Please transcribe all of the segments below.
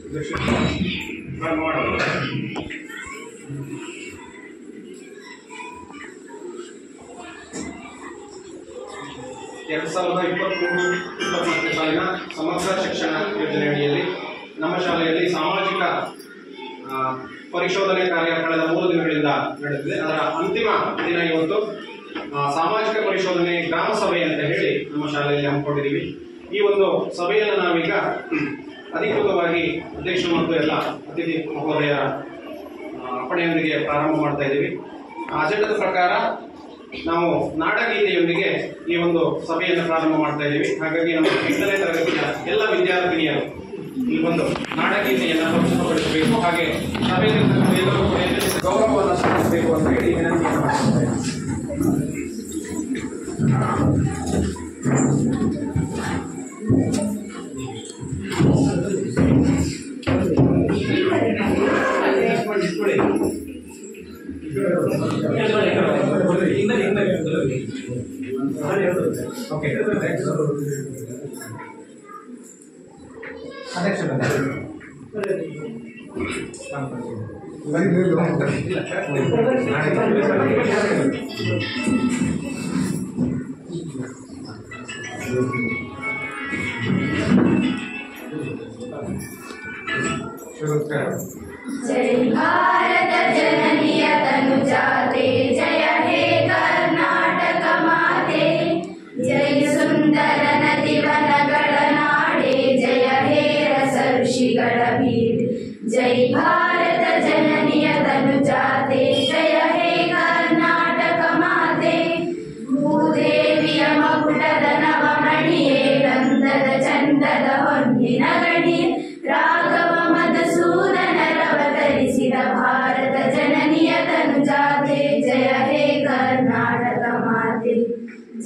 2023-24 ಸಾಲಿನ ಸಮಗ್ರ ಶಿಕ್ಷಣ ಯೋಜನೆ ಅಡಿಯಲ್ಲಿ ನಮ್ಮ ಶಾಲೆಯಲ್ಲಿ ಸಾಮಾಜಿಕ ಪರಿಶೋಧನೆ ಕಾರ್ಯ ಕಳೆದ 3 ದಿನಗಳಿಂದ ನಡೆದಿದೆ. ಅದರ ಅಂತಿಮ ದಿನ ಇವತ್ತು ಸಾಮಾಜಿಕ ಪರಿಶೋಧನೆ ಗ್ರಾಮ ಸಭೆ ಅಂತ ಹೇಳಿ ನಮ್ಮ ಶಾಲೆಯಲ್ಲಿ ಹಮ್ಮಿಕೊಂಡಿದ್ದೀವಿ. ಈ ಒಂದು ಸಭೆಯನ್ನು ನಾವೀಗ ಅಧಿಕೃತವಾಗಿ ಅಧ್ಯಕ್ಷರು ಮತ್ತು ಎಲ್ಲ ಅತಿಥಿ ಮಹೋದಯರ ಅಪ್ಪಣೆಯೊಂದಿಗೆ ಪ್ರಾರಂಭ ಮಾಡ್ತಾ ಇದ್ದೀವಿ. ಅಜೆಂಡದ ಪ್ರಕಾರ ನಾವು ನಾಡಗೀತೆಯೊಂದಿಗೆ ಈ ಒಂದು ಸಭೆಯನ್ನು ಪ್ರಾರಂಭ ಮಾಡ್ತಾ ಇದ್ದೀವಿ. ಹಾಗಾಗಿ ನಮ್ಮ 8ನೇ ತರಗತಿಯ ಎಲ್ಲ ವಿದ್ಯಾರ್ಥಿನಿಯರು ಈ ಒಂದು ನಾಡಗೀತೆಯನ್ನು ಪ್ರಸ್ತುತಪಡಿಸಬೇಕು, ಹಾಗೆ ಸಭೆಯಲ್ಲಿ ಎಲ್ಲರೂ ಗೌರವವನ್ನು ಸಲ್ಲಿಸಬೇಕು ಅಂತ ಹೇಳಿ ವಿನಂತಿಯನ್ನು ಮಾಡ್ತಾ ಇದ್ದೀವಿ. जय भारत जननीय तनुजाते, जय हे कर्नाटक माते, जय सुंदर नदी वनಗಳ ನಾಡೆ, जय हे रस ಋಷಿಗಳ ಬೀಡು. जय भारत जननीय तनुजाते, जय हे कर्नाटक माते, ಭೂದೇವಿಯ ಮಕುಟದ ನವಮಣಿಯೇ, ಗಂಧದ ಚಂದದ ಹೊನ್ನಿನ ಗಣಿಯೇ, ರಾಘವ ಮಧುಸೂದನರವತರಿಸಿದ ಭಾರತ ಜನನಿಯ ತನುಜಾತೆ, ಜಯ ಹೇ ಕರ್ನಾಟಕ ಮಾತೆ.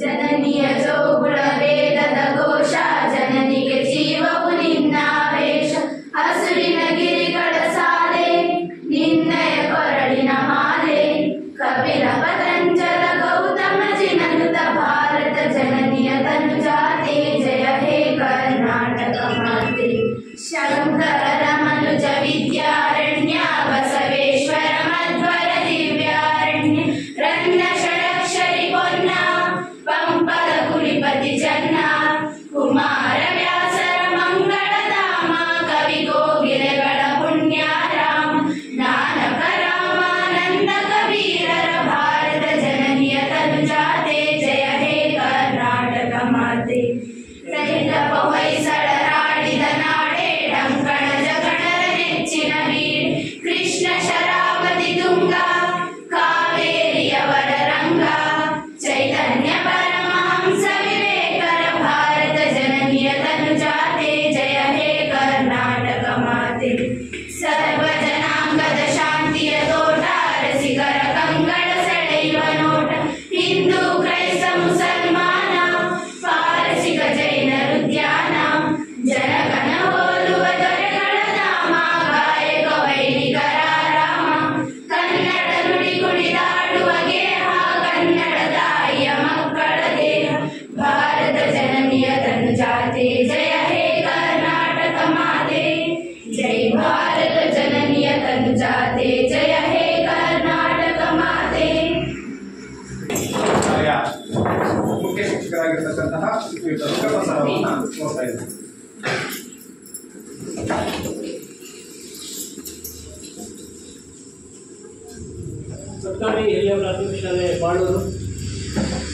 ಜನನಿಯ ಜೋಗುಳ ವೇದದ ಘೋಷ, ಜನನಿಗೆ ಜೀವವು ನಿನ್ನಾವೇಶ, ಹಸುರಿನ ಗಿರಿಗಳ ಸಾಲೆ, ನಿನ್ನಯ ಕೊರಳಿನ ಮಾಲೆ, ಕಪಿಲ ಪತಂಜಲ ಗೌತಮ ಜಿನನುತ ಭಾರತ ಜನನಿಯ ತನುಜಾತೆ, ಜಯ ಹೇ ಕರ್ನಾಟಕ ಮಾತೆ. ಶಂಕರ ಮನುಜ ವಿದ್ಯಾರಣ್ಯ, ಬಸವೇಶ್ವರ ಮಧ್ವರ ದಿವ್ಯಾರಣ್ಯ, ರನ್ನ ಷಡಕ್ಷರಿ ಪೊನ್ನ, ಪಂಪದ ಕುಲಿಪತಿ ಜನ್ನ, ಕುಮಾರ ವ್ಯಾಸರ ಮಂಗಳಧಾಮ, ಕವಿ ಕೋಗಿಲೆಗಳ ಪುಣ್ಯಾರಾಮ, ನಾನಕ ರಾಮಾನಂದ ಕಬೀರರ ಭಾರತ ಜನನಿಯ ತನುಜಾತೆ, ಜಯ ಹೇ ಕರ್ನಾಟಕ ಮಾತೆ. ಸೈಲಪ ಹೊಯ್ಸಳರಾಡಿದ ನಾಡೆ, ಡಂಕಣ ಜಗಣರ ನೆಚ್ಚಿನ ಬೀಡು, ಕೃಷ್ಣ ಶರಾವತಿ ತುಂಗ, ಕಾವೇರಿಯವರ ರಂಗ, ಚೈತನ್ಯ ಪರಮಹಂಸ ವಿವೇಕರ ಭಾರತ ಜನನಿಯ ತನುಜಾತೆ, ಜಯ ಹೇ ಕರ್ನಾಟಕ ಮಾತೆ. ಸರ್ವ ಜನಾಂಗದ ಶಾಂತಿಯ ತೋಟ, ರಸಿಕರ ಕಂಗಳ ಸೆಳೆಯುವ ನೋಟ, ಹಿಂದೂ ಕ್ರೈಸ್ತ ಮುಸಲ್ಮಾನ, ಪಾರಸಿಕ ಜೈನರ ಉದ್ಯಾನ, ಜನಗಣ ಹೋಲುವ ದೊರೆಗಳ ಧಾಮ, ಗಾಯಕ ವೈದಿಕರ ರಾಮ, ಕನ್ನಡ ನುಡಿ ಕುಣಿದಾಡುವ ಗೇಹ, ಕನ್ನಡ ತಾಯಿಯ ಮಕ್ಕಳ ದೇಹ, ಭಾರತ ಜನನಿಯ ತನುಜಾತೆ, ಜಯ ಹೇ ಕರ್ನಾಟಕ ಮಾತೆ. ಜೈ ಭಾರತ ಜನನಿಯ ತನುಜಾತೆ, ಜಯ ಹೇ ಕರ್ನಾಟಕ ಮಾತೆ. ಶಾಲೆಯ ಮುಖ್ಯ ಶಿಕ್ಷಕರಾಗಿರ್ತಕ್ಕಂತಹ ಶ್ರೀಯುತ ರುದ್ರಪ್ಪ ಸರ್ ಅವರನ್ನ ನೋಡ್ತಾ ಇದ್ದೀವಿ. ಸರ್ಕಾರಿ ಹಿರಿಯ ಪ್ರಾಥಮಿಕ ಶಾಲೆ ಬಾಳೂರು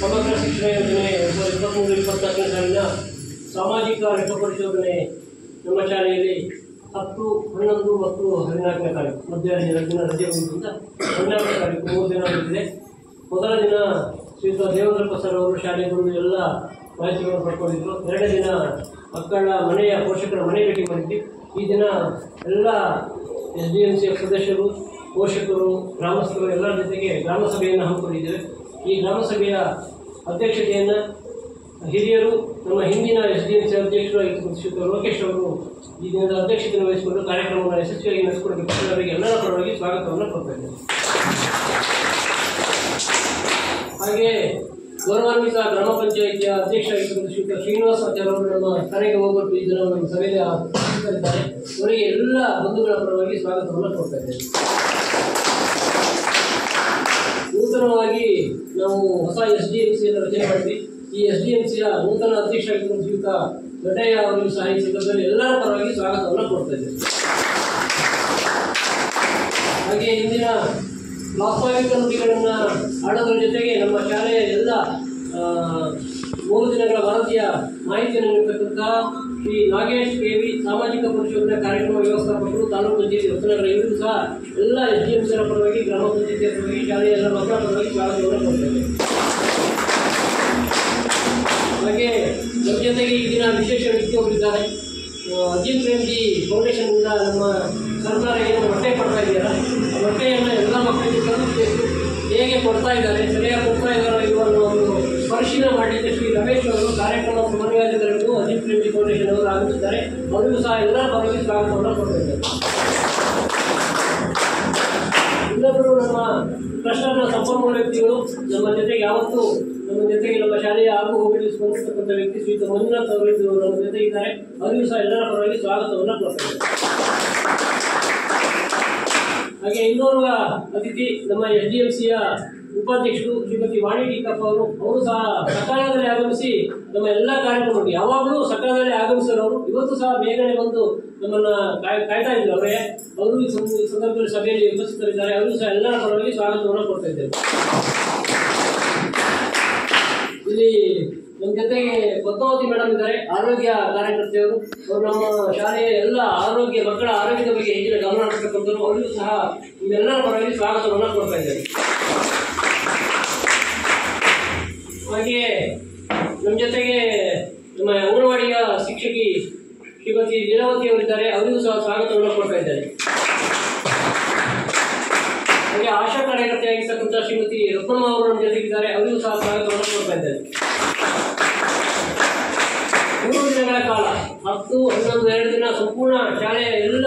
ಸಮಗ್ರ ಶಿಕ್ಷಣ ಯೋಜನೆ 2023-24ನೇ ಸಾಲಿನ ಸಾಮಾಜಿಕ ಲೆಕ್ಕ ಪರಿಶೋಧನೆ ನಮ್ಮ ಶಾಲೆಯಲ್ಲಿ 10, 11 ಮತ್ತು 14ನೇ ತಾರೀಕು ಮಧ್ಯಾಹ್ನ ದಿನ ರಜೆ ಬಂದಿಂದ 12ನೇ ತಾರೀಕು 3 ದಿನ ನಡೆದಿದೆ. ಮೊದಲ ದಿನ ಶ್ರೀಯುತ ದೇವೇಂದ್ರಪ್ಪ ಸರ್ ಅವರು ಶಾಲೆಗೆ ಬಂದು ಎಲ್ಲ ಮಾಹಿತಿಗಳನ್ನು ಪಡ್ಕೊಂಡಿದ್ರು. 2ನೇ ದಿನ ಮಕ್ಕಳ ಮನೆಯ ಪೋಷಕರ ಮನೆ ಭೇಟಿ ಮಾಡಿದ್ವಿ. ಈ ದಿನ ಎಲ್ಲ SDMC ಸದಸ್ಯರು, ಪೋಷಕರು, ಗ್ರಾಮಸ್ಥರು ಎಲ್ಲರ ಜೊತೆಗೆ ಗ್ರಾಮ ಸಭೆಯನ್ನು ಹಮ್ಮಿಕೊಂಡಿದ್ದೇವೆ. ಈ ಗ್ರಾಮ ಸಭೆಯ ಅಧ್ಯಕ್ಷತೆಯನ್ನು ಹಿರಿಯರು, ನಮ್ಮ ಹಿಂದಿನ SDMC ಅಧ್ಯಕ್ಷರಾಗಿದ್ದ ಶ್ರೀಯುತ ಲೋಕೇಶ್ ಅವರು ಈ ದಿನದ ಅಧ್ಯಕ್ಷತೆಯನ್ನು ವಹಿಸಿಕೊಂಡು ಕಾರ್ಯಕ್ರಮವನ್ನು ಯಶಸ್ವಿಯಾಗಿ ನಡೆಸಿಕೊಡಬೇಕು. ಅವರಿಗೆ ಎಲ್ಲರ ಪರವಾಗಿ ಸ್ವಾಗತವನ್ನು ಕೊಡ್ತಾ ಇದ್ದೇನೆ. ಹಾಗೆಯೇ ಗೌರವಾನ್ವಿತ ಗ್ರಾಮ ಪಂಚಾಯಿತಿಯ ಅಧ್ಯಕ್ಷರಾಗಿದ್ದ ಶ್ರೀಯುತ ಶ್ರೀನಿವಾಸ ಆಚಾರ್ಯ ಅವರು ನಮ್ಮ ಕರೆಗೆ ಹೋಗ್ಬಿಟ್ಟು ಈ ದಿನ ನಮ್ಮ ಸಭೆಯ ಉಪಸ್ಥಿತರಿದ್ದಾರೆ. ಅವರಿಗೆ ಎಲ್ಲ ಬಂಧುಗಳ ಪರವಾಗಿ ಸ್ವಾಗತವನ್ನು ಕೊಡ್ತಾ ಇದ್ದೇವೆ. ನೂತನವಾಗಿ ನಾವು ಹೊಸ SDMCಯನ್ನು ರಚನೆ ಮಾಡಿದ್ವಿ. ಈ SDMCಯ ನೂತನ ಅಧ್ಯಕ್ಷ ಆಗಿರುವ ಶ್ರೀಯುತ ದೊಡ್ಡಯ್ಯ ಅವರಿಗೆ ಸಹ ಈ ಸಂದರ್ಭದಲ್ಲಿ ಎಲ್ಲರ ಪರವಾಗಿ ಸ್ವಾಗತವನ್ನು ಕೊಡ್ತಾ ಇದ್ದೇವೆ. ಹಾಗೆ ಇಂದಿನ ವಾಸ್ತವಿಕ ನುಡಿಗಳನ್ನು ಆಡೋದ್ರ ಜೊತೆಗೆ ನಮ್ಮ ಶಾಲೆಯ ಎಲ್ಲ 3 ದಿನಗಳ ವರದಿಯ ಮಾಹಿತಿಯನ್ನು ನೀಡತಕ್ಕಂಥ ಶ್ರೀ ನಾಗೇಶ್ KV ಸಾಮಾಜಿಕ ಪರಿಶೋಧನಾ ಕಾರ್ಯಕ್ರಮ ವ್ಯವಸ್ಥಾಪಕರು ತಾಲೂಕು ಪಂಚಾಯತಿ ಹೊಸನಗರ ಇವರಿಗೂ ಸಹ ಎಲ್ಲ SDMCರ ಪರವಾಗಿ ಗ್ರಾಮ ಪಂಚಾಯತಿಯ ಪರವಾಗಿ ಶಾಲೆಯ ಎಲ್ಲ ಮಕ್ಕಳ ಪರವಾಗಿ ಸ್ವಾಗತವನ್ನು ಕೊಡ್ತೇವೆ. ಹಾಗೆ ನಮ್ಮ ಜೊತೆಗೆ ಈ ದಿನ ವಿಶೇಷ ವ್ಯಕ್ತಿಯೊಬ್ಬರಿದ್ದಾರೆ. ಅಜಿತ್ ಪ್ರೇಮ್ಜಿ ಫೌಂಡೇಶನ್ನಿಂದ ನಮ್ಮ ಸರ್ಕಾರ ಏನು ಹೊಟ್ಟೆ ಕೊಡ್ತಾ ಇದೆಯಲ್ಲ, ಆ ಹೊಟ್ಟೆಯನ್ನು ಎಲ್ಲ ಮಕ್ಕಳಿಗೆ ತಲುಪಬೇಕು, ಹೇಗೆ ಕೊಡ್ತಾ ಇದ್ದಾರೆ, ಸರಿಯಾಗಿ ಕೊಡ್ತಾ ಇದ್ದಾರೋ ಇರುವ ಒಂದು ಪರಿಶೀಲನೆ ಮಾಡಲಿಕ್ಕೆ ಶ್ರೀ ರಮೇಶ್ ಅವರು ಕಾರ್ಯಕ್ರಮ ಸಮನ್ವಯಾಧಿಕಾರಿಗಳು ಅಜಿತ್ ಪ್ರೇಮ್ಜಿ ಫೌಂಡೇಶನ್ ಅವರು ಆಗಮಿಸಿದ್ದಾರೆ. ಅವರಿಗೂ ಸಹ ಎಲ್ಲ ಪರವಾಗಿ ಸ್ವಾಗತವನ್ನು ಕೊಡ್ತಿದ್ದಾರೆ. ಇನ್ನೊಬ್ಬರು ನಮ್ಮ ಟ್ರಸ್ಟರ್ನ ಸಂಪನ್ಮೂಲ ವ್ಯಕ್ತಿಗಳು ನಮ್ಮ ಜೊತೆಗೆ ಯಾವತ್ತೂ ನಮ್ಮ ಜೊತೆಗೆ ನಮ್ಮ ಶಾಲೆಯ ಆಗು ಹೋಗಲು ಸ್ಪಂದಿಸತಕ್ಕಂಥ ವ್ಯಕ್ತಿ ಶ್ರೀಯುತ ಮಂಜುನಾಥ್ ಅವರು ನಮ್ಮ ಜೊತೆ ಇದ್ದಾರೆ. ಅವರಿಗೂ ಸಹ ಎಲ್ಲರ ಪರವಾಗಿ ಸ್ವಾಗತವನ್ನು ಕೊಡ್ತಾರೆ. ಹಾಗೆ ಇನ್ನೋರ್ವ ಅತಿಥಿ ನಮ್ಮ SDMCಯ ಉಪಾಧ್ಯಕ್ಷರು ಶ್ರೀಮತಿ ವಾಣಿ ಟೀಕಪ್ಪ ಅವರು ಸಹ ಸಕಾಲದಲ್ಲಿ ಆಗಮಿಸಿ ನಮ್ಮ ಎಲ್ಲ ಕಾರ್ಯಕ್ರಮಕ್ಕೆ ಯಾವಾಗಲೂ ಸಕಾಲದಲ್ಲಿ ಆಗಮಿಸಿರೋರು. ಇವತ್ತು ಸಹ ಬೇಗನೆ ಬಂದು ನಮ್ಮನ್ನ ಕಾಯ್ತಾ ಇದ್ರು. ಅವರು ಈ ಸಂದರ್ಭದಲ್ಲಿ ಸಭೆಯಲ್ಲಿ ಉಪಸ್ಥಿತರಿದ್ದಾರೆ. ಅವರಿಗೂ ಸಹ ಎಲ್ಲರ ಪರವಾಗಿ ಸ್ವಾಗತವನ್ನು ಕೊಡ್ತಾ ಇದ್ದೇವೆ. ಇಲ್ಲಿ ನಮ್ಮ ಜೊತೆಗೆ ಪದ್ಮಾವತಿ ಮೇಡಮ್ ಇದ್ದಾರೆ, ಆರೋಗ್ಯ ಕಾರ್ಯಕರ್ತೆಯವರು. ಅವರು ನಮ್ಮ ಶಾಲೆಯ ಎಲ್ಲ ಮಕ್ಕಳ ಆರೋಗ್ಯದ ಬಗ್ಗೆ ಹೆಚ್ಚಿನ ಗಮನ ಹರಿಸತಕ್ಕಂಥವ್ರು. ಅವರಿಗೂ ಸಹ ಇವೆಲ್ಲರ ಪರವಾಗಿ ಸ್ವಾಗತವನ್ನು ಕೊಡ್ತಾ ಇದ್ದಾರೆ. ಹಾಗೆಯೇ ನಮ್ಮ ಜೊತೆಗೆ ನಮ್ಮ ಅಂಗನವಾಡಿಯ ಶಿಕ್ಷಕಿ ಶ್ರೀಮತಿ ಲೀಲಾವತಿ ಅವರಿದ್ದಾರೆ. ಅವರಿಗೂ ಸಹ ಸ್ವಾಗತವನ್ನು ಕೊಡ್ತಾ ಇದ್ದಾರೆ. ಹಾಗೆ ಆಶಾ ಕಾರ್ಯಕರ್ತೆಯಾಗಿರ್ತಕ್ಕಂಥ ಶ್ರೀಮತಿ ರತ್ನಮ್ಮ ಅವರು ನಮ್ಮ ಜೊತೆಗಿದ್ದಾರೆ. ಅವರಿಗೂ ಸಹ ಸ್ವಾಗತವನ್ನು ಕೊಡ್ತಾ ಇದ್ದಾರೆ. 3 ದಿನಗಳ ಕಾಲ 10, 11, 2 ದಿನ ಸಂಪೂರ್ಣ ಶಾಲೆಯ ಎಲ್ಲ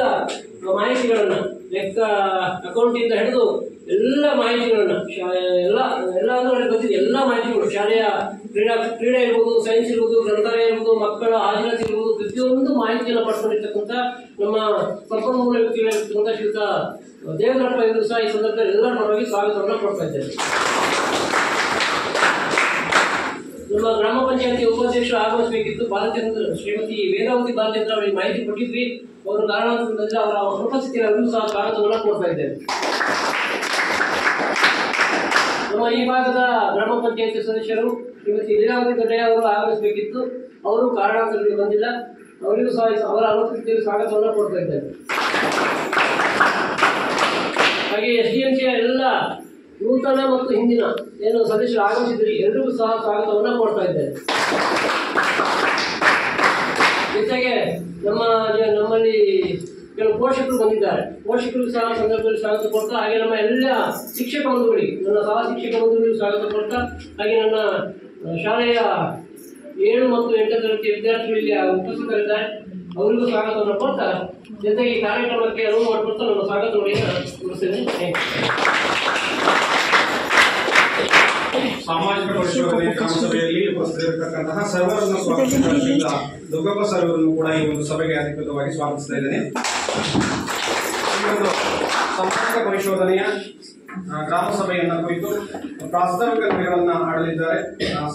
ಮಾಹಿತಿಗಳನ್ನು ಲೆಕ್ಕ ಅಕೌಂಟಿಂದ ಹಿಡಿದು ಎಲ್ಲ ಮಾಹಿತಿಗಳನ್ನು ಎಲ್ಲ ಬಂದಿದೆ. ಎಲ್ಲ ಮಾಹಿತಿಗಳು ಶಾಲೆಯ ಕ್ರೀಡೆ ಇರ್ಬೋದು, ಸೈನ್ಸ್ ಇರ್ಬೋದು, ಗ್ರಂಥಾಲಯ ಇರ್ಬೋದು, ಮಕ್ಕಳ ಹಾಜರಾತಿ ಇರ್ಬೋದು, ಪ್ರತಿಯೊಂದು ಮಾಹಿತಿಯನ್ನು ಪಡ್ಕೊಂಡಿರ್ತಕ್ಕಂಥ ನಮ್ಮ ಸಂಪನ್ಮೂಲ ವ್ಯಕ್ತಿಗಳಿರ್ತಕ್ಕಂಥ ಶ್ರೀಯುತ ದೇವರಪ್ಪ ಇವರು ಸಹ ಈ ಸಂದರ್ಭದಲ್ಲಿ ಎಲ್ಲರ ಪರವಾಗಿ ಸ್ವಾಗತವನ್ನು ಕೊಡ್ತಾ ಇದ್ದಾರೆ. ನಮ್ಮ ಗ್ರಾಮ ಪಂಚಾಯತಿ ಉಪಾಧ್ಯಕ್ಷರು ಆಗಮಿಸಬೇಕಿತ್ತು. ಶ್ರೀಮತಿ ವೇದಾವತಿ ಬಾಲಚಂದ್ರ ಅವರಿಗೆ ಮಾಹಿತಿ ಕೊಟ್ಟಿದ್ವಿ. ಅವರು ಕಾರಣಾಂತರದಿಂದ ಅವರ ಉಪಸ್ಥಿತಿಯಲ್ಲಿ ಅವರಿಗೂ ಸಹ ಸ್ವಾಗತವನ್ನು ಕೊಡ್ತಾ ಇದ್ದೇವೆ. ನಮ್ಮ ಈ ಭಾಗದ ಗ್ರಾಮ ಪಂಚಾಯತಿ ಸದಸ್ಯರು ಶ್ರೀಮತಿ ಲೀಲಾವತಿ ದೊಡ್ಡಯ್ಯ ಅವರು ಆಗಮಿಸಬೇಕಿತ್ತು. ಅವರು ಕಾರಣಾಂತರದಲ್ಲಿ ಬಂದಿಲ್ಲ. ಅವರಿಗೂ ಸಹ ಅವರ ಅನುಪಸ್ಥಿತಿಯಲ್ಲಿ ಸ್ವಾಗತವನ್ನು ಕೊಡ್ತಾ ಇದ್ದೇವೆ. ಹಾಗೆ SDMCಯ ಎಲ್ಲ ನೂತನ ಮತ್ತು ಹಿಂದಿನ ಏನು ಸದಸ್ಯರು ಆಗಮಿಸಿದ್ರಿ ಎಲ್ಲರಿಗೂ ಸಹ ಸ್ವಾಗತವನ್ನು ಕೊಡ್ತಾ ಇದ್ದೇವೆ. ಜೊತೆಗೆ ನಮ್ಮಲ್ಲಿ ಕೆಲವು ಪೋಷಕರು ಬಂದಿದ್ದಾರೆ. ಪೋಷಕರು ಸಹ ಸಂದರ್ಭದಲ್ಲಿ ಸ್ವಾಗತ ಕೊಡ್ತಾ, ಹಾಗೆ ನಮ್ಮ ಎಲ್ಲ ಶಿಕ್ಷಕ ಬಂಧುಗಳಿಗೆ, ನನ್ನ ಸಹ ಶಿಕ್ಷಕ ಬಂಧುಗಳಿಗೆ ಸ್ವಾಗತ ಕೊಡ್ತಾ, ಹಾಗೆ ನನ್ನ ಶಾಲೆಯ 7 ಮತ್ತು 8ನೇ ತರಗತಿಯ ವಿದ್ಯಾರ್ಥಿಗಳು ಇಲ್ಲಿ ಉಪಸ್ಥಿತರಿದ್ದಾರೆ. ಅವರಿಗೂ ಸ್ವಾಗತವನ್ನು ಕೊಡ್ತಾ, ಜೊತೆಗೆ ಈ ಕಾರ್ಯಕ್ರಮಕ್ಕೆ ಅನುವು ಮಾಡಿಕೊಡ್ತಾ ನನ್ನ ಸ್ವಾಗತವನ್ನು ಮುಗಿಸ್ತೇನೆ. ಸಾಮಾಜಿಕ ಪರಿಶೋಧನೆ ಗ್ರಾಮ ಸಭೆಯಲ್ಲಿ ಉಪಸ್ಥಿತರಿರತಕ್ಕಂತಹ ಸರ್ವರನ್ನು ಸ್ವಾಗತಿಸಿದ ದುರ್ಗಪ್ಪ ಸರ್ ಅವರನ್ನು ಕೂಡ ಈ ಒಂದು ಸಭೆಗೆ ಅಧಿಕೃತವಾಗಿ ಸ್ವಾಗತಿಸ್ತಾ ಇದ್ದೇನೆ. ಈ ಒಂದು ಸಾಮಾಜಿಕ ಪರಿಶೋಧನೆಯ ಗ್ರಾಮ ಸಭೆಯನ್ನ ಕುರಿತು ಪ್ರಾಸ್ತಾವಿಕ ನುಡಿಗಳನ್ನ ಆಡಲಿದ್ದಾರೆ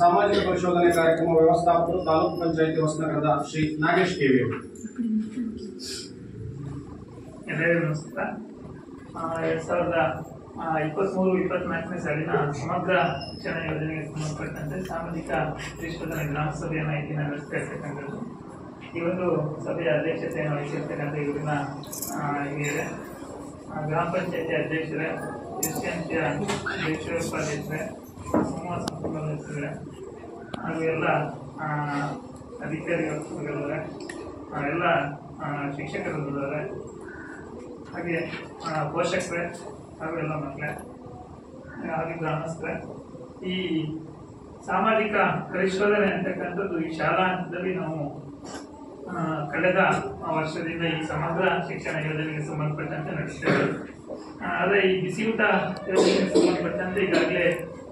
ಸಾಮಾಜಿಕ ಪರಿಶೋಧನೆ ಕಾರ್ಯಕ್ರಮ ವ್ಯವಸ್ಥಾಪಕರು ತಾಲೂಕು ಪಂಚಾಯತಿ ಹೊಸನಗರದ ಶ್ರೀ ನಾಗೇಶ್ KV ಅವರು. ಎಲ್ಲರಿಗೂ ನಮಸ್ಕಾರ. 2023-24ನೇ ಸಾಲಿನ ಸಮಗ್ರ ಶಿಕ್ಷಣ ಯೋಜನೆಗೆ ಸಂಬಂಧಪಟ್ಟಂತೆ ಸಾಮಾಜಿಕ ಪರಿಶೋಧನೆ ಗ್ರಾಮ ಸಭೆಯನ್ನು ಇಲ್ಲಿ ನಡೆಸ್ತಾ ಇರ್ತಕ್ಕಂಥದ್ದು. ಈ ಒಂದು ಸಭೆಯ ಅಧ್ಯಕ್ಷತೆಯನ್ನು ವಹಿಸಿರ್ತಕ್ಕಂಥ ಇವರಿನ ಹಿರಿಯರೇ, ಗ್ರಾಮ ಪಂಚಾಯತಿ ಅಧ್ಯಕ್ಷರೇ, SDMCಯ ಅಧ್ಯಕ್ಷರೇ, ಉಪಾಧ್ಯಕ್ಷರೇ, ಸಮೂಹ ಸಂಪನ್ಮೂಲಗಳೇ, ಹಾಗೂ ಎಲ್ಲ ಅಧಿಕಾರಿಗಳಿದ್ದಾರೆ, ಎಲ್ಲ ಶಿಕ್ಷಕರಿದ್ದಾರೆ, ಹಾಗೆ ಪೋಷಕರೇ ಹಾಗೂ ಎಲ್ಲ ಮಕ್ಕಳೇ, ಹಾಗೆ ಗ್ರಾಮಸ್ಥರೇ. ಈ ಸಾಮಾಜಿಕ ಪರಿಶೋಧನೆ ಅಂತಕ್ಕಂಥದ್ದು ಈ ಶಾಲಾ ಹಂತದಲ್ಲಿ ನಾವು ಕಳೆದ ವರ್ಷದಿಂದ ಈ ಸಮಗ್ರ ಶಿಕ್ಷಣ ಯೋಜನೆಗೆ ಸಂಬಂಧಪಟ್ಟಂತೆ ನಡೆಸ್ತೇವೆ. ಆದರೆ ಈ ಬಿಸಿಯೂಟ ಯೋಜನೆಗೆ ಸಂಬಂಧಪಟ್ಟಂತೆ ಈಗಾಗಲೇ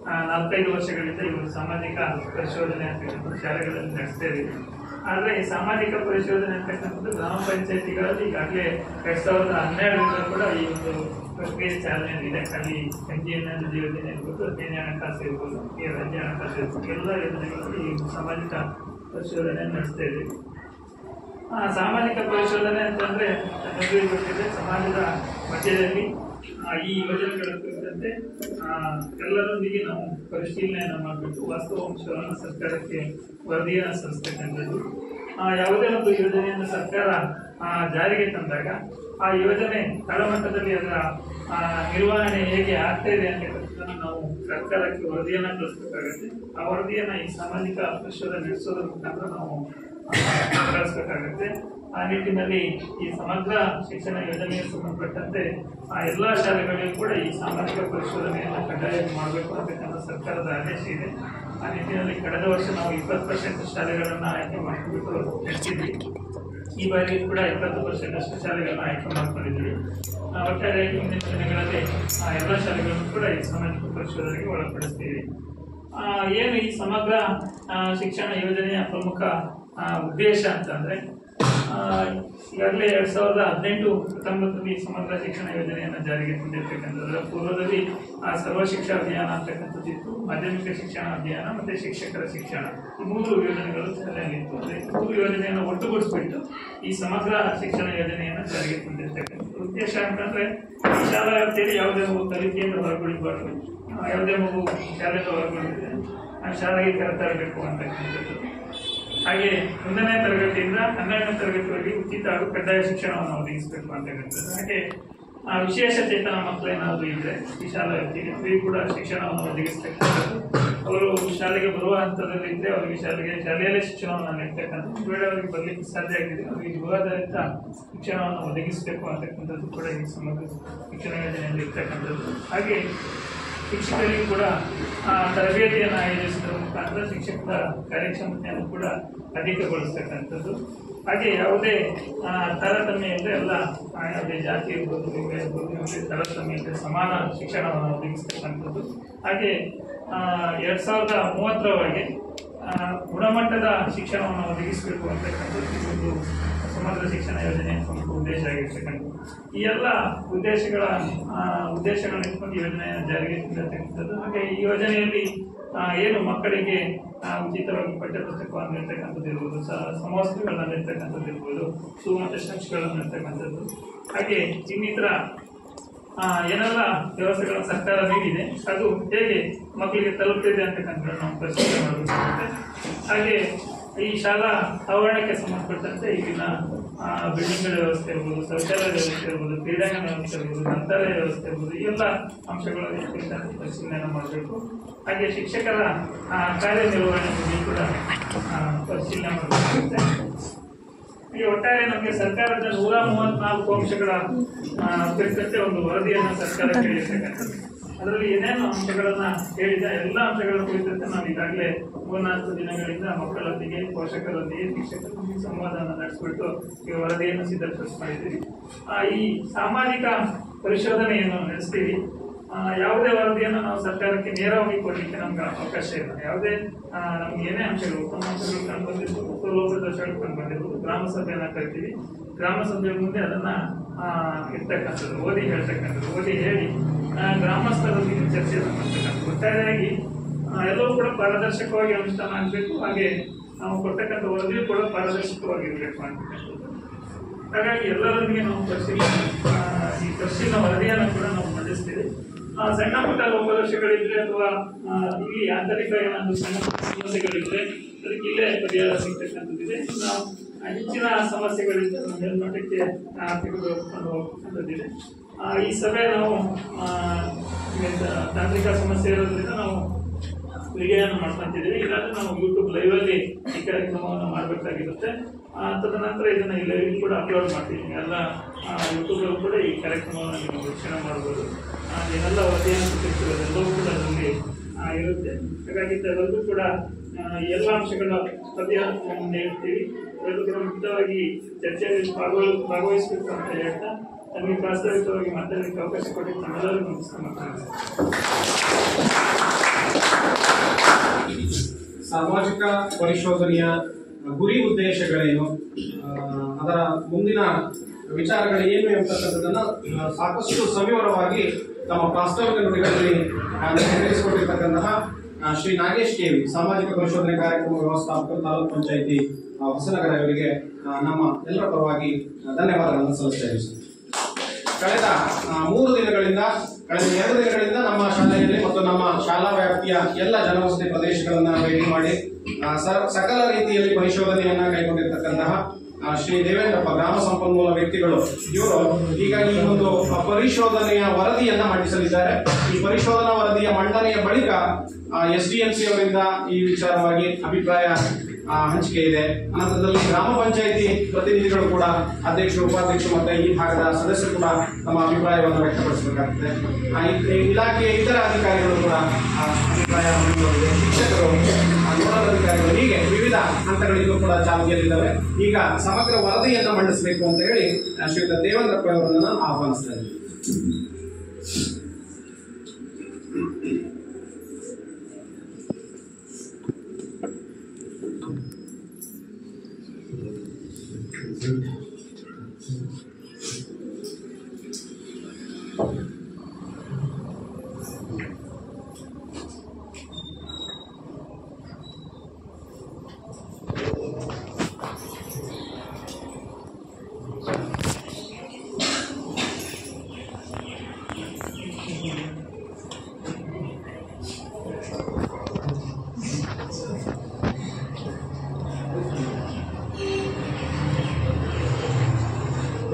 4-5 ವರ್ಷಗಳಿಂದ ಇವರು ಸಾಮಾಜಿಕ ಪರಿಶೋಧನೆ ಅಂತಕ್ಕಂಥ ಶಾಲೆಗಳಲ್ಲಿ ನಡೆಸ್ತೇವೆ. ಆದರೆ ಈ ಸಾಮಾಜಿಕ ಪರಿಶೋಧನೆ ಅಂತಕ್ಕಂಥದ್ದು ಗ್ರಾಮ ಪಂಚಾಯತಿಗಳಲ್ಲಿ ಈಗಾಗಲೇ 2012ರಿಂದ ಕೂಡ ಈ ಒಂದು ಪ್ರಕ್ರಿಯೆ ಚಾಲನೆಯಲ್ಲಿದೆ. ಅಲ್ಲಿ NGNL ಯೋಜನೆ ಇರ್ಬೋದು, ಹದಿನೈದನೇ ಹಣಕಾಸು ಇರ್ಬೋದು, ರಾಜ್ಯ ಹಣಕಾಸು ಇರ್ಬೋದು, ಎಲ್ಲ ಯೋಜನೆಗಳಲ್ಲಿ ಈ ಸಾಮಾಜಿಕ ಪರಿಶೋಧನೆ ನಡೆಸ್ತಾ ಇದ್ದೀವಿ. ಸಾಮಾಜಿಕ ಪರಿಶೋಧನೆ ಅಂತಂದ್ರೆ ನಮಗೆ ಗೊತ್ತಿದೆ, ಸಮಾಜದ ಮಧ್ಯದಲ್ಲಿ ಈ ಯೋಜನೆಗಳ ಕುರಿತಂತೆ ಎಲ್ಲರೊಂದಿಗೆ ನಾವು ಪರಿಶೀಲನೆಯನ್ನು ಮಾಡಬೇಕು. ವಾಸ್ತವಾಂಶಗಳನ್ನು ಸರ್ಕಾರಕ್ಕೆ ವರದಿಯನ್ನು ಸಲ್ಲಿಸತಕ್ಕಂಥದ್ದು. ಯಾವುದೇ ಒಂದು ಯೋಜನೆಯನ್ನು ಸರ್ಕಾರ ಜಾರಿಗೆ ತಂದಾಗ ಆ ಯೋಜನೆ ತಳಮಟ್ಟದಲ್ಲಿ ಅದರ ನಿರ್ವಹಣೆ ಹೇಗೆ ಆಗ್ತಾ ಇದೆ ಅಂತಕ್ಕಂಥದ್ದನ್ನು ನಾವು ಸರ್ಕಾರಕ್ಕೆ ವರದಿಯನ್ನು ಕಳಿಸ್ಬೇಕಾಗುತ್ತೆ. ಆ ವರದಿಯನ್ನು ಈ ಸಾಮಾಜಿಕ ಪರಿಶೋಧನೆ ನಡೆಸೋದ್ರ ಮುಖಾಂತರ ನಾವು ಕಳಿಸ್ಬೇಕಾಗುತ್ತೆ. ಆ ನಿಟ್ಟಿನಲ್ಲಿ ಈ ಸಮಗ್ರ ಶಿಕ್ಷಣ ಯೋಜನೆಗೆ ಸಂಬಂಧಪಟ್ಟಂತೆ ಎಲ್ಲ ಶಾಲೆಗಳಿಗೂ ಕೂಡ ಈ ಸಾಮಾಜಿಕ ಪರಿಶೋಧನೆಯನ್ನು ಕಡ್ಡಾಯ ಮಾಡಬೇಕು ಅಂತಕ್ಕಂಥ ಸರ್ಕಾರದ ಆದೇಶ ಇದೆ. ಆ ನಿಟ್ಟಿನಲ್ಲಿ ಕಳೆದ ವರ್ಷ ನಾವು 20% ಶಾಲೆಗಳನ್ನು ಆಯ್ಕೆ ಮಾಡಿಕೊಂಡು ನಡೆಸಿದ್ವಿ. ಈ ಬಾರಿ ಕೂಡ 20% ಶಾಲೆಗಳನ್ನು ಆಯ್ಕೆ ಮಾಡ್ಕೊಂಡಿದ್ವಿ. ಒಟ್ಟಾರೆಯಾಗಿ ಮುಂದಿನ ದಿನಗಳಲ್ಲಿ ಎಲ್ಲ ಶಾಲೆಗಳನ್ನು ಕೂಡ ಈ ಸಾಮಾಜಿಕ ಪರಿಶೋಧನೆಗೆ ಒಳಪಡಿಸ್ತೀವಿ. ಏನು ಈ ಸಮಗ್ರ ಶಿಕ್ಷಣ ಯೋಜನೆಯ ಪ್ರಮುಖ ಉದ್ದೇಶ ಅಂತಂದ್ರೆ, ಈಗಾಗಲೇ 2018-19 ಸಮಗ್ರ ಶಿಕ್ಷಣ ಯೋಜನೆಯನ್ನು ಜಾರಿಗೆ ತಂದಿರ್ತಕ್ಕಂಥದ್ದು. ಪೂರ್ವದಲ್ಲಿ ಸರ್ವ ಶಿಕ್ಷಾ ಅಭಿಯಾನ ಅಂತಕ್ಕಂಥದ್ದಿತ್ತು, ಮಾಧ್ಯಮಿಕ ಶಿಕ್ಷಣ ಅಭಿಯಾನ ಮತ್ತೆ ಶಿಕ್ಷಕರ ಶಿಕ್ಷಣ, ಈ 3 ಯೋಜನೆಗಳು ಚಾಲನೆಯಲ್ಲಿತ್ತು. ಅದೇ 3 ಯೋಜನೆಯನ್ನು ಒಟ್ಟುಗೂಡಿಸ್ಬಿಟ್ಟು ಈ ಸಮಗ್ರ ಶಿಕ್ಷಣ ಯೋಜನೆಯನ್ನು ಜಾರಿಗೆ ತಂದಿರ್ತಕ್ಕಂಥದ್ದು. ಉದ್ದೇಶ ಅಂತಂದ್ರೆ, ಶಾಲಾ ವ್ಯಾಪ್ತಿಯಲ್ಲಿ ಯಾವುದೇ ಮಗು ಕಲಿಕೆಯಿಂದ ಹೊರಗುಳಿಬಾರ್ದು, ಯಾವುದೇ ಮಗು ಶಾಲೆಯಿಂದ ಹೊರಗುಳಿದ್ರೆ ಶಾಲೆಗೆ ಕರೆತರಬೇಕು ಅಂತಕ್ಕಂಥದ್ದು. ಹಾಗೆ 1ನೇ ತರಗತಿಯಿಂದ 12ನೇ ತರಗತಿವರೆಗೆ ಉಚಿತ ಹಾಗೂ ಕಡ್ಡಾಯ ಶಿಕ್ಷಣವನ್ನು ಒದಗಿಸಬೇಕು ಅಂತಕ್ಕಂಥದ್ದು. ಹಾಗೆ ವಿಶೇಷ ಚೇತನ ಮಕ್ಕಳೇನಾದರೂ ಇದ್ರೆ ಈ ಶಾಲಾ ವ್ಯಾಪ್ತಿಗೆ ಅವರಿಗೆ ಕೂಡ ಶಿಕ್ಷಣವನ್ನು ಒದಗಿಸ್ತಕ್ಕಂಥದ್ದು. ಅವರು ಶಾಲೆಗೆ ಬರುವ ಹಂತದಲ್ಲಿ ಇದ್ದರೆ ಅವರಿಗೆ ಶಾಲೆಯಲ್ಲೇ ಶಿಕ್ಷಣವನ್ನು ನೀಡ್ತಕ್ಕಂಥದ್ದು. ಬೇಡ ಅವರಿಗೆ ಬರಲಿಕ್ಕೆ ಸಾಧ್ಯ ಆಗಿದೆ, ಅವರಿಗೆ ಗೃಹಧಾರಿತ ಶಿಕ್ಷಣವನ್ನು ಒದಗಿಸಬೇಕು ಅಂತಕ್ಕಂಥದ್ದು ಕೂಡ ಈ ಸಮಗ್ರ ಶಿಕ್ಷಣ ಯೋಜನೆಯಲ್ಲಿ ಇರ್ತಕ್ಕಂಥದ್ದು. ಹಾಗೆ ಶಿಕ್ಷಕರಿಗೂ ಕೂಡ ತರಬೇತಿಯನ್ನು ಆಯೋಜಿಸುವ ಮುಖಾಂತರ ಶಿಕ್ಷಕರ ಕಾರ್ಯಕ್ಷಮತೆಯನ್ನು ಕೂಡ ಅಧಿಕಗೊಳಿಸ್ತಕ್ಕಂಥದ್ದು. ಹಾಗೆ ಯಾವುದೇ ತಾರತಮ್ಯ ಇಲ್ಲದೆ ಎಲ್ಲ ಯಾವುದೇ ಜಾತಿ ಇರ್ಬೋದು, ಲಿಂಗ ಇರ್ಬೋದು, ಯಾವುದೇ ತಾರತಮ್ಯ ಇಲ್ಲದೆ ಸಮಾನ ಶಿಕ್ಷಣವನ್ನು ಒದಗಿಸ್ತಕ್ಕಂಥದ್ದು. ಹಾಗೆ 2030ರವರೆಗೆ ಗುಣಮಟ್ಟದ ಶಿಕ್ಷಣವನ್ನು ಒದಗಿಸಬೇಕು ಅಂತಕ್ಕಂಥದ್ದು ಒಂದು ಸಮಗ್ರ ಶಿಕ್ಷಣ ಯೋಜನೆಯ ಪ್ರಮುಖ ಉದ್ದೇಶ ಆಗಿರ್ತಕ್ಕಂಥದ್ದು. ಈ ಎಲ್ಲ ಉದ್ದೇಶಗಳನ್ನು ಇಟ್ಕೊಂಡು ಯೋಜನೆಯನ್ನು ಜಾರಿಗೆ ತಂದಿರತಕ್ಕಂಥದ್ದು. ಹಾಗೆ ಈ ಯೋಜನೆಯಲ್ಲಿ ಏನು ಮಕ್ಕಳಿಗೆ ಉಚಿತವಾಗಿ ಪಠ್ಯಪುಸ್ತಕವನ್ನು ನೀಡ್ತಕ್ಕಂಥದ್ದು ಇರ್ಬೋದು, ಸಮವಸ್ತ್ರಗಳನ್ನು ನೀಡ್ತಕ್ಕಂಥದ್ದು ಇರ್ಬೋದು, ಶೂ ಮತ್ತು ಶಂಕ್ಸ್ಗಳನ್ನು ನೀಡ್ತಕ್ಕಂಥದ್ದು, ಹಾಗೆ ಇನ್ನಿತರ ಏನೆಲ್ಲ ವ್ಯವಸ್ಥೆಗಳನ್ನು ಸರ್ಕಾರ ನೀಡಿದೆ ಅದು ಹೇಗೆ ಮಕ್ಕಳಿಗೆ ತಲುಪ್ತಿದೆ ಅಂತಕ್ಕಂಥದ್ದು ನಾವು ಪರಿಶೀಲನೆ ಮಾಡಬೇಕಾಗುತ್ತೆ. ಹಾಗೆ ಈ ಶಾಲಾ ಆವರಣಕ್ಕೆ ಸಂಬಂಧಪಟ್ಟಂತೆ ಈಗಿನ ಬಿಲ್ಡಿಂಗ್ಗಳ ವ್ಯವಸ್ಥೆ ಇರ್ಬೋದು, ಶೌಚಾಲಯ ವ್ಯವಸ್ಥೆ ಇರ್ಬೋದು, ಕ್ರೀಡಾಂಗಣ ವ್ಯವಸ್ಥೆ ಇರ್ಬೋದು, ಗ್ರಂಥಾಲಯ ವ್ಯವಸ್ಥೆ ಇರ್ಬೋದು, ಈ ಎಲ್ಲ ಅಂಶಗಳನ್ನು ಕುರಿತಂತೆ ಪರಿಶೀಲನೆ ಮಾಡಬೇಕು. ಹಾಗೆ ಶಿಕ್ಷಕರ ಕಾರ್ಯನಿರ್ವಹಣೆ ಬಗ್ಗೆ ಕೂಡ ಪರಿಶೀಲನೆ ಮಾಡಬೇಕಾಗುತ್ತೆ. ಈ ಒಟ್ಟಾರೆ ನಮಗೆ ಸರ್ಕಾರದ 134 ಅಂಶಗಳ ಕುರಿತಂತೆ ಒಂದು ವರದಿಯನ್ನು ಸರ್ಕಾರ ಹೇಳಿರ್ತಕ್ಕಂಥದ್ದು. ಅದರಲ್ಲಿ ಏನೇನು ಅಂಶಗಳನ್ನ ಹೇಳಿದ ಎಲ್ಲ ಅಂಶಗಳ ಕುರಿತಂತೆ ನಾವು ಈಗಾಗಲೇ 3-4 ದಿನಗಳಿಂದ ಮಕ್ಕಳೊಂದಿಗೆ, ಪೋಷಕರೊಂದಿಗೆ, ಶಿಕ್ಷಕರೊಂದಿಗೆ ಸಂವಾದವನ್ನು ನಡೆಸಿಬಿಟ್ಟು ಈ ವರದಿಯನ್ನು ಸಿದ್ಧಪಡಿಸಿದ್ದೀವಿ. ಈ ಸಾಮಾಜಿಕ ಪರಿಶೋಧನೆಯನ್ನು ನಡೆಸ್ತೀವಿ. ಯಾವುದೇ ವರದಿಯನ್ನು ನಾವು ಸರ್ಕಾರಕ್ಕೆ ನೇರವಾಗಿ ಕೊಡಲಿಕ್ಕೆ ನಮ್ಗೆ ಅವಕಾಶ ಇಲ್ಲ. ಯಾವುದೇ ನಮ್ಗೆ ಏನೇ ಅಂಶಗಳು, ಉತ್ತಮ ಅಂಶಗಳು ಕಂಡು ಬಂದಿರ್ಬೋದು, ಲೋಪದೋಷಗಳು ಕಂಡು ಬಂದಿರ್ಬೋದು, ಗ್ರಾಮ ಸಭೆಯನ್ನು ಕರಿತೀವಿ. ಗ್ರಾಮ ಸಭೆಯ ಮುಂದೆ ಅದನ್ನ ಇರ್ತಕ್ಕಂಥದ್ದು ಓದಿ ಹೇಳ್ತಕ್ಕಂಥದ್ದು, ಓದಿ ಹೇಳಿ ಗ್ರಾಮಸ್ಥರೊಂದಿಗೆ ಚರ್ಚೆಯನ್ನು ಮಾಡ್ತಕ್ಕಂಥದ್ದು. ಒಟ್ಟಾರೆಯಾಗಿ ಎಲ್ಲವೂ ಕೂಡ ಪಾರದರ್ಶಕವಾಗಿ ಅನುಷ್ಠಾನ ಆಗಬೇಕು. ಹಾಗೆ ನಾವು ಕೊಡ್ತಕ್ಕಂಥ ವರದಿಯೂ ಕೂಡ ಪಾರದರ್ಶಕವಾಗಿರಬೇಕು ಅಂತಕ್ಕಂಥದ್ದು. ಹಾಗಾಗಿ ಎಲ್ಲರೊಂದಿಗೆ ನಾವು ಈ ಪರಿಶೀಲನಾ ವರದಿಯನ್ನು ಕೂಡ ನಾವು ಮಂಡಿಸ್ತೀವಿ. ಸಣ್ಣ ಪುಟ್ಟ ಲೋಪದೋಷಗಳಿದ್ರೆ ಅಥವಾ ಇಲ್ಲಿ ಆಂತರಿಕ ಏನಾದರೂ ಸಣ್ಣ ಸಮಸ್ಯೆಗಳಿದ್ರೆ ಅದಕ್ಕೆ ಇಲ್ಲೇ ಪರಿಹಾರ ಸಿಗ್ತಕ್ಕಂಥದ್ದಿದೆ. ನಾವು ಹೆಚ್ಚಿನ ಸಮಸ್ಯೆಗಳಿಂದ ಮೇಲ್ಮಟ್ಟಕ್ಕೆ ತೆಗೆದುಕೊಂಡು ಹೋಗ್ತಕ್ಕಂಥದ್ದಿದೆ. ಈ ಸಭೆ ನಾವು ತಾಂತ್ರಿಕ ಸಮಸ್ಯೆ ಇರೋದ್ರಿಂದ ನಾವು ವಿಡಿಯೋಯನ್ನು ಮಾಡ್ಕೊಂತಿದ್ದೀವಿ. ಇಲ್ಲಾಂದ್ರೆ ನಾವು ಯೂಟ್ಯೂಬ್ ಲೈವಲ್ಲಿ ಈ ಕಾರ್ಯಕ್ರಮವನ್ನು ಮಾಡಬೇಕಾಗಿರುತ್ತೆ. ತದನಂತರ ಇದನ್ನು ಈ ಲೈವ್ ಕೂಡ ಅಪ್ಲೋಡ್ ಮಾಡ್ತೀವಿ. ಎಲ್ಲ ಯೂಟ್ಯೂಬಲ್ಲೂ ಕೂಡ ಈ ಕಾರ್ಯಕ್ರಮವನ್ನು ನೀವು ವೀಕ್ಷಣೆ ಮಾಡ್ಬೋದು. ಏನೆಲ್ಲ ವರದಿಯನ್ನು ಕೊಟ್ಟಿರ್ತೀರೋದೆಲ್ಲವೂ ಕೂಡ ಅದರಲ್ಲಿ ಇರುತ್ತೆ. ಹಾಗಾಗಿ ಎಲ್ಲರಿಗೂ ಕೂಡ ಎಲ್ಲ ಅಂಶಗಳ ವರದಿಯನ್ನು ನೀಡ್ತೀವಿ. ಎಲ್ಲರೂ ಕೂಡ ಮುಕ್ತವಾಗಿ ಚರ್ಚೆಯಲ್ಲಿ ಭಾಗವಹಿಸಬೇಕು ಅಂತ ಹೇಳ್ತಾ ನಮಗೆ ಪ್ರಾಸ್ತಾವಿಕವಾಗಿ ಮಾತಾಡಲಿಕ್ಕೆ ಅವಕಾಶ ಕೊಟ್ಟು ನಮ್ಮೆಲ್ಲರಿಗೂ ನಮಸ್ಕಾರ. ಸಾಮಾಜಿಕ ಪರಿಶೋಧನೆಯ ಗುರಿ ಉದ್ದೇಶಗಳೇನು, ಅದರ ಮುಂದಿನ ವಿಚಾರಗಳು ಏನು ಎಂಬತಕ್ಕಂಥದ್ದನ್ನ ಸಾಕಷ್ಟು ಸವಿವರವಾಗಿ ತಮ್ಮ ಪ್ರಾಸ್ತಾವಿಕ ನುಡಿಗಳಲ್ಲಿ ತಿಳಿಸಿಕೊಟ್ಟಿರ್ತಕ್ಕಂತಹ ಶ್ರೀ ನಾಗೇಶ್ ಕೆವಿ, ಸಾಮಾಜಿಕ ಪರಿಶೋಧನೆ ಕಾರ್ಯಕ್ರಮ ವ್ಯವಸ್ಥಾಪಕರು, ತಾಲೂಕು ಪಂಚಾಯಿತಿ ಹೊಸನಗರ, ಇವರಿಗೆ ನಮ್ಮ ಎಲ್ಲರ ಪರವಾಗಿ ಧನ್ಯವಾದಗಳನ್ನು ಸಲ್ಲಿಸ್ತೇವೆ. ಕಳೆದ 2 ದಿನಗಳಿಂದ ನಮ್ಮ ಶಾಲೆಯಲ್ಲಿ ಮತ್ತು ನಮ್ಮ ಶಾಲಾ ವ್ಯಾಪ್ತಿಯ ಎಲ್ಲ ಜನವಸತಿ ಪ್ರದೇಶಗಳನ್ನ ಭೇಟಿ ಮಾಡಿ ಸಕಲ ರೀತಿಯಲ್ಲಿ ಪರಿಶೋಧನೆಯನ್ನ ಕೈಗೊಂಡಿರ್ತಕ್ಕಂತಹ ಶ್ರೀ ದೇವೇಂದ್ರಪ್ಪ, ಗ್ರಾಮ ಸಂಪನ್ಮೂಲ ವ್ಯಕ್ತಿಗಳು, ಇವರು ಈಗ ಈ ಒಂದು ಪರಿಶೋಧನೆಯ ವರದಿಯನ್ನ ಮಂಡಿಸಲಿದ್ದಾರೆ. ಈ ಪರಿಶೋಧನಾ ವರದಿಯ ಮಂಡನೆಯ ಬಳಿಕ SDMC ಅವರಿಂದ ಈ ವಿಚಾರವಾಗಿ ಅಭಿಪ್ರಾಯ ಹಂಚಿಕೆ ಇದೆ. ಅನಂತರದಲ್ಲಿ ಗ್ರಾಮ ಪಂಚಾಯಿತಿ ಪ್ರತಿನಿಧಿಗಳು ಕೂಡ, ಅಧ್ಯಕ್ಷರು, ಉಪಾಧ್ಯಕ್ಷರು ಮತ್ತೆ ಈ ಭಾಗದ ಸದಸ್ಯರು ಕೂಡ ತಮ್ಮ ಅಭಿಪ್ರಾಯವನ್ನು ವ್ಯಕ್ತಪಡಿಸಬೇಕಾಗ್ತದೆ. ಇಲಾಖೆಯ ಇತರ ಅಧಿಕಾರಿಗಳು ಕೂಡ ಅಭಿಪ್ರಾಯ ಹೊಂದಿದೆ, ಶಿಕ್ಷಕರು, ನೋಡಲ್ ಅಧಿಕಾರಿಗಳು, ಹೀಗೆ ವಿವಿಧ ಹಂತಗಳಿಗೂ ಕೂಡ ಚಾಲ್ತಿಯಲ್ಲಿದ್ದಾವೆ. ಈಗ ಸಮಗ್ರ ವರದಿಯನ್ನು ಮಂಡಿಸಬೇಕು ಅಂತ ಹೇಳಿ ಶ್ರೀಯುತ ದೇವೇಂದ್ರಪ್ಪ ಅವರನ್ನು ನಾನು ಆಹ್ವಾನಿಸ್ತಾ ಇದ್ದೀನಿ.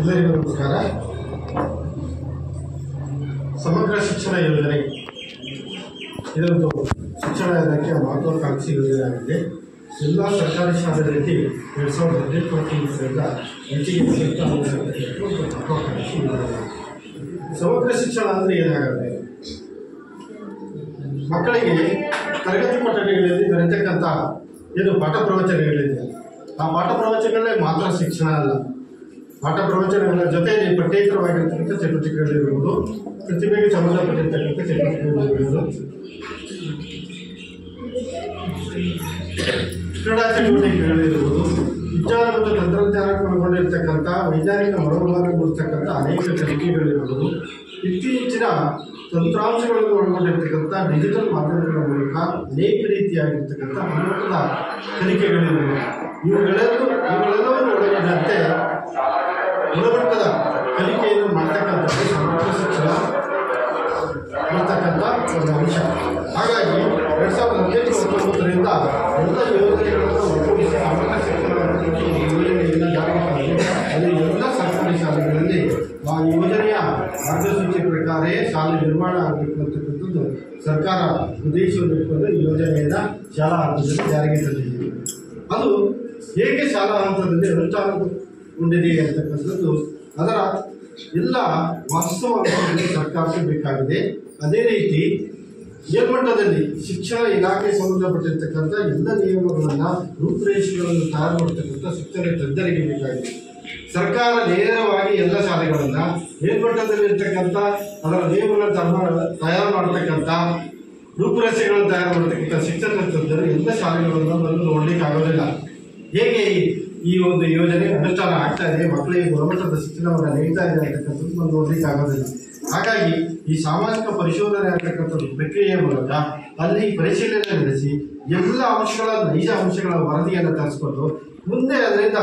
ಎಲ್ಲರಿಗೂ ನಮಸ್ಕಾರ. ಸಮಗ್ರ ಶಿಕ್ಷಣ ಯೋಜನೆ ಇದೊಂದು ಶಿಕ್ಷಣ ಇಲಾಖೆಯ ಮಹತ್ವಾಕಾಂಕ್ಷಿ ಯೋಜನೆ ಆಗಿದೆ. ಎಲ್ಲ ಸರ್ಕಾರಿ ಶಾಲೆಗಳಲ್ಲಿ 2018-19 ಹೆಚ್ಚಿಗೆ ಮಹತ್ವಾಕಾಂಕ್ಷಿ ಯೋಜನೆ. ಸಮಗ್ರ ಶಿಕ್ಷಣ ಅಂದರೆ ಏನಾಗುತ್ತೆ? ಮಕ್ಕಳಿಗೆ ತರಗತಿ ಕೊಠಡಿಗಳಲ್ಲಿ ಬರತಕ್ಕಂಥ ಏನು ಪಾಠ ಪ್ರವಚನಗಳಿದೆ, ಆ ಪಾಠ ಪ್ರವಚನಗಳೇ ಮಾತ್ರ ಶಿಕ್ಷಣ ಅಲ್ಲ. ಪಾಠ ಪ್ರವಚನಗಳ ಜೊತೆಯಲ್ಲಿ ಪಠ್ಯೇತರವಾಗಿರ್ತಕ್ಕಂಥ ಚಟುವಟಿಕೆಗಳಿರ್ಬೋದು, ಪ್ರತಿಭೆಗೆ ಸಂಬಂಧಪಟ್ಟಿರ್ತಕ್ಕಂಥ ಚಟುವಟಿಕೆಗಳಿರ್ಬೋದು, ಕ್ರೀಡಾ ಚಟುವಟಿಕೆಗಳಿರ್ಬೋದು, ವಿಜ್ಞಾನ ಮತ್ತು ತಂತ್ರಜ್ಞಾನಕ್ಕೆ ಒಳಗೊಂಡಿರ್ತಕ್ಕಂಥ ವೈಜ್ಞಾನಿಕ ಮನೋಭಾವ ಮೂಡಿಸ್ತಕ್ಕಂಥ ಅನೇಕ ಕಲಿಕೆಗಳಿರ್ಬೋದು, ಇತ್ತೀಚಿನ ತಂತ್ರಾಂಶಗಳನ್ನು ಒಳಗೊಂಡಿರ್ತಕ್ಕಂಥ ಡಿಜಿಟಲ್ ಮಾಧ್ಯಮಗಳ ಮೂಲಕ ಅನೇಕ ರೀತಿಯಾಗಿರ್ತಕ್ಕಂಥ ಗುಣಮಟ್ಟದ ಕಲಿಕೆಗಳಿರ್ಬೋದು. ಇವುಗಳೆಲ್ಲವನ್ನು ಒಳಗೊಂಡಂತೆ ಗುಣಮಟ್ಟದ ಕಲಿಕೆಯನ್ನು ಮಾಡ್ತಕ್ಕಂಥದ್ದು ಸಮಗ್ರ ಶಿಕ್ಷಣ ಮಾಡ್ತಕ್ಕಂಥ ಒಂದು ಅಂಶ. ಹಾಗಾಗಿ 2018-19 ಎಲ್ಲ ಯೋಜನೆಗಳನ್ನು ಒಟ್ಟುಗೂಡಿಸಿ ಸಮಗ್ರ ಶಿಕ್ಷಣ ಯೋಜನೆಯನ್ನು ಜಾರಿಗೆ ತಂದು ಅದು ಎಲ್ಲ ಸರ್ಕಾರಿ ಶಾಲೆಗಳಲ್ಲಿ ಆ ಯೋಜನೆಯ ಮಾರ್ಗಸೂಚಿ ಪ್ರಕಾರ ಶಾಲೆ ನಿರ್ಮಾಣ ಆಗಬೇಕು ಅಂತಕ್ಕಂಥದ್ದು ಸರ್ಕಾರ ಉದ್ದೇಶವನ್ನು ಇಟ್ಟುಕೊಂಡು ಈ ಯೋಜನೆಯನ್ನು ಶಾಲಾ ಹಂತದಲ್ಲಿ ಜಾರಿಗೆ ತಂದಿದೆ. ಅದು ಹೇಗೆ ಶಾಲಾ ಹಂತದಲ್ಲಿ ಅನುಷ್ಠಾನಗೊಂಡಿದೆ ಅಂತಕ್ಕಂಥದ್ದು ಅದರ ಎಲ್ಲ ವಾಸ್ತವವನ್ನು ಸರ್ಕಾರಕ್ಕೆ ಬೇಕಾಗಿದೆ. ಅದೇ ರೀತಿ ಮೇಲ್ಮಟ್ಟದಲ್ಲಿ ಶಿಕ್ಷಣ ಇಲಾಖೆ ಸಂಬಂಧಪಟ್ಟಿರ್ತಕ್ಕಂಥ ಎಲ್ಲ ನಿಯಮಗಳನ್ನು, ರೂಪುರೇಷೆಗಳನ್ನು ತಯಾರು ಮಾಡತಕ್ಕಂಥ ಶಿಕ್ಷಣ ತಜ್ಞರಿಗೆ ಬೇಕಾಗಿದೆ. ಸರ್ಕಾರ ನೇರವಾಗಿ ಎಲ್ಲ ಶಾಲೆಗಳನ್ನು ಮೇಲ್ಮಟ್ಟದಲ್ಲಿರ್ತಕ್ಕಂಥ ಅದರ ನಿಯಮಗಳನ್ನು ತಯಾರು ಮಾಡತಕ್ಕಂಥ ರೂಪುರೇಷೆಗಳನ್ನು ತಯಾರು ಮಾಡತಕ್ಕಂಥ ಶಿಕ್ಷಣ ತಜ್ಞರು ಎಲ್ಲ ಶಾಲೆಗಳನ್ನು ಬಂದು ನೋಡಲಿಕ್ಕೆ ಆಗೋದಿಲ್ಲ. ಹೇಗೆ ಈ ಒಂದು ಯೋಜನೆ ಅನುಷ್ಠಾನ ಆಗ್ತಾ ಇದೆ, ಮಕ್ಕಳಿಗೆ ಗುಣಮಟ್ಟದ ಶಿಕ್ಷಣವನ್ನು ನೀಡ್ತಾ ಇದೆ ಅಂತಕ್ಕಂಥದ್ದು ಬಂದು ನೋಡಲಿಕ್ಕೆ ಆಗೋದಿಲ್ಲ. ಹಾಗಾಗಿ ಈ ಸಾಮಾಜಿಕ ಪರಿಶೋಧನೆ ಅಂತಕ್ಕಂಥದ್ದು ಪ್ರಕ್ರಿಯೆಯ ಮೂಲಕ ಅಲ್ಲಿ ಪರಿಶೀಲನೆ ನಡೆಸಿ ಎಲ್ಲ ಅಂಶಗಳ ನೈಜ ಅಂಶಗಳ ವರದಿಯನ್ನು ತರಿಸ್ಕೊಂಡು ಮುಂದೆ ಅದರಿಂದ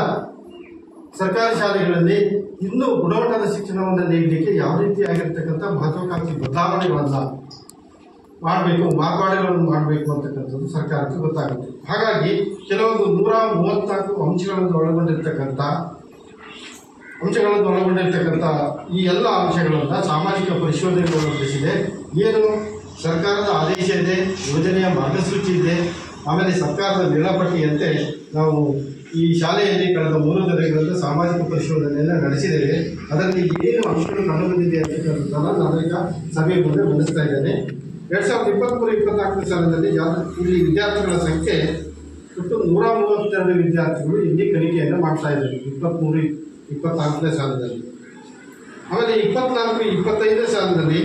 ಸರ್ಕಾರಿ ಶಾಲೆಗಳಲ್ಲಿ ಇನ್ನೂ ಗುಣಮಟ್ಟದ ಶಿಕ್ಷಣವನ್ನು ನೀಡಲಿಕ್ಕೆ ಯಾವ ರೀತಿಯಾಗಿರ್ತಕ್ಕಂಥ ಮಹತ್ವಾಕಾಂಕ್ಷಿ ಬದಲಾವಣೆಗಳನ್ನು ಮಾಡಬೇಕು, ಮಾರ್ಪಾಡುಗಳನ್ನು ಮಾಡಬೇಕು ಅಂತಕ್ಕಂಥದ್ದು ಸರ್ಕಾರಕ್ಕೆ ಗೊತ್ತಾಗುತ್ತೆ. ಹಾಗಾಗಿ ಕೆಲವೊಂದು 134 ಅಂಶಗಳನ್ನು ಒಳಗೊಂಡಿರ್ತಕ್ಕಂಥ ಈ ಎಲ್ಲ ಅಂಶಗಳನ್ನು ಸಾಮಾಜಿಕ ಪರಿಶೋಧನೆಗಳು ನಡೆಸಿದೆ. ಏನು ಸರ್ಕಾರದ ಆದೇಶ ಇದೆ, ಯೋಜನೆಯ ಮಾರ್ಗಸೂಚಿ ಇದೆ, ಆಮೇಲೆ ಸರ್ಕಾರದ ವೇಳಾಪಟ್ಟಿಯಂತೆ ನಾವು ಈ ಶಾಲೆಯಲ್ಲಿ ಕಳೆದ 3 ದಿನಗಳಿಂದ ಸಾಮಾಜಿಕ ಪರಿಶೋಧನೆಯನ್ನು ನಡೆಸಿದ್ದೇವೆ. ಅದರಲ್ಲಿ ಏನು ಅಂಶಗಳು ಕಂಡುಬಂದಿದೆ ಅಂತಕ್ಕಂಥದ್ದನ್ನು ನಾನೀಗ ಸಭೆಯ ಮುಂದೆ ಮಂಡಿಸ್ತಾ ಇದ್ದೇನೆ. 2023-24 ಸಾಲಿನಲ್ಲಿ ಇಲ್ಲಿ ವಿದ್ಯಾರ್ಥಿಗಳ ಸಂಖ್ಯೆ ಒಟ್ಟು 132 ವಿದ್ಯಾರ್ಥಿಗಳು ಇಲ್ಲಿ ಕಲಿಕೆಯನ್ನು ಮಾಡ್ತಾ ಇದ್ದಾರೆ 23-24 ಸಾಲಿನಲ್ಲಿ. ಆಮೇಲೆ 24-25 ಸಾಲಿನಲ್ಲಿ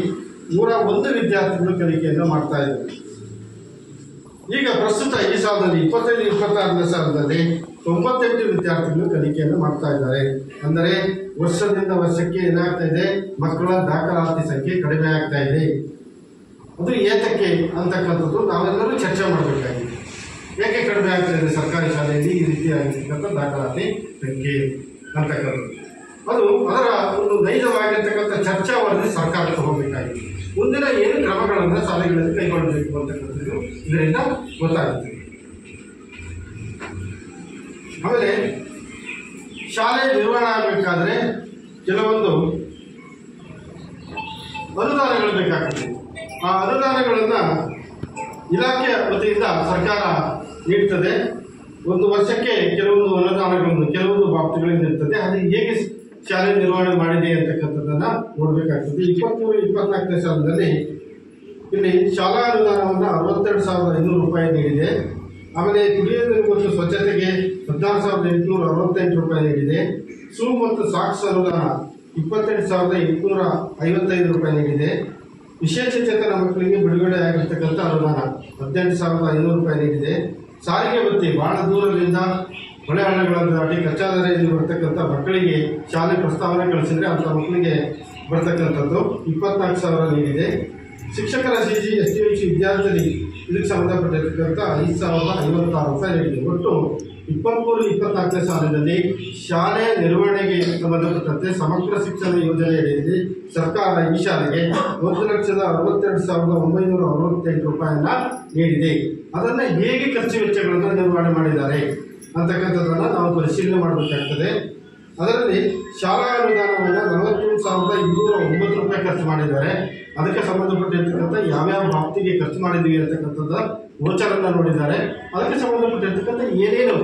101 ವಿದ್ಯಾರ್ಥಿಗಳು ಕಲಿಕೆಯನ್ನು ಮಾಡ್ತಾ ಇದ್ದಾರೆ. ಈಗ ಪ್ರಸ್ತುತ ಈ ಸಾಲಿನಲ್ಲಿ 25-26 ಸಾಲಿನಲ್ಲಿ 98 ವಿದ್ಯಾರ್ಥಿಗಳು ಕಲಿಕೆಯನ್ನು ಮಾಡ್ತಾ ಇದ್ದಾರೆ. ಅಂದರೆ ವರ್ಷದಿಂದ ವರ್ಷಕ್ಕೆ ಏನಾಗ್ತಾ ಇದೆ, ಮಕ್ಕಳ ದಾಖಲಾತಿ ಸಂಖ್ಯೆ ಕಡಿಮೆ ಆಗ್ತಾ ಇದೆ. ಅದು ಏತಕ್ಕೆ ಅಂತಕ್ಕಂಥದ್ದು ನಾವೆಲ್ಲರೂ ಚರ್ಚೆ ಮಾಡಬೇಕಾಗಿದೆ. ಏಕೆ ಕಡಿಮೆ ಆಗ್ತಾ ಇದೆ ಸರ್ಕಾರಿ ಶಾಲೆಯಲ್ಲಿ ಈ ರೀತಿಯಾಗಿರ್ತಕ್ಕಂಥ ದಾಖಲಾತಿ ಸಂಖ್ಯೆ ಅಂತಕ್ಕಂಥದ್ದು? ಅದು ಅದರ ಒಂದು ನೈಜವಾಗಿರ್ತಕ್ಕಂಥ ಚರ್ಚಾ ವರದಿ ಸರ್ಕಾರಕ್ಕೆ ಹೋಗಬೇಕಾಗಿದೆ. ಮುಂದಿನ ಏನು ಕ್ರಮಗಳನ್ನು ಶಾಲೆಗಳಲ್ಲಿ ಕೈಗೊಳ್ಳಬೇಕು ಅಂತಕ್ಕಂಥದ್ದು ಇದರಿಂದ ಗೊತ್ತಾಗುತ್ತೆ. ಆಮೇಲೆ ಶಾಲೆ ನಿರ್ವಹಣೆ ಆಗಬೇಕಾದ್ರೆ ಕೆಲವೊಂದು ಅನುದಾನಗಳು ಬೇಕಾಗ್ತದೆ. ಆ ಅನುದಾನಗಳನ್ನು ಇಲಾಖೆಯ ವತಿಯಿಂದ ಸರ್ಕಾರ ನೀಡ್ತದೆ. ಒಂದು ವರ್ಷಕ್ಕೆ ಕೆಲವೊಂದು ಅನುದಾನಗಳನ್ನು ಕೆಲವೊಂದು ಬಾಬ್ತಿಗಳಿಂದ ಇರ್ತದೆ. ಅದು ಹೇಗೆ ಶಾಲೆ ನಿರ್ವಹಣೆ ಮಾಡಿದೆ ಅಂತಕ್ಕಂಥದ್ದನ್ನು ನೋಡಬೇಕಾಗ್ತದೆ. 23-24ನೇ ಸಾಲಿನಲ್ಲಿ ಇಲ್ಲಿ ಶಾಲಾ ಅನುದಾನವನ್ನು 62,500 ರೂಪಾಯಿ ನೀಡಿದೆ. ಆಮೇಲೆ ಕುಡಿಯುವ ನೀರು ಮತ್ತು ಸ್ವಚ್ಛತೆಗೆ 16,868 ರೂಪಾಯಿ ನೀಡಿದೆ. ಶೂ ಮತ್ತು ಸಾಕ್ಸ್ ಅನುದಾನ 28,855 ರೂಪಾಯಿ ನೀಡಿದೆ. ವಿಶೇಷಚೇತನ ಮಕ್ಕಳಿಗೆ ಬಿಡುಗಡೆ ಆಗಿರ್ತಕ್ಕಂಥ ಅನುದಾನ 18,500 ರೂಪಾಯಿ ನೀಡಿದೆ. ಸಾರಿಗೆ ಭತ್ಯೆ ಬಹಳ ದೂರದಿಂದ ಹೊಳೆಹಳ್ಳಗಳನ್ನು ದಾಟಿ ಕಚ್ಚಾದರೆಯಲ್ಲಿ ಬರ್ತಕ್ಕಂಥ ಮಕ್ಕಳಿಗೆ ಶಾಲೆ ಪ್ರಸ್ತಾವನೆ ಕಳಿಸಿದರೆ ಅಂಥ ಮಕ್ಕಳಿಗೆ ಬರ್ತಕ್ಕಂಥದ್ದು 24,000 ನೀಡಿದೆ. ಶಿಕ್ಷಕರ CG STVC ವಿದ್ಯಾರ್ಥಿ ಇದಕ್ಕೆ ಸಂಬಂಧಪಟ್ಟಿರ್ತಕ್ಕಂಥ 5,056 ರೂಪಾಯಿ ನೀಡಿದೆ. ಒಟ್ಟು 23-24ನೇ ಸಾಲಿನಲ್ಲಿ ಶಾಲೆ ನಿರ್ವಹಣೆಗೆ ಸಂಬಂಧಪಟ್ಟಂತೆ ಸಮಗ್ರ ಶಿಕ್ಷಣ ಯೋಜನೆಯಡಿಯಲ್ಲಿ ಸರ್ಕಾರ ಈ ಶಾಲೆಗೆ 1,62,968 ರೂಪಾಯಿಯನ್ನು ನೀಡಿದೆ. ಅದನ್ನು ಹೇಗೆ ಖರ್ಚು ವೆಚ್ಚಗಳನ್ನು ನಿರ್ವಹಣೆ ಮಾಡಿದ್ದಾರೆ ಅಂತಕ್ಕಂಥದ್ದನ್ನು ನಾವು ಪರಿಶೀಲನೆ ಮಾಡಬೇಕಾಗ್ತದೆ. ಅದರಲ್ಲಿ ಶಾಲಾ ಅನುದಾನವನ್ನು 47,209 ರೂಪಾಯಿ ಖರ್ಚು ಮಾಡಿದ್ದಾರೆ. ಅದಕ್ಕೆ ಸಂಬಂಧಪಟ್ಟಿರ್ತಕ್ಕಂಥ ಯಾವ್ಯಾವ ಬಾಬ್ತಿಗೆ ಖರ್ಚು ಮಾಡಿದ್ದೀವಿ ಅಂತಕ್ಕಂಥದ್ದು ಗೋಚರನ್ನು ನೋಡಿದ್ದಾರೆ. ಅದಕ್ಕೆ ಸಂಬಂಧಪಟ್ಟಿರ್ತಕ್ಕಂಥ ಏನೇನು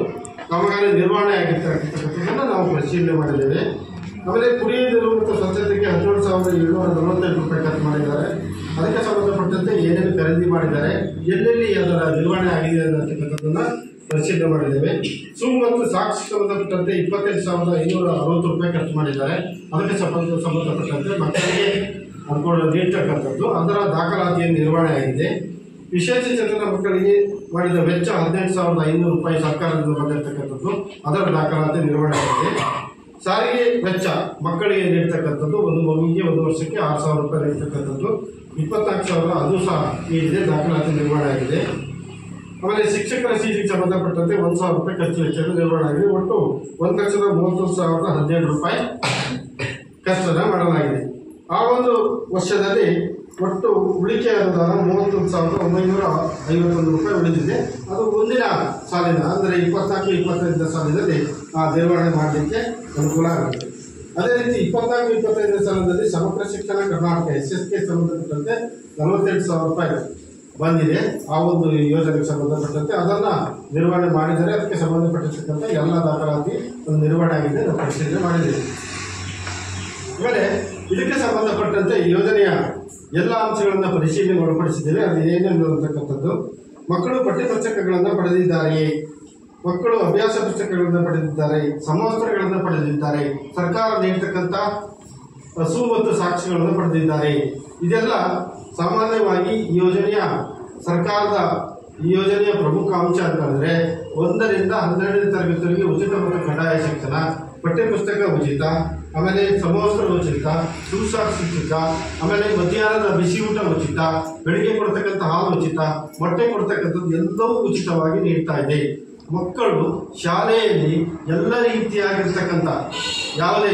ಕಾಮಗಾರಿ ನಿರ್ವಹಣೆ ಆಗಿರ್ತಕ್ಕಂಥದ್ದನ್ನು ನಾವು ಪರಿಶೀಲನೆ ಮಾಡಿದ್ದೇವೆ. ಆಮೇಲೆ ಕುಡಿಯುವ ನೀರು ಮತ್ತು ಸ್ವಚ್ಛತೆಗೆ 17,748 ರೂಪಾಯಿ ಖರ್ಚು ಮಾಡಿದ್ದಾರೆ. ಅದಕ್ಕೆ ಸಂಬಂಧಪಟ್ಟಂತೆ ಏನೇನು ಖರೀದಿ ಮಾಡಿದ್ದಾರೆ, ಎಲ್ಲೆಲ್ಲಿ ಅದರ ನಿರ್ವಹಣೆ ಆಗಿದೆ ಅಂತಕ್ಕಂಥದ್ದನ್ನು ಪರಿಶೀಲನೆ ಮಾಡಿದ್ದೇವೆ. ಶೂ ಮತ್ತು ಸಾಕ್ಸ್ ಸಂಬಂಧಪಟ್ಟಂತೆ 25,560 ರೂಪಾಯಿ ಖರ್ಚು ಮಾಡಿದ್ದಾರೆ. ಅದಕ್ಕೆ ಸಂಬಂಧಪಟ್ಟಂತೆ ಮಕ್ಕಳಿಗೆ ಅನುಕೂಲ ನೀಡ್ತಕ್ಕಂಥದ್ದು ಅದರ ದಾಖಲಾತಿಯ ನಿರ್ವಹಣೆ ಆಗಿದೆ. ವಿಶೇಷಚೇತನ ಮಕ್ಕಳಿಗೆ ಮಾಡಿದ ವೆಚ್ಚ 18,500 ರೂಪಾಯಿ ಸರ್ಕಾರದಿಂದ ಬಂದಿರತಕ್ಕಂಥದ್ದು ಅದರ ದಾಖಲಾತಿ ನಿರ್ವಹಣೆ ಆಗಿದೆ. ಸಾರಿಗೆ ವೆಚ್ಚ ಮಕ್ಕಳಿಗೆ ನೀಡ್ತಕ್ಕಂಥದ್ದು ಒಂದು ಮಗುವಿಗೆ ಒಂದು ವರ್ಷಕ್ಕೆ 6,000 ರೂಪಾಯಿ ನೀಡ್ತಕ್ಕಂಥದ್ದು 24,000 ಅದು ಸಹ ನೀಡಿದೆ, ದಾಖಲಾತಿ ನಿರ್ವಹಣೆ ಆಗಿದೆ. ಆಮೇಲೆ ಶಿಕ್ಷಕರ CGಗೆ ಸಂಬಂಧಪಟ್ಟಂತೆ 1,000 ರೂಪಾಯಿ ಖರ್ಚು ವೆಚ್ಚದ ನಿರ್ವಹಣೆ ಆಗಿದೆ. ಒಟ್ಟು 1,31,017 ರೂಪಾಯಿ ಖರ್ಚನ್ನು ಮಾಡಲಾಗಿದೆ. ಆ ಒಂದು ವರ್ಷದಲ್ಲಿ ಒಟ್ಟು ಉಳಿಕೆ ಅನುದಾನ 31,951 ರೂಪಾಯಿ ಉಳಿದಿದೆ. ಅದು ಮುಂದಿನ ಸಾಲಿನ ಅಂದರೆ 24-25ನೇ ಸಾಲಿನಲ್ಲಿ ನಿರ್ವಹಣೆ ಮಾಡಲಿಕ್ಕೆ ಅನುಕೂಲ ಆಗುತ್ತೆ. ಅದೇ ರೀತಿ 24-25ನೇ ಸಾಲಿನಲ್ಲಿ ಸಮಗ್ರ ಶಿಕ್ಷಣ ಕರ್ನಾಟಕ SSK ಸಂಬಂಧಪಟ್ಟಂತೆ 48,000 ರೂಪಾಯಿ ಬಂದಿದೆ. ಆ ಒಂದು ಯೋಜನೆಗೆ ಸಂಬಂಧಪಟ್ಟಂತೆ ಅದನ್ನು ನಿರ್ವಹಣೆ ಮಾಡಿದರೆ ಅದಕ್ಕೆ ಸಂಬಂಧಪಟ್ಟಿರ್ತಕ್ಕಂಥ ಎಲ್ಲ ದಾಖಲಾತಿ ಒಂದು ನಿರ್ವಹಣೆ ಆಗಿದೆ, ನಾವು ಪರಿಶೀಲನೆ ಮಾಡಿದ್ದೇವೆ. ಆಮೇಲೆ ಇದಕ್ಕೆ ಸಂಬಂಧಪಟ್ಟಂತೆ ಯೋಜನೆಯ ಎಲ್ಲ ಅಂಶಗಳನ್ನು ಪರಿಶೀಲನೆ ಒಳಪಡಿಸಿದ್ದೇವೆ. ಅದು ಏನೇನು ಅಂತಕ್ಕಂಥದ್ದು, ಮಕ್ಕಳು ಪಠ್ಯಪುಸ್ತಕಗಳನ್ನು ಪಡೆದಿದ್ದಾರೆಯೇ, ಮಕ್ಕಳು ಅಭ್ಯಾಸ ಪುಸ್ತಕಗಳನ್ನು ಪಡೆದಿದ್ದಾರೆ, ಸಮವಸ್ತ್ರಗಳನ್ನು ಪಡೆದಿದ್ದಾರೆ, ಸರ್ಕಾರ ನೀಡತಕ್ಕಂಥ ಶೂ ಮತ್ತು ಸಾಕ್ಷಿಗಳನ್ನು ಪಡೆದಿದ್ದಾರೆ. ಇದೆಲ್ಲ ಸಾಮಾನ್ಯವಾಗಿ ಸರ್ಕಾರದ ಈ ಯೋಜನೆಯ ಪ್ರಮುಖ ಅಂಶ ಅಂತಂದರೆ 1ರಿಂದ 12ನೇ ತರಗತಿವರೆಗೆ ಉಚಿತ ಮತ್ತು ಕಡ್ಡಾಯ ಶಿಕ್ಷಣ, ಪಠ್ಯಪುಸ್ತಕ ಉಚಿತ, ಆಮೇಲೆ ಸಮವಸ್ತ್ರ ಉಚಿತ, ಶೂ ಸಾಕ್ಸ್ ಉಚಿತ, ಆಮೇಲೆ ಮಧ್ಯಾಹ್ನದ ಬಿಸಿ ಊಟ ಉಚಿತ, ಬೆಳಿಗ್ಗೆ ಕೊಡ್ತಕ್ಕಂಥ ಹಾಲು ಉಚಿತ, ಮೊಟ್ಟೆ ಕೊಡ್ತಕ್ಕಂಥದ್ದು ಎಲ್ಲವೂ ಉಚಿತವಾಗಿ ನೀಡ್ತಾ ಇದೆ. ಮಕ್ಕಳು ಶಾಲೆಯಲ್ಲಿ ಎಲ್ಲ ರೀತಿಯಾಗಿರ್ತಕ್ಕಂಥ ಯಾವುದೇ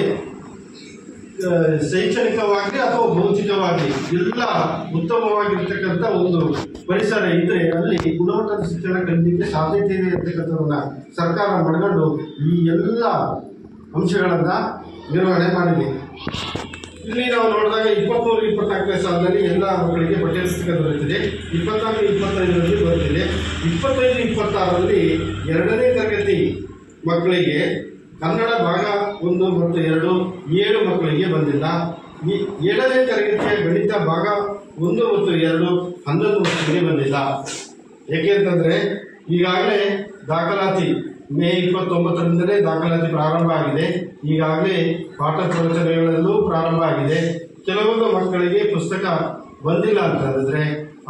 ಶೈಕ್ಷಣಿಕವಾಗಿ ಅಥವಾ ಭೌತಿಕವಾಗಿ ಎಲ್ಲ ಉತ್ತಮವಾಗಿರ್ತಕ್ಕಂಥ ಒಂದು ಪರಿಸರ ಇದ್ದರೆ ಅಲ್ಲಿ ಗುಣಮಟ್ಟದ ಶಿಕ್ಷಣ ಕಲಿಯಲಿಕ್ಕೆ ಸಾಧ್ಯತೆ ಇದೆ ಅಂತಕ್ಕಂಥದ್ದನ್ನು ಸರ್ಕಾರ ಮನಗಂಡು ಈ ಎಲ್ಲ ಅಂಶಗಳನ್ನು ನಿರ್ವಹಣೆ ಮಾಡಿದೆ. ಇಲ್ಲಿ ನಾವು ನೋಡಿದಾಗ 23-24ನೇ ಸಾಲಿನಲ್ಲಿ ಎಲ್ಲ ಮಕ್ಕಳಿಗೆ ಪಠ್ಯಪುಸ್ತಕ ದೊರೆತಿದೆ. 24-25ರಲ್ಲಿ ಬರುತ್ತಿದೆ. 25-26ರಲ್ಲಿ 2ನೇ ತರಗತಿ ಮಕ್ಕಳಿಗೆ ಕನ್ನಡ ಭಾಗ 1 ಮತ್ತು 2 7 ಮಕ್ಕಳಿಗೆ ಬಂದಿಲ್ಲ. ಈ 7ನೇ ತರಗತಿಯ ಗಣಿತ ಭಾಗ 1 ಮತ್ತು 2 11 ಮಕ್ಕಳಿಗೆ ಬಂದಿಲ್ಲ. ಏಕೆಂತಂದರೆ ಈಗಾಗಲೇ ದಾಖಲಾತಿ ಮೇ 29ರಿಂದಲೇ ದಾಖಲಾತಿ ಪ್ರಾರಂಭ ಆಗಿದೆ. ಈಗಾಗಲೇ ಪಾಠ ಪ್ರವಚನಗಳಲ್ಲೂ ಪ್ರಾರಂಭ ಆಗಿದೆ. ಕೆಲವೊಂದು ಮಕ್ಕಳಿಗೆ ಪುಸ್ತಕ ಬಂದಿಲ್ಲ ಅಂತಂದರೆ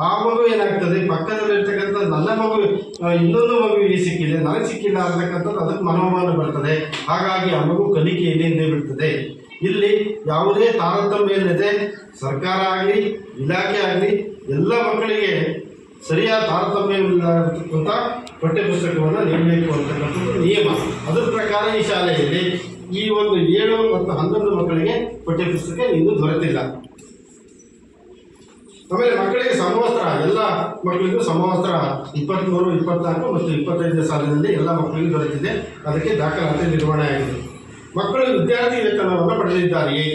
ಆ ಮಗು ಏನಾಗ್ತದೆ, ಪಕ್ಕದಲ್ಲಿರ್ತಕ್ಕಂಥ ನನ್ನ ಮಗು ಇನ್ನೊಂದು ಮಗುವಿಗೆ ಸಿಕ್ಕಿದೆ, ನನಗೆ ಸಿಕ್ಕಿಲ್ಲ ಅಂತಕ್ಕಂಥದ್ದು ಅದಕ್ಕೆ ಮನೋಮಾನ ಬರ್ತದೆ. ಹಾಗಾಗಿ ಆ ಮಗು ಕಲಿಕೆಯಲ್ಲಿ ಹಿಂದೆ ಬಿಡ್ತದೆ. ಇಲ್ಲಿ ಯಾವುದೇ ತಾರತಮ್ಯ ಇಲ್ಲದೆ ಸರ್ಕಾರ ಆಗಲಿ ಇಲಾಖೆ ಆಗಲಿ ಎಲ್ಲ ಮಕ್ಕಳಿಗೆ ಸರಿಯಾದ ತಾರತಮ್ಯವಿಲ್ಲತಕ್ಕಂಥ ಪಠ್ಯಪುಸ್ತಕವನ್ನು ನೀಡಬೇಕು ಅಂತಕ್ಕಂಥದ್ದು ನಿಯಮ. ಅದರ ಪ್ರಕಾರ ಈ ಶಾಲೆಯಲ್ಲಿ ಈ ಒಂದು 7 ಮತ್ತು 11 ಮಕ್ಕಳಿಗೆ ಪಠ್ಯಪುಸ್ತಕ ಇನ್ನೂ ದೊರೆತಿಲ್ಲ. ಆಮೇಲೆ ಮಕ್ಕಳಿಗೆ ಸಮವಸ್ತ್ರ, ಎಲ್ಲ ಮಕ್ಕಳಿಗೂ ಸಮವಸ್ತ್ರ 23, 24 ಮತ್ತು 25 ಸಾಲಿನಲ್ಲಿ ಎಲ್ಲ ಮಕ್ಕಳಿಗೂ ದೊರೆತಿದೆ. ಅದಕ್ಕೆ ದಾಖಲಾತಿ ನಿರ್ವಹಣೆ ಆಗಿದೆ. ಮಕ್ಕಳು ವಿದ್ಯಾರ್ಥಿ ವೇತನವನ್ನು ಪಡೆದಿದ್ದಾರೆಯೇ,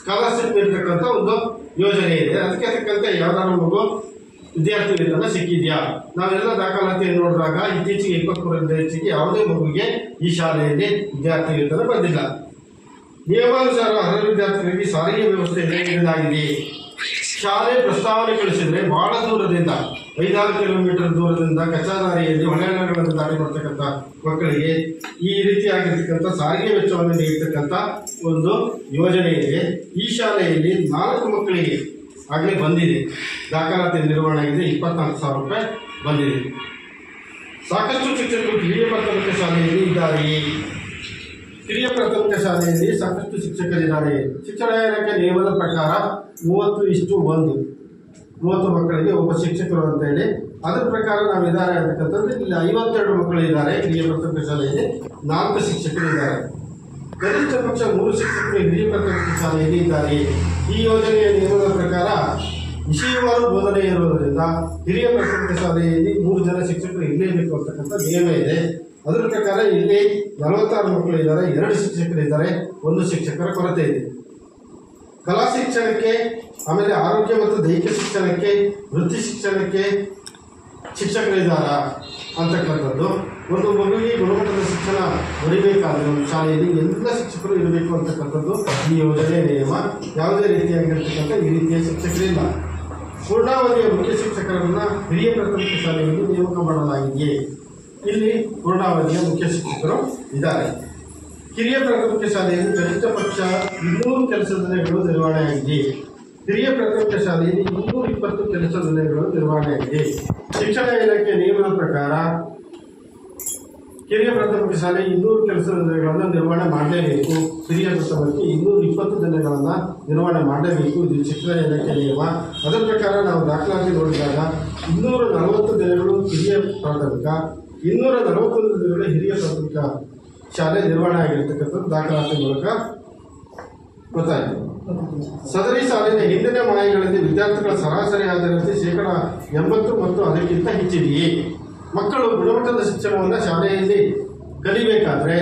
ಸ್ಕಾಲರ್ಶಿಪ್ ಇರತಕ್ಕಂಥ ಒಂದು ಯೋಜನೆ ಇದೆ. ಅದಕ್ಕೆ ತಕ್ಕಂತೆ ಯಾವ್ದಾದ್ರು ಮಗು ವಿದ್ಯಾರ್ಥಿ ವೇತನ ಸಿಕ್ಕಿದೆಯಾ? ನಾವೆಲ್ಲ ದಾಖಲಾತಿಯನ್ನು ನೋಡಿದಾಗ ಇತ್ತೀಚೆಗೆ 23ರಿಂದ ಹೆಚ್ಚಿಗೆ ಯಾವುದೇ ಮಗುವಿಗೆ ಈ ಶಾಲೆಯಲ್ಲಿ ವಿದ್ಯಾರ್ಥಿ ವೇತನ ಬಂದಿಲ್ಲ. ನಿಯಮಾನುಸಾರ ಅರ್ಹ ವಿದ್ಯಾರ್ಥಿಗಳಿಗೆ ಸಾರಿಗೆ ವ್ಯವಸ್ಥೆ ನೀಡಲಾಗಿದೆ. ಶಾಲೆ ಪ್ರಸ್ತಾವನೆ ಕಳಿಸಿದರೆ ಬಹಳ ದೂರದಿಂದ 5-6 ಕಿಲೋಮೀಟರ್ ದೂರದಿಂದ ಕಚಾದಾರಿಯಲ್ಲಿ ಹೊಳೆಗಳನ್ನು ದಾಳಿ ಮಾಡ್ತಕ್ಕಂಥ ಮಕ್ಕಳಿಗೆ ಈ ರೀತಿಯಾಗಿರ್ತಕ್ಕಂಥ ಸಾರಿಗೆ ವೆಚ್ಚವನ್ನು ನೀಡತಕ್ಕಂಥ ಒಂದು ಯೋಜನೆ ಇದೆ. ಈ ಶಾಲೆಯಲ್ಲಿ 4 ಮಕ್ಕಳಿಗೆ ಆಗಲೇ ಬಂದಿದೆ, ದಾಖಲಾತಿ ನಿರ್ವಹಣೆ ಆಗಿದೆ. 24,000 ರೂಪಾಯಿ ಬಂದಿದೆ. ಸಾಕಷ್ಟು ಶಿಕ್ಷಕರು ಹಿರಿಯ ಪ್ರಾಥಮಿಕ ಶಾಲೆಯಲ್ಲಿ ಇದ್ದಾರೆಯೇ? ಹಿರಿಯ ಪ್ರಾಥಮಿಕ ಶಾಲೆಯಲ್ಲಿ ಸಾಕಷ್ಟು ಶಿಕ್ಷಕರಿದ್ದಾರೆ. ಶಿಕ್ಷಣ ಇಲಾಖೆ ನಿಯಮದ ಪ್ರಕಾರ 30:1 30 ಮಕ್ಕಳಿಗೆ ಒಬ್ಬ ಶಿಕ್ಷಕರು ಅಂತ ಹೇಳಿ ಅದರ ಪ್ರಕಾರ ನಾವು ಇದ್ದಾರೆ ಅಂತಕ್ಕಂಥದ್ದು. ಇಲ್ಲಿ 52 ಮಕ್ಕಳು ಇದ್ದಾರೆ. ಹಿರಿಯ ಪ್ರಾಥಮಿಕ ಶಾಲೆಯಲ್ಲಿ 4 ಶಿಕ್ಷಕರು ಇದ್ದಾರೆ. ಗರಿಷ್ಠ ಪಕ್ಷ 3 ಶಿಕ್ಷಕರು ಹಿರಿಯ ಪ್ರಾಥಮಿಕ ಶಾಲೆಯಲ್ಲಿ ಇದ್ದಾರೆ. ಈ ಯೋಜನೆಯ ನಿಯಮದ ಪ್ರಕಾರ ವಿಷಯವಾರು ಬೋಧನೆ ಇರುವುದರಿಂದ ಹಿರಿಯ ಪ್ರಾಥಮಿಕ ಶಾಲೆಯಲ್ಲಿ 3 ಜನ ಶಿಕ್ಷಕರು ಇರಲೇಬೇಕು ಅಂತಕ್ಕಂಥ ನಿಯಮ ಇದೆ. ಅದರ ಪ್ರಕಾರ ಇಲ್ಲಿ 46 ಮಕ್ಕಳು ಇದ್ದಾರೆ, 2 ಶಿಕ್ಷಕರಿದ್ದಾರೆ, 1 ಶಿಕ್ಷಕರ ಕೊರತೆ ಇದೆ. ಕಲಾ ಶಿಕ್ಷಣಕ್ಕೆ, ಆಮೇಲೆ ಆರೋಗ್ಯ ಮತ್ತು ದೈಹಿಕ ಶಿಕ್ಷಣಕ್ಕೆ, ವೃತ್ತಿ ಶಿಕ್ಷಣಕ್ಕೆ ಶಿಕ್ಷಕರಿದ್ದಾರಾ ಅಂತಕ್ಕಂಥದ್ದು. ಒಂದು ಮಗುವಿಗೆ ಗುಣಮಟ್ಟದ ಶಿಕ್ಷಣ ದೊರೆಯಬೇಕಾದ್ರೆ ಒಂದು ಶಾಲೆಯಲ್ಲಿ ಎಲ್ಲ ಶಿಕ್ಷಕರು ಇರಬೇಕು ಅಂತಕ್ಕಂಥದ್ದು ಈ ಯೋಜನೆ ನಿಯಮ. ಯಾವುದೇ ರೀತಿಯಾಗಿರ್ತಕ್ಕಂಥ ಈ ರೀತಿಯ ಶಿಕ್ಷಕರಿಲ್ಲ. ಪೂರ್ಣಾವಧಿಯ ಮುಖ್ಯ ಶಿಕ್ಷಕರನ್ನು ಹಿರಿಯ ಪ್ರಾಥಮಿಕ ಶಾಲೆಯಲ್ಲಿ ನೇಮಕ ಮಾಡಲಾಗಿದೆಯೇ? ಇಲ್ಲಿ ಪೂರ್ಣಾವಧಿಯ ಮುಖ್ಯ ಶಿಕ್ಷಕರು ಇದ್ದಾರೆ. ಹಿರಿಯ ಪ್ರಾಥಮಿಕ ಶಾಲೆಯಲ್ಲಿ ಗರಿಷ್ಠ ಪಕ್ಷ 200 ಕೆಲಸ ದಿನಗಳು ನಿರ್ವಹಣೆಯಾಗಿದೆ. ಹಿರಿಯ ಪ್ರಾಥಮಿಕ ಶಾಲೆಯಲ್ಲಿ 220 ಕೆಲಸ ದಿನಗಳು ನಿರ್ವಹಣೆಯಾಗಿದೆ. ಶಿಕ್ಷಣ ಇಲಾಖೆ ನಿಯಮದ ಪ್ರಕಾರ ಹಿರಿಯ ಪ್ರಾಥಮಿಕ ಶಾಲೆ 200 ಕೆಲಸ ದಿನಗಳನ್ನು ನಿರ್ವಹಣೆ ಮಾಡಲೇಬೇಕು. ಹಿರಿಯ ಪ್ರಾಥಮಿಕಕ್ಕೆ 220 ದಿನಗಳನ್ನು ನಿರ್ವಹಣೆ ಮಾಡಲೇಬೇಕು. ಇದು ಶಿಕ್ಷಣ ಇಲಾಖೆ ನಿಯಮ. ಅದರ ಪ್ರಕಾರ ನಾವು ದಾಖಲಾತಿ ನೋಡಿದಾಗ 240 ದಿನಗಳು ಹಿರಿಯ ಪ್ರಾಥಮಿಕ, 241 ದಿನಗಳು ಹಿರಿಯ ಪ್ರಾಥಮಿಕ ಶಾಲೆ ನಿರ್ವಹಣೆ ಆಗಿರ್ತಕ್ಕಂಥದ್ದು ದಾಖಲಾತಿ ಮೂಲಕ ಗೊತ್ತಾಯಿತು. ಸದರಿ ಸಾಲಿನ ಹಿಂದಿನ ಮಾಹಿತಿಗಳಲ್ಲಿ ವಿದ್ಯಾರ್ಥಿಗಳ ಸರಾಸರಿ ಹಾಜರಾತಿ 80% ಮತ್ತು ಅದಕ್ಕಿಂತ ಹೆಚ್ಚಿದೆಯೇ? ಮಕ್ಕಳು ಗುಣಮಟ್ಟದ ಶಿಕ್ಷಣವನ್ನು ಶಾಲೆಯಲ್ಲಿ ಕಲಿಬೇಕಾದ್ರೆ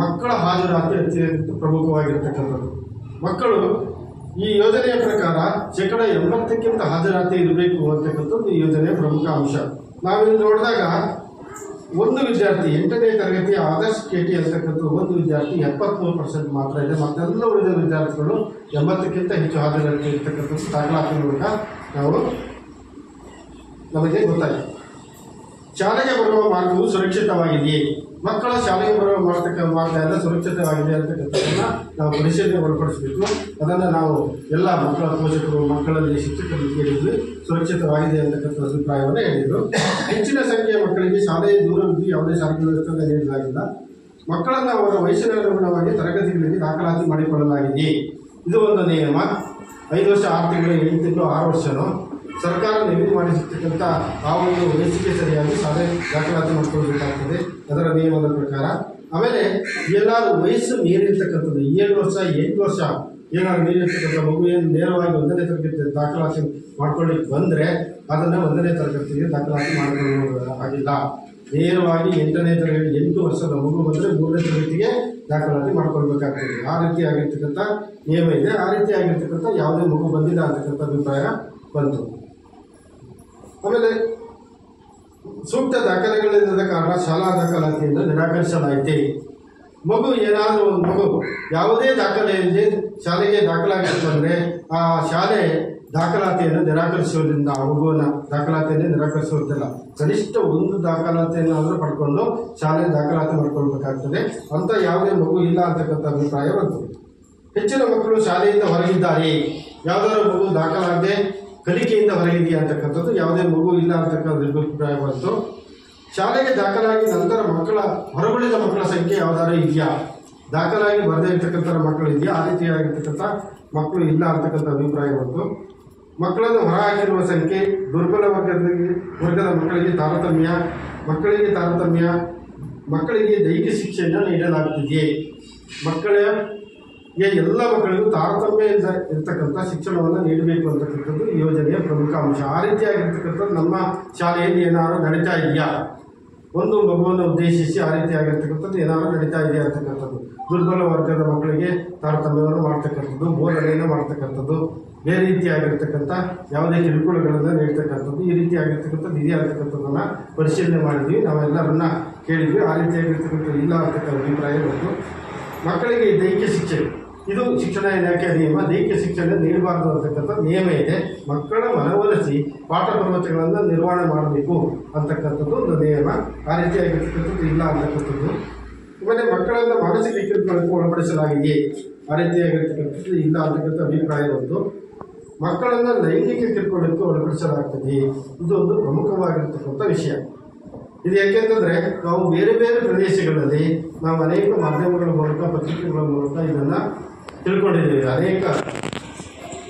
ಮಕ್ಕಳ ಹಾಜರಾತಿ ಅತ್ಯಂತ ಪ್ರಮುಖವಾಗಿರ್ತಕ್ಕಂಥದ್ದು. ಮಕ್ಕಳು ಈ ಯೋಜನೆಯ ಪ್ರಕಾರ 80%ಕ್ಕಿಂತ ಹಾಜರಾತಿ ಇರಬೇಕು ಅಂತಕ್ಕಂಥದ್ದು ಈ ಯೋಜನೆಯ ಪ್ರಮುಖ ಅಂಶ. ನಾವಿಲ್ಲಿ ನೋಡಿದಾಗ ಒಂದು ವಿದ್ಯಾರ್ಥಿ 8ನೇ ತರಗತಿಯ ಆದರ್ಶ KT ಅಂತಕ್ಕಂಥ ಒಂದು ವಿದ್ಯಾರ್ಥಿ 73% ಮಾತ್ರ ಇದೆ. ಮತ್ತೆಲ್ಲ ಉಳಿದ ವಿದ್ಯಾರ್ಥಿಗಳು 80ಕ್ಕಿಂತ ಹೆಚ್ಚು ಹಾಜರಾತಿ ಇರ್ತಕ್ಕಂಥದ್ದು ದಾಖಲಾತಿ ಮೂಲಕ ನಮಗೆ ಗೊತ್ತಾಗಿದೆ. ಶಾಲೆಗೆ ಬರುವ ಮಾರ್ಗವು ಸುರಕ್ಷಿತವಾಗಿದೆಯೇ? ಮಕ್ಕಳ ಶಾಲೆಗೆ ಬರುವ ಮಾರ್ಗ ಎಲ್ಲ ಸುರಕ್ಷಿತವಾಗಿದೆ ಅಂತಕ್ಕಂಥದ್ದನ್ನು ನಾವು ಪರಿಶೀಲನೆ ಒಳಪಡಿಸಬೇಕು. ಅದನ್ನು ನಾವು ಎಲ್ಲ ಮಕ್ಕಳ ಪೋಷಕರು, ಮಕ್ಕಳಲ್ಲಿ ಶಿಕ್ಷಕರಲ್ಲಿ ಕೇಳಿದ್ವಿ. ಸುರಕ್ಷಿತವಾಗಿದೆ ಅಂತಕ್ಕಂಥ ಅಭಿಪ್ರಾಯವನ್ನು ಹೇಳಿದರು. ಹೆಚ್ಚಿನ ಸಂಖ್ಯೆಯ ಮಕ್ಕಳಿಗೆ ಶಾಲೆಯ ದೂರವಿದ್ದು ಯಾವುದೇ ಶಾಲೆಗೆ ವ್ಯವಸ್ಥೆ ನೀಡಲಾಗಿಲ್ಲ. ಮಕ್ಕಳನ್ನು ಅವರ ವಯಸ್ಸಿನ ಅನುಗುಣವಾಗಿ ತರಗತಿಗಳಿಗೆ ದಾಖಲಾತಿ ಮಾಡಿಕೊಳ್ಳಲಾಗಿದೆ. ಇದು ಒಂದು ನಿಯಮ. 5 ವರ್ಷ 6 ತಿಂಗಳು, 8 ತಿಂಗಳು, 6 ವರ್ಷನೋ ಸರ್ಕಾರ ನಿಗದಿ ಮಾಡಿಸಿರ್ತಕ್ಕಂಥ ಆ ಒಂದು ವಯಸ್ಸಿಗೆ ಸರಿಯಾಗಿ ಶಾಲೆ ದಾಖಲಾತಿ ಮಾಡಿಕೊಳ್ಬೇಕಾಗ್ತದೆ ಅದರ ನಿಯಮದ ಪ್ರಕಾರ. ಆಮೇಲೆ ಎಲ್ಲರೂ ವಯಸ್ಸು ಮೀರಿರ್ತಕ್ಕಂಥದ್ದು 7 ವರ್ಷ 8 ವರ್ಷ ಏನಾದ್ರು ಮೀರಿರ್ತಕ್ಕಂಥ ಮಗು ಏನು ನೇರವಾಗಿ 1ನೇ ತರಗತಿ ದಾಖಲಾತಿ ಮಾಡ್ಕೊಳ್ಳಿಕ್ಕೆ ಬಂದರೆ ಅದನ್ನು 1ನೇ ತರಗತಿಗೆ ದಾಖಲಾತಿ ಮಾಡಿಕೊಳ್ಳುವ ಆಗಿಲ್ಲ. ನೇರವಾಗಿ 8ನೇ ತರಗತಿ 8 ವರ್ಷದ ಮಗು ಬಂದರೆ 3ನೇ ತರಗತಿಗೆ ದಾಖಲಾತಿ ಮಾಡ್ಕೊಳ್ಬೇಕಾಗ್ತದೆ. ಆ ರೀತಿ ಆಗಿರ್ತಕ್ಕಂಥ ನಿಯಮ ಇದೆ. ಆ ರೀತಿ ಆಗಿರ್ತಕ್ಕಂಥ ಯಾವುದೇ ಮಗು ಬಂದಿಲ್ಲ ಅಂತಕ್ಕಂಥ ಅಭಿಪ್ರಾಯ ಬಂತು. ಆಮೇಲೆ ಸೂಕ್ತ ದಾಖಲೆಗಳಿಲ್ಲದ ಕಾರಣ ಶಾಲಾ ದಾಖಲಾತಿಯನ್ನು ನಿರಾಕರಿಸಲಾಯಿತು. ಮಗು ಏನಾದರೂ ಒಂದು ಮಗು ಯಾವುದೇ ದಾಖಲೆಯಲ್ಲಿ ಶಾಲೆಗೆ ದಾಖಲಾತಿ ಬಂದರೆ ಆ ಶಾಲೆ ದಾಖಲಾತಿಯನ್ನು ನಿರಾಕರಿಸುವುದರಿಂದ ಆ ಮಗುವಿನ ದಾಖಲಾತಿಯನ್ನು ನಿರಾಕರಿಸುವುದಿಲ್ಲ. ಕನಿಷ್ಠ ಒಂದು ದಾಖಲಾತಿಯನ್ನಾದರೂ ಪಡ್ಕೊಂಡು ಶಾಲೆ ದಾಖಲಾತಿ ಮಾಡಿಕೊಳ್ಬೇಕಾಗ್ತದೆ. ಅಂತ ಯಾವುದೇ ಮಗು ಇಲ್ಲ ಅಂತಕ್ಕಂಥ ಅಭಿಪ್ರಾಯ ಬಂತು. ಹೆಚ್ಚಿನ ಮಕ್ಕಳು ಶಾಲೆಯಿಂದ ಹೊರಗಿದ್ದಾರೆ. ಯಾವುದಾದ್ರೂ ಮಗು ದಾಖಲಾಗದೆ ಕಲಿಕೆಯಿಂದ ಹೊರಗಿದೆಯಾ ಅಂತಕ್ಕಂಥದ್ದು, ಯಾವುದೇ ಮಗು ಇಲ್ಲ ಅಂತಕ್ಕಂಥ ಅಭಿಪ್ರಾಯ ಬಂತು. ಶಾಲೆಗೆ ದಾಖಲಾಗಿ ನಂತರ ಹೊರಗುಳಿದ ಮಕ್ಕಳ ಸಂಖ್ಯೆ ಯಾವ್ದಾದ್ರು ಇದೆಯಾ, ದಾಖಲಾಗಿ ಬರದೇ ಇರ್ತಕ್ಕಂಥ ಮಕ್ಕಳು ಇದೆಯಾ, ಆ ರೀತಿಯಾಗಿರ್ತಕ್ಕಂಥ ಮಕ್ಕಳು ಇಲ್ಲ ಅಂತಕ್ಕಂಥ ಅಭಿಪ್ರಾಯ ಬಂತು. ಮಕ್ಕಳನ್ನು ಹೊರ ಹಾಕಿರುವ ಸಂಖ್ಯೆ, ದುರ್ಬಲ ವರ್ಗದ ಮಕ್ಕಳಿಗೆ ತಾರತಮ್ಯ, ಮಕ್ಕಳಿಗೆ ದೈಹಿಕ ಶಿಕ್ಷೆಯನ್ನು ನೀಡಲಾಗುತ್ತಿದೆಯೇ, ಎಲ್ಲ ಮಕ್ಕಳಿಗೂ ತಾರತಮ್ಯ ಇರ್ತಕ್ಕಂಥ ಶಿಕ್ಷಣವನ್ನು ನೀಡಬೇಕು ಅಂತಕ್ಕಂಥದ್ದು ಈ ಯೋಜನೆಯ ಪ್ರಮುಖ ಅಂಶ. ಆ ರೀತಿಯಾಗಿರ್ತಕ್ಕಂಥದ್ದು ನಮ್ಮ ಶಾಲೆಯಲ್ಲಿ ಏನಾದರೂ ನಡೀತಾ ಇದೆಯಾ, ಒಂದು ಮಗುವನ್ನು ಉದ್ದೇಶಿಸಿ ಆ ರೀತಿಯಾಗಿರ್ತಕ್ಕಂಥದ್ದು ಏನಾದರೂ ನಡೀತಾ ಇದೆಯಾ ಅಂತಕ್ಕಂಥದ್ದು. ದುರ್ಬಲ ವರ್ಗದ ಮಕ್ಕಳಿಗೆ ತಾರತಮ್ಯವನ್ನು ಮಾಡ್ತಕ್ಕಂಥದ್ದು, ಬೋಧನೆಯನ್ನು ಮಾಡ್ತಕ್ಕಂಥದ್ದು, ಬೇರೆ ರೀತಿಯಾಗಿರ್ತಕ್ಕಂಥ ಯಾವುದೇ ಕಿರುಕುಳಗಳನ್ನು ನೀಡ್ತಕ್ಕಂಥದ್ದು, ಈ ರೀತಿಯಾಗಿರ್ತಕ್ಕಂಥದ್ದು ಇದೆಯಾ ಅಂತಕ್ಕಂಥದ್ದನ್ನು ಪರಿಶೀಲನೆ ಮಾಡಿದ್ವಿ. ನಾವೆಲ್ಲರನ್ನ ಕೇಳಿದ್ವಿ. ಆ ರೀತಿಯಾಗಿರ್ತಕ್ಕಂಥದ್ದು ಇಲ್ಲ ಅಂತಕ್ಕಂಥ ಅಭಿಪ್ರಾಯ ಬಂತು. ಮಕ್ಕಳಿಗೆ ದೈಹಿಕ ಶಿಕ್ಷೆ, ಇದು ಶಿಕ್ಷಣ ಇಲಾಖೆಯ ನಿಯಮ. ದೈಹಿಕ ಶಿಕ್ಷಣ ನೀಡಬಾರದು ಅಂತಕ್ಕಂಥ ನಿಯಮ ಇದೆ. ಮಕ್ಕಳ ಮನವೊಲಿಸಿ ಪಾಠ ಪ್ರವಚನಗಳನ್ನು ನಿರ್ವಹಣೆ ಮಾಡಬೇಕು ಅಂತಕ್ಕಂಥದ್ದು ಒಂದು ನಿಯಮ. ಆ ರೀತಿಯಾಗಿರ್ತಕ್ಕಂಥದ್ದು ಇಲ್ಲ ಅಂತಕ್ಕಂಥದ್ದು. ಆಮೇಲೆ ಮಕ್ಕಳನ್ನು ಮಾನಸಿಕ ಕಿರುಕುಳಕ್ಕೆ ಒಳಪಡಿಸಲಾಗಿದೆಯೇ, ಆ ರೀತಿಯಾಗಿರ್ತಕ್ಕಂಥದ್ದು ಇಲ್ಲ ಅಂತಕ್ಕಂಥ ಅಭಿಪ್ರಾಯ ಬಂತು. ಮಕ್ಕಳನ್ನು ಲೈಂಗಿಕ ಕಿರುಕುಳಕ್ಕೆ ಒಳಪಡಿಸಲಾಗ್ತದೆ, ಇದೊಂದು ಪ್ರಮುಖವಾಗಿರ್ತಕ್ಕಂಥ ವಿಷಯ. ಇದು ಯಾಕೆಂತಂದರೆ ನಾವು ಬೇರೆ ಬೇರೆ ಪ್ರದೇಶಗಳಲ್ಲಿ ನಾವು ಅನೇಕ ಮಾಧ್ಯಮಗಳ ಮೂಲಕ, ಪತ್ರಿಕೆಗಳ ಮೂಲಕ ಇದನ್ನು ತಿಳ್ಕೊಂಡಿದ್ದೇವೆ. ಅನೇಕ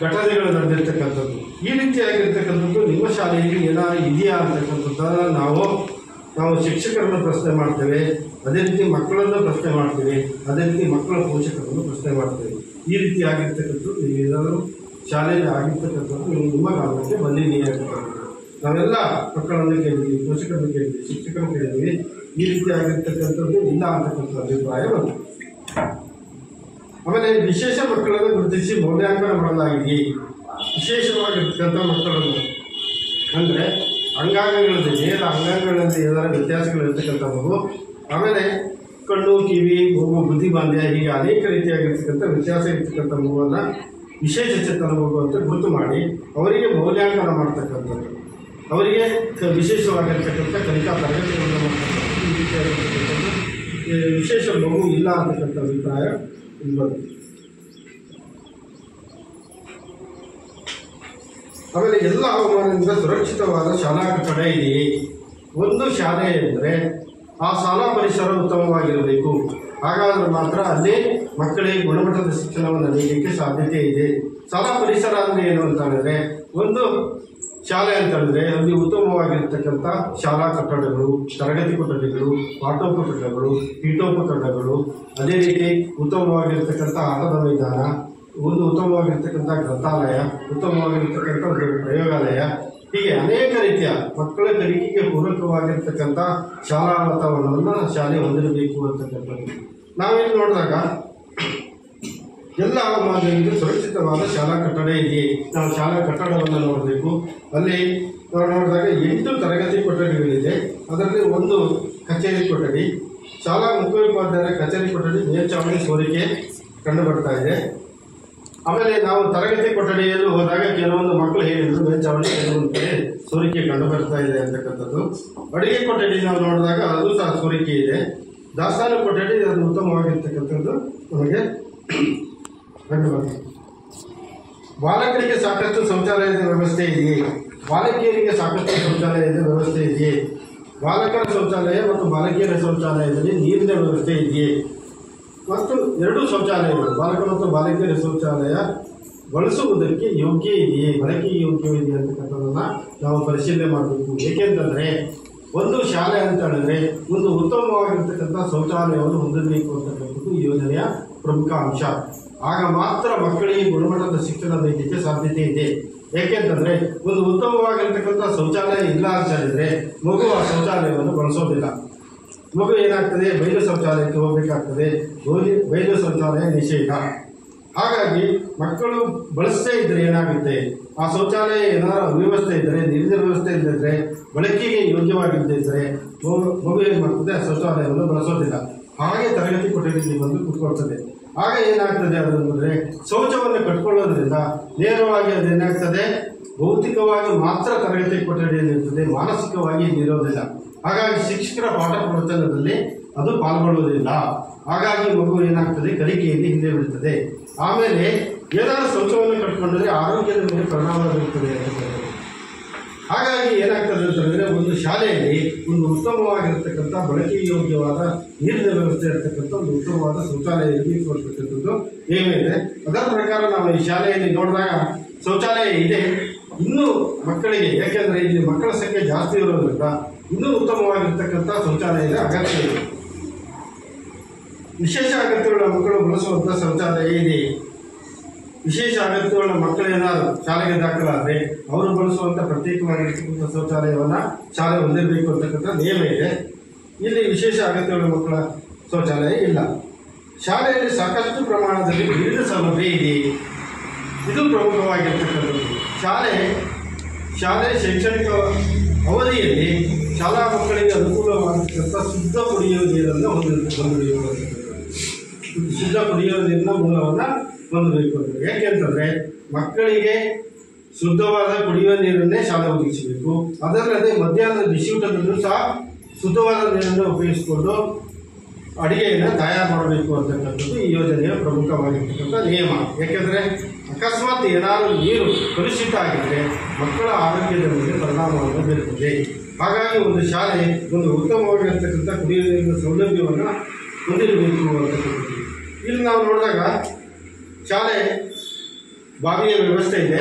ಘಟನೆಗಳು ನಡೆದಿರ್ತಕ್ಕಂಥದ್ದು. ಈ ರೀತಿಯಾಗಿರ್ತಕ್ಕಂಥದ್ದು ನಿಮ್ಮ ಶಾಲೆಯಲ್ಲಿ ಏನಾದರೂ ಇದೆಯಾ ಅಂತಕ್ಕಂಥದ್ದನ್ನು ನಾವು ಶಿಕ್ಷಕರನ್ನು ಪ್ರಶ್ನೆ ಮಾಡ್ತೇವೆ, ಅದೇ ರೀತಿ ಮಕ್ಕಳನ್ನು ಪ್ರಶ್ನೆ ಮಾಡ್ತೇವೆ, ಅದೇ ರೀತಿ ಮಕ್ಕಳ ಪೋಷಕರನ್ನು ಪ್ರಶ್ನೆ ಮಾಡ್ತೇವೆ. ಈ ರೀತಿಯಾಗಿರ್ತಕ್ಕಂಥದ್ದು ನೀವೇನಾದರೂ ಶಾಲೆಯಲ್ಲಿ ಆಗಿರ್ತಕ್ಕಂಥದ್ದು ನಿಮ್ಮ ಗಮನಕ್ಕೆ ಬಂದಿದೆಯೇ ಅಂತಕ್ಕಂಥದ್ದು. ನಾವೆಲ್ಲ ಮಕ್ಕಳನ್ನು ಕೇಳಿದ್ವಿ, ಪೋಷಕರನ್ನು ಕೇಳಿದ್ವಿ, ಶಿಕ್ಷಕರನ್ನು ಕೇಳಿದ್ವಿ. ಈ ರೀತಿಯಾಗಿರ್ತಕ್ಕಂಥದ್ದು ಇಲ್ಲ ಅಂತಕ್ಕಂಥ ಅಭಿಪ್ರಾಯ ಬಂತು. ಆಮೇಲೆ ವಿಶೇಷ ಮಕ್ಕಳನ್ನು ಗುರುತಿಸಿ ಮೌಲ್ಯಾಂಕನ ಮಾಡಲಾಗಿದೆಯೇ, ವಿಶೇಷವಾಗಿರ್ತಕ್ಕಂಥ ಮಕ್ಕಳನ್ನು ಅಂದರೆ ಅಂಗಾಂಗಗಳಲ್ಲಿ ನೇರ ಅಂಗಾಂಗಗಳಲ್ಲಿ ಏನಾದರೂ ವ್ಯತ್ಯಾಸಗಳಿರ್ತಕ್ಕಂಥ ಮಗು, ಆಮೇಲೆ ಕಣ್ಣು, ಕಿವಿ, ಮೂಗು, ಬುದ್ಧಿಮಾಂದ್ಯ, ಹೀಗೆ ಅನೇಕ ರೀತಿಯಾಗಿರ್ತಕ್ಕಂಥ ವ್ಯತ್ಯಾಸ ಇರ್ತಕ್ಕಂಥ ಮಗುವನ್ನು ವಿಶೇಷ ಚೇತನ ಮಗು ಅಂತ ಗುರುತು ಮಾಡಿ ಅವರಿಗೆ ಮೌಲ್ಯಾಂಕನ ಮಾಡ್ತಕ್ಕಂಥದ್ದು, ಅವರಿಗೆ ವಿಶೇಷವಾಗಿರ್ತಕ್ಕಂಥ ಕಲಿಕಾ ತರಗತಿಗಳನ್ನು ಮಾಡ್ತಕ್ಕಂಥದ್ದು, ಈ ರೀತಿಯಾಗಿರ್ತಕ್ಕಂಥದ್ದು ವಿಶೇಷ ಮಗು ಇಲ್ಲ ಅಂತಕ್ಕಂಥ ಅಭಿಪ್ರಾಯ ಬಂತು. ಆಮೇಲೆ ಎಲ್ಲ ಹವಾಮಾನದಿಂದ ಸುರಕ್ಷಿತವಾದ ಶಾಲಾ ಕಟ್ಟಡ ಇದೆಯೇ. ಒಂದು ಶಾಲೆ ಎಂದರೆ ಆ ಶಾಲಾ ಪರಿಸರ ಉತ್ತಮವಾಗಿರಬೇಕು. ಹಾಗಾದರೆ ಮಾತ್ರ ಅಲ್ಲೇ ಮಕ್ಕಳಿಗೆ ಗುಣಮಟ್ಟದ ಶಿಕ್ಷಣವನ್ನು ನೀಡಲಿಕ್ಕೆ ಸಾಧ್ಯತೆ ಇದೆ. ಶಾಲಾ ಪರಿಸರ ಅಂದರೆ ಏನು ಅಂತ ಹೇಳಿದ್ರೆ, ಒಂದು ಶಾಲೆ ಅಂತ ಹೇಳಿದ್ರೆ ಅಲ್ಲಿ ಉತ್ತಮವಾಗಿರ್ತಕ್ಕಂಥ ಶಾಲಾ ಕಟ್ಟಡಗಳು, ತರಗತಿ ಕೊಠಡಿಗಳು, ಪಾಠೋಪಕರಣಗಳು, ಪೀಠೋಪಕರಣಗಳು, ಅದೇ ರೀತಿ ಉತ್ತಮವಾಗಿರ್ತಕ್ಕಂಥ ಆಟದ ಮೈದಾನ, ಒಂದು ಉತ್ತಮವಾಗಿರ್ತಕ್ಕಂಥ ಗ್ರಂಥಾಲಯ, ಉತ್ತಮವಾಗಿರ್ತಕ್ಕಂಥ ಒಂದು ಪ್ರಯೋಗಾಲಯ, ಹೀಗೆ ಅನೇಕ ರೀತಿಯ ಮಕ್ಕಳ ಕಲಿಕೆಗೆ ಪೂರಕವಾಗಿರ್ತಕ್ಕಂಥ ಶಾಲಾ ವಾತಾವರಣವನ್ನು ಶಾಲೆ ಹೊಂದಿರಬೇಕು ಅಂತಕ್ಕಂಥದ್ದು. ನಾವೇನು ನೋಡಿದಾಗ ಎಲ್ಲ ಹವಾಮಾನದಿಂದ ಸುರಕ್ಷಿತವಾದ ಶಾಲಾ ಕಟ್ಟಡ ಇದೆಯೇ, ನಾವು ಶಾಲಾ ಕಟ್ಟಡವನ್ನು ನೋಡಬೇಕು. ಅಲ್ಲಿ ನಾವು ನೋಡಿದಾಗ 8 ತರಗತಿ ಕೊಠಡಿಗಳಿದೆ. ಅದರಲ್ಲಿ ಒಂದು ಕಚೇರಿ ಕೊಠಡಿ, ಶಾಲಾ ಮುಖ್ಯೋಪಾಧ್ಯಾಯರ ಕಚೇರಿ ಕೊಠಡಿ ಮೇಲ್ಚಾವಣಿ ಸೋರಿಕೆ ಕಂಡು ಬರ್ತಾ ಇದೆ. ಆಮೇಲೆ ನಾವು ತರಗತಿ ಕೊಠಡಿಯಲ್ಲಿ ಹೋದಾಗ ಕೆಲವೊಂದು ಮಕ್ಕಳು ಹೇಳಿದ್ರು ಮೇಲ್ಚಾವಣಿ ಕೆಲವೊಂದು ಕಡೆ ಸೋರಿಕೆ ಕಂಡು ಬರ್ತಾ ಇದೆ ಅಂತಕ್ಕಂಥದ್ದು. ಅಡುಗೆ ಕೊಠಡಿ ನಾವು ನೋಡಿದಾಗ ಅದು ಸಹ ಸೋರಿಕೆ ಇದೆ. ದಾಸ್ತಾನು ಕೊಠಡಿ ಅದು ಉತ್ತಮವಾಗಿರ್ತಕ್ಕಂಥದ್ದು ನಮಗೆ ಕಂಡು ಬರ್ತದೆ. ಬಾಲಕರಿಗೆ ಸಾಕಷ್ಟು ಶೌಚಾಲಯದ ವ್ಯವಸ್ಥೆ ಇದೆಯೇ, ಬಾಲಕಿಯರಿಗೆ ಸಾಕಷ್ಟು ಶೌಚಾಲಯದ ವ್ಯವಸ್ಥೆ ಇದೆಯೇ, ಬಾಲಕರ ಶೌಚಾಲಯ ಮತ್ತು ಬಾಲಕಿಯರ ಶೌಚಾಲಯದಲ್ಲಿ ನೀರಿನ ವ್ಯವಸ್ಥೆ ಇದೆಯೇ, ಮತ್ತು 2 ಶೌಚಾಲಯಗಳು ಬಾಲಕ ಮತ್ತು ಬಾಲಕಿಯರ ಶೌಚಾಲಯ ಬಳಸುವುದಕ್ಕೆ ಯೋಗ್ಯ ಇದೆಯೇ, ಬಳಕೆಗೆ ಯೋಗ್ಯವಿದೆಯೇ ಅಂತಕ್ಕಂಥದ್ದನ್ನು ನಾವು ಪರಿಶೀಲನೆ ಮಾಡಬೇಕು. ಏಕೆಂತಂದರೆ ಒಂದು ಶಾಲೆ ಅಂತ ಹೇಳಿದ್ರೆ ಒಂದು ಉತ್ತಮವಾಗಿರ್ತಕ್ಕಂಥ ಶೌಚಾಲಯವನ್ನು ಹೊಂದಬೇಕು ಅಂತಕ್ಕಂಥದ್ದು ಈ ಯೋಜನೆಯ ಪ್ರಮುಖ ಅಂಶ. ಆಗ ಮಾತ್ರ ಮಕ್ಕಳಿಗೆ ಗುಣಮಟ್ಟದ ಶಿಕ್ಷಣ ನೀಡಲಿಕ್ಕೆ ಸಾಧ್ಯತೆ ಇದೆ. ಏಕೆಂತಂದರೆ ಒಂದು ಉತ್ತಮವಾಗಿರ್ತಕ್ಕಂಥ ಶೌಚಾಲಯ ಇಲ್ಲ ಅಂತ ಹೇಳಿದರೆ ಮಗು ಆ ಶೌಚಾಲಯವನ್ನು ಬಳಸೋದಿಲ್ಲ. ಮಗು ಏನಾಗ್ತದೆ, ಬಯಲು ಶೌಚಾಲಯಕ್ಕೆ ಹೋಗಬೇಕಾಗ್ತದೆ. ಬಯಲು ಶೌಚಾಲಯ ನಿಷೇಧ. ಹಾಗಾಗಿ ಮಕ್ಕಳು ಬಳಸದೇ ಇದ್ದರೆ ಏನಾಗುತ್ತೆ, ಆ ಶೌಚಾಲಯ ಏನಾದರೂ ಅವ್ಯವಸ್ಥೆ ಇದ್ದರೆ, ನೀರಿನ ವ್ಯವಸ್ಥೆ ಇಲ್ಲದಿದ್ದರೆ, ಬಳಕೆಗೆ ಯೋಗ್ಯವಾಗಿದ್ದರೆ ಮಗು ಏನು ಮಾಡ್ತದೆ, ಆ ಶೌಚಾಲಯವನ್ನು ಬಳಸೋದಿಲ್ಲ. ಹಾಗೆ ತರಗತಿ ಕೊಠಡಿಗೆ ಬಂದು ಕೂತ್ಕೊಳ್ತದೆ. ಆಗ ಏನಾಗ್ತದೆ ಅಂದರೆ ಶೌಚವನ್ನು ಕಟ್ಕೊಳ್ಳೋದ್ರಿಂದ ನೇರವಾಗಿ ಅದೇನಾಗ್ತದೆ, ಭೌತಿಕವಾಗಿ ಮಾತ್ರ ತರಗತಿ ಕೊಠಡಿಯಲ್ಲಿ ಇರ್ತದೆ, ಮಾನಸಿಕವಾಗಿ ಇರೋದಿಲ್ಲ. ಹಾಗಾಗಿ ಶಿಕ್ಷಕರ ಪಾಠ ಪ್ರವಚನದಲ್ಲಿ ಅದು ಪಾಲ್ಗೊಳ್ಳುವುದಿಲ್ಲ. ಹಾಗಾಗಿ ಮಗು ಏನಾಗ್ತದೆ, ಕಲಿಕೆಯಲ್ಲಿ ಹಿಂದೆ ಬೀಳ್ತದೆ. ಆಮೇಲೆ ಏನಾದರೂ ಶೌಚವನ್ನು ಕಟ್ಕೊಂಡ್ರೆ ಆರೋಗ್ಯದ ಮೇಲೆ ಪರಿಣಾಮ ಬೀರುತ್ತದೆ ಅಂತ. ಹಾಗಾಗಿ ಏನಾಗ್ತದೆ ಅಂತಂದರೆ ಒಂದು ಶಾಲೆಯಲ್ಲಿ ಒಂದು ಉತ್ತಮವಾಗಿರ್ತಕ್ಕಂಥ ಬಳಕೆ ಯೋಗ್ಯವಾದ ನೀರಿನ ವ್ಯವಸ್ಥೆ ಇರತಕ್ಕಂಥ ಒಂದು ಉತ್ತಮವಾದ ಶೌಚಾಲಯ ಇರಬೇಕು ಅಂತಕ್ಕಂಥದ್ದು ಏನಿದೆ. ಅದರ ಪ್ರಕಾರ ನಾವು ಈ ಶಾಲೆಯಲ್ಲಿ ನೋಡಿದಾಗ ಶೌಚಾಲಯ ಇದೆ. ಇನ್ನೂ ಮಕ್ಕಳಿಗೆ, ಯಾಕೆಂದರೆ ಇಲ್ಲಿ ಮಕ್ಕಳ ಸಂಖ್ಯೆ ಜಾಸ್ತಿ ಇರೋದ್ರಿಂದ ಇನ್ನೂ ಉತ್ತಮವಾಗಿರ್ತಕ್ಕಂಥ ಶೌಚಾಲಯದ ಅಗತ್ಯ ಇದೆ. ವಿಶೇಷ ಅಗತ್ಯಗಳ ಮಕ್ಕಳು ಬಳಸುವಂಥ ಶೌಚಾಲಯ ಇದೆ. ವಿಶೇಷ ಅಗತ್ಯಗಳ ಮಕ್ಕಳೇನಾದ್ರು ಶಾಲೆಗೆ ದಾಖಲಾದರೆ ಅವರು ಬಳಸುವಂಥ ಪ್ರತ್ಯೇಕವಾಗಿರ್ತಕ್ಕಂಥ ಶೌಚಾಲಯವನ್ನು ಶಾಲೆ ಹೊಂದಿರಬೇಕು ಅಂತಕ್ಕಂಥ ನಿಯಮ ಇದೆ. ಇಲ್ಲಿ ವಿಶೇಷ ಅಗತ್ಯಗಳ ಮಕ್ಕಳ ಶೌಚಾಲಯ ಇಲ್ಲ. ಶಾಲೆಯಲ್ಲಿ ಸಾಕಷ್ಟು ಪ್ರಮಾಣದಲ್ಲಿ ನೀರಿನ ಸೌಲಭ್ಯ ಇದೆ. ಇದು ಪ್ರಮುಖವಾಗಿರ್ತಕ್ಕಂಥದ್ದು. ಶಾಲೆ ಶೈಕ್ಷಣಿಕ ಅವಧಿಯಲ್ಲಿ ಶಾಲಾ ಮಕ್ಕಳಿಗೆ ಅನುಕೂಲವಾಗಿರ್ತಕ್ಕಂಥ ಶುದ್ಧ ಕುಡಿಯುವ ನೀರನ್ನು ಹೊಂದಬೇಕು. ಶುದ್ಧ ಕುಡಿಯುವ ನೀರಿನ ಮೂಲವನ್ನು ಹೊಂದಬೇಕು. ಏಕೆಂತಂದರೆ ಮಕ್ಕಳಿಗೆ ಶುದ್ಧವಾದ ಕುಡಿಯುವ ನೀರನ್ನೇ ಶಾಲೆ ಒದಗಿಸಬೇಕು. ಅದಲ್ಲದೆ ಮಧ್ಯಾಹ್ನದ ಬಿಸಿಯೂಟದಲ್ಲೂ ಸಹ ಶುದ್ಧವಾದ ನೀರನ್ನು ಉಪಯೋಗಿಸಿಕೊಂಡು ಅಡುಗೆಯನ್ನು ತಯಾರು ಮಾಡಬೇಕು ಅಂತಕ್ಕಂಥದ್ದು ಈ ಯೋಜನೆಯ ಪ್ರಮುಖವಾಗಿರ್ತಕ್ಕಂಥ ನಿಯಮ. ಏಕೆಂದರೆ ಅಕಸ್ಮಾತ್ ಏನಾದರೂ ನೀರು ಕಲುಷಿತ ಆಗಿದ್ದರೆ ಮಕ್ಕಳ ಆರೋಗ್ಯದ ಮೇಲೆ ಪರಿಣಾಮವನ್ನು ಬೀರುತ್ತದೆ. ಹಾಗಾಗಿ ಒಂದು ಶಾಲೆ ಒಂದು ಉತ್ತಮವಾಗಿರ್ತಕ್ಕಂಥ ಕುಡಿಯುವ ನೀರಿನ ಸೌಲಭ್ಯವನ್ನು ಹೊಂದಿರಬೇಕು ಅಂತಕ್ಕಂಥದ್ದು. ಇಲ್ಲಿ ನಾವು ನೋಡಿದಾಗ ಶಾಲೆ ಬಾವಿಯ ವ್ಯವಸ್ಥೆ ಇದೆ,